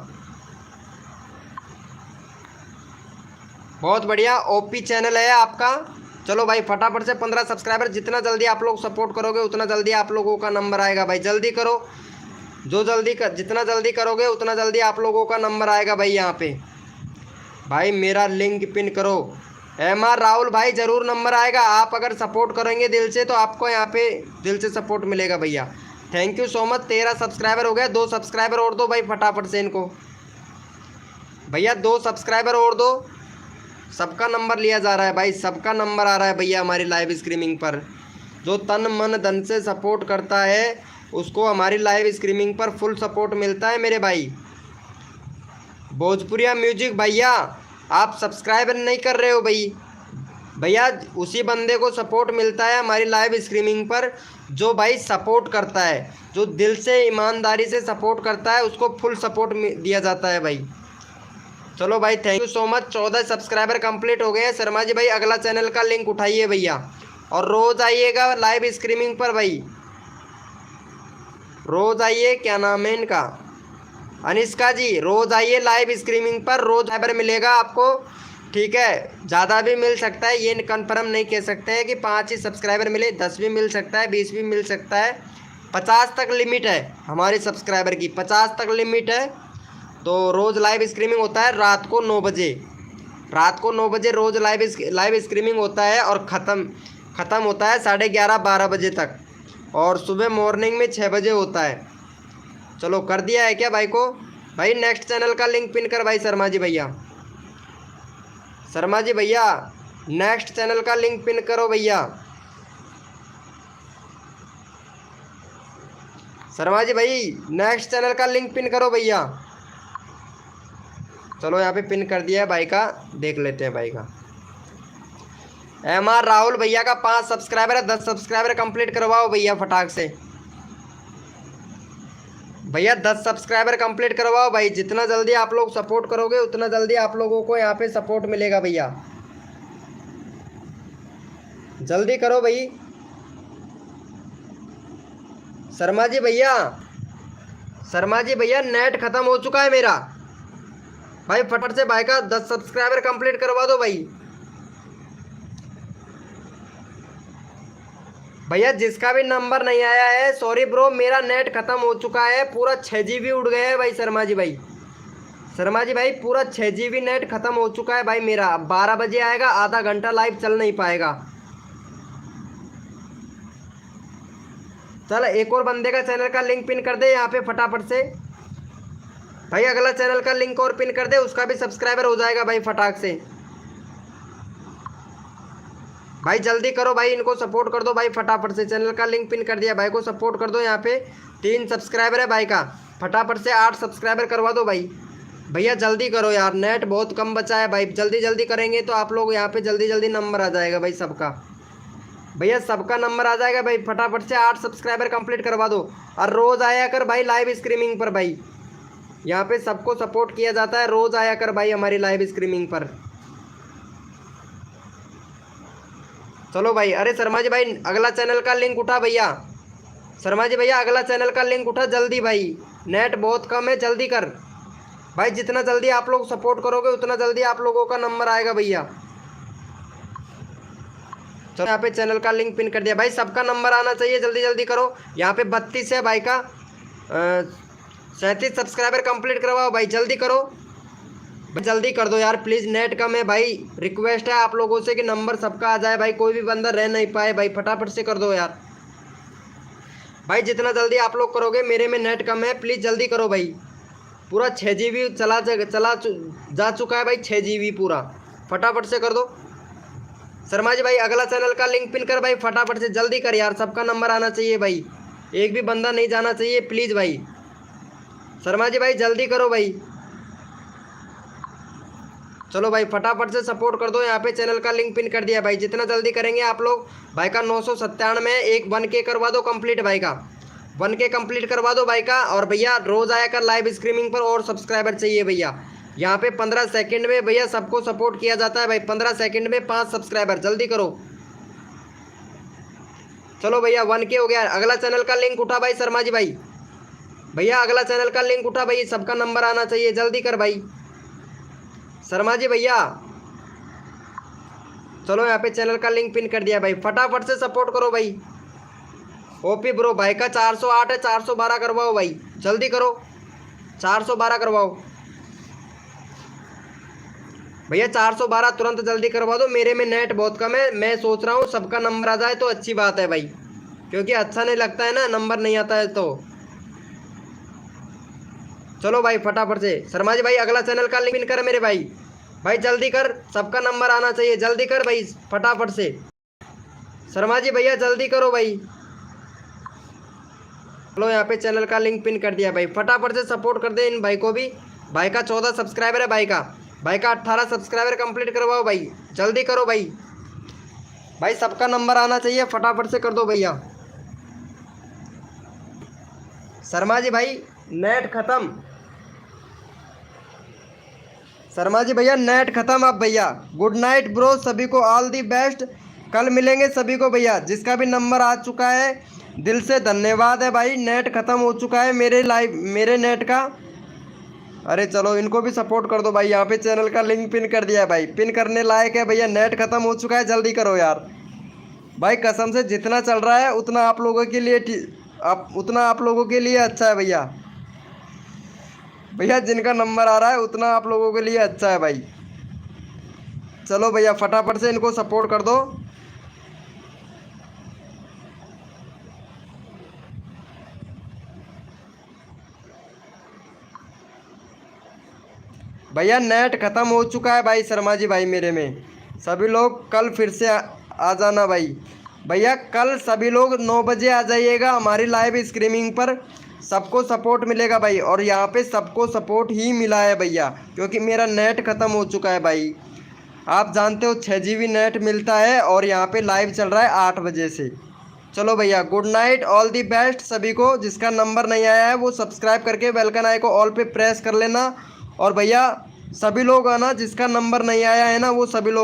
बहुत बढ़िया। ओपी चैनल है आपका। चलो भाई फटाफट से 15 सब्सक्राइबर, जितना जल्दी आप लोग सपोर्ट करोगे उतना जल्दी आप लोगों का नंबर आएगा भाई। जल्दी करो, जो जितना जल्दी करोगे उतना जल्दी आप लोगों का नंबर आएगा भाई। यहाँ पे भाई मेरा लिंक पिन करो। MR राहुल भाई ज़रूर नंबर आएगा, आप अगर सपोर्ट करेंगे दिल से तो आपको यहाँ पे दिल से सपोर्ट मिलेगा भैया। Thank you so much. 13 subscriber हो गया, 2 सब्सक्राइबर और दो भाई फटाफट से इनको भैया, 2 सब्सक्राइबर और दो। सबका नंबर लिया जा रहा है भाई, सबका नंबर आ रहा है भैया हमारी लाइव स्ट्रीमिंग पर। जो तन मन धन से सपोर्ट करता है उसको हमारी लाइव स्ट्रीमिंग पर फुल सपोर्ट मिलता है मेरे भाई। भोजपुरिया म्यूजिक भैया आप सब्सक्राइब नहीं कर रहे हो भाई, भैया उसी बंदे को सपोर्ट मिलता है हमारी लाइव स्ट्रीमिंग पर जो भाई सपोर्ट करता है, जो दिल से ईमानदारी से सपोर्ट करता है उसको फुल सपोर्ट दिया जाता है भाई। चलो भाई thank you so much. 14 subscriber complete हो गए हैं शर्मा जी भाई। अगला चैनल का लिंक उठाइए भैया और रोज़ आइएगा लाइव स्ट्रीमिंग पर भाई, रोज़ आइए। क्या नाम है इनका, अनिष्का जी, रोज़ आइए लाइव स्ट्रीमिंग पर, रोज़ सब्सक्राइबर मिलेगा आपको, ठीक है। ज़्यादा भी मिल सकता है, ये कन्फर्म नहीं कह सकते हैं कि 5 ही सब्सक्राइबर मिले, 10 भी मिल सकता है, 20 भी मिल सकता है। 50 तक लिमिट है हमारे सब्सक्राइबर की, 50 तक लिमिट है। तो रोज़ लाइव स्ट्रीमिंग होता है रात को 9 बजे, रात को 9 बजे रोज़ लाइव स्ट्रीमिंग होता है और ख़त्म होता है 11:30-12 बजे तक, और सुबह मॉर्निंग में 6 बजे होता है। चलो कर दिया है क्या भाई को? भाई नेक्स्ट चैनल का लिंक पिन कर भाई शर्मा जी भैया, शर्मा जी भैया नेक्स्ट चैनल का लिंक पिन करो भैया। शर्मा जी भाई नेक्स्ट चैनल का लिंक पिन करो भैया। चलो यहाँ पे पिन कर दिया है भाई का, देख लेते हैं भाई का। MR राहुल भैया का 5 सब्सक्राइबर है, 10 सब्सक्राइबर कंप्लीट करवाओ भैया फटाक से भैया, 10 सब्सक्राइबर कंप्लीट करवाओ भाई। जितना जल्दी आप लोग सपोर्ट करोगे उतना जल्दी आप लोगों को यहाँ पे सपोर्ट मिलेगा भैया। जल्दी करो भाई। शर्मा जी भैया, शर्मा जी भैया नेट ख़त्म हो चुका है मेरा भाई, फटाफट से भाई का 10 सब्सक्राइबर कंप्लीट करवा दो भाई। भैया जिसका भी नंबर नहीं आया है सॉरी ब्रो, मेरा नेट ख़त्म हो चुका है, पूरा 6 GB उड़ गया है भाई शर्मा जी भाई। शर्मा जी भाई पूरा 6 GB नेट ख़त्म हो चुका है भाई मेरा। अब 12 बजे आएगा, आधा घंटा लाइव चल नहीं पाएगा। चल एक और बंदे का चैनल का लिंक पिन कर दे यहाँ पे फटाफट से भाई, अगला चैनल का लिंक और पिन कर दे, उसका भी सब्सक्राइबर हो जाएगा भाई फटाक से। भाई जल्दी करो भाई, इनको सपोर्ट कर दो भाई फटाफट से। चैनल का लिंक पिन कर दिया भाई को सपोर्ट कर दो। यहाँ पे 3 सब्सक्राइबर है भाई का, फटाफट से 8 सब्सक्राइबर करवा दो भाई। भैया जल्दी करो यार, नेट बहुत कम बचा है भाई, जल्दी जल्दी करेंगे तो आप लोग यहाँ पे जल्दी जल्दी नंबर आ जाएगा भाई सबका। भैया सबका नंबर आ जाएगा भाई, फटाफट से 8 सब्सक्राइबर कंप्लीट करवा दो। और रोज़ आया कर भाई लाइव स्ट्रीमिंग पर भाई, यहाँ पे सबको सपोर्ट किया जाता है। रोज़ आया कर भाई हमारी लाइव स्ट्रीमिंग पर। चलो भाई, अरे शर्मा जी भाई अगला चैनल का लिंक उठा भैया, शर्मा जी भैया अगला चैनल का लिंक उठा जल्दी भाई, नेट बहुत कम है, जल्दी कर भाई। जितना जल्दी आप लोग सपोर्ट करोगे उतना जल्दी आप लोगों का नंबर आएगा भैया। चलो यहाँ पे चैनल का लिंक पिन कर दिया भाई, सबका नंबर आना चाहिए, जल्दी जल्दी करो। यहाँ पे 32 है भाई का, 37 सब्सक्राइबर कंप्लीट करवाओ भाई, जल्दी करो जल्दी कर दो यार प्लीज़, नेट कम है भाई। रिक्वेस्ट है आप लोगों से कि नंबर सबका आ जाए भाई, कोई भी बंदा रह नहीं पाए भाई, फटाफट से कर दो यार भाई। जितना जल्दी आप लोग करोगे, मेरे में नेट कम है, प्लीज़ जल्दी करो भाई। पूरा 6 GB जा चुका है भाई, 6 GB पूरा। फटाफट से कर दो शर्मा जी भाई। अगला चैनल का लिंक पिन कर भाई, फटाफट से जल्दी कर यार, सबका नंबर आना चाहिए भाई, एक भी बंदा नहीं जाना चाहिए प्लीज़ भाई। शर्मा जी भाई जल्दी करो भाई, चलो भाई फटाफट से सपोर्ट कर दो। यहाँ पे चैनल का लिंक पिन कर दिया भाई, जितना जल्दी करेंगे आप लोग। भाई का 997 एक 1K करवा दो कंप्लीट भाई का, 1K कंप्लीट करवा दो भाई का। और भैया रोज़ आया कर लाइव स्ट्रीमिंग पर, और सब्सक्राइबर चाहिए भैया। यहाँ पे 15 सेकंड में भैया सबको सपोर्ट किया जाता है भाई, 15 सेकंड में 5 सब्सक्राइबर, जल्दी करो। चलो भैया 1K हो गया। अगला चैनल का लिंक उठा भाई शर्मा जी भाई, भैया अगला चैनल का लिंक उठा भाई, सबका नंबर आना चाहिए, जल्दी कर भाई शर्मा जी भैया। चलो यहाँ पे चैनल का लिंक पिन कर दिया भाई, फटाफट से सपोर्ट करो भाई। ओपी ब्रो भाई का 408 है, 412 करवाओ भाई, जल्दी करो, 412 करवाओ भैया, 412 तुरंत जल्दी करवा दो। मेरे में नेट बहुत कम है, मैं सोच रहा हूँ सबका नंबर आ जाए तो अच्छी बात है भाई, क्योंकि अच्छा नहीं लगता है ना नंबर नहीं आता है तो। चलो भाई फटाफट से शर्मा जी भाई अगला चैनल का लिंक पिन कर मेरे भाई, भाई जल्दी कर, सबका नंबर आना चाहिए, जल्दी कर भाई फटाफट से। शर्मा जी भैया जल्दी करो भाई। चलो यहाँ पे चैनल का लिंक पिन कर दिया भाई, फटाफट से सपोर्ट कर दे इन भाई को भी। भाई का 14 सब्सक्राइबर है, भाई का 18 सब्सक्राइबर कंप्लीट करवाओ भाई, जल्दी करो भाई, भाई सबका नंबर आना चाहिए, फटाफट से कर दो भैया। शर्मा जी भाई नेट ख़त्म, शर्मा जी भैया नेट ख़त्म अब भैया। गुड नाइट ब्रो, सभी को ऑल दी बेस्ट, कल मिलेंगे सभी को भैया। जिसका भी नंबर आ चुका है दिल से धन्यवाद है भाई, नेट ख़त्म हो चुका है मेरे नेट का। अरे चलो इनको भी सपोर्ट कर दो भाई, यहाँ पे चैनल का लिंक पिन कर दिया है भाई, पिन करने लायक है भैया, नेट ख़त्म हो चुका है, जल्दी करो यार भाई। कसम से जितना चल रहा है उतना आप लोगों के लिए उतना आप लोगों के लिए अच्छा है भैया, भैया जिनका नंबर आ रहा है उतना आप लोगों के लिए अच्छा है भाई। चलो भैया फटाफट से इनको सपोर्ट कर दो। भैया नेट ख़त्म हो चुका है भाई शर्मा जी भाई मेरे में। सभी लोग कल फिर से आ जाना भाई, भैया कल सभी लोग 9 बजे आ जाइएगा हमारी लाइव स्ट्रीमिंग पर, सबको सपोर्ट मिलेगा भाई। और यहाँ पे सबको सपोर्ट ही मिला है भैया, क्योंकि मेरा नेट ख़त्म हो चुका है भाई। आप जानते हो 6 GB नेट मिलता है, और यहाँ पे लाइव चल रहा है 8 बजे से। चलो भैया good night, all the best सभी को। जिसका नंबर नहीं आया है वो सब्सक्राइब करके बेलकन आई को ऑल पे प्रेस कर लेना। और भैया सभी लोग आना, जिसका नंबर नहीं आया है ना वो सभी लोग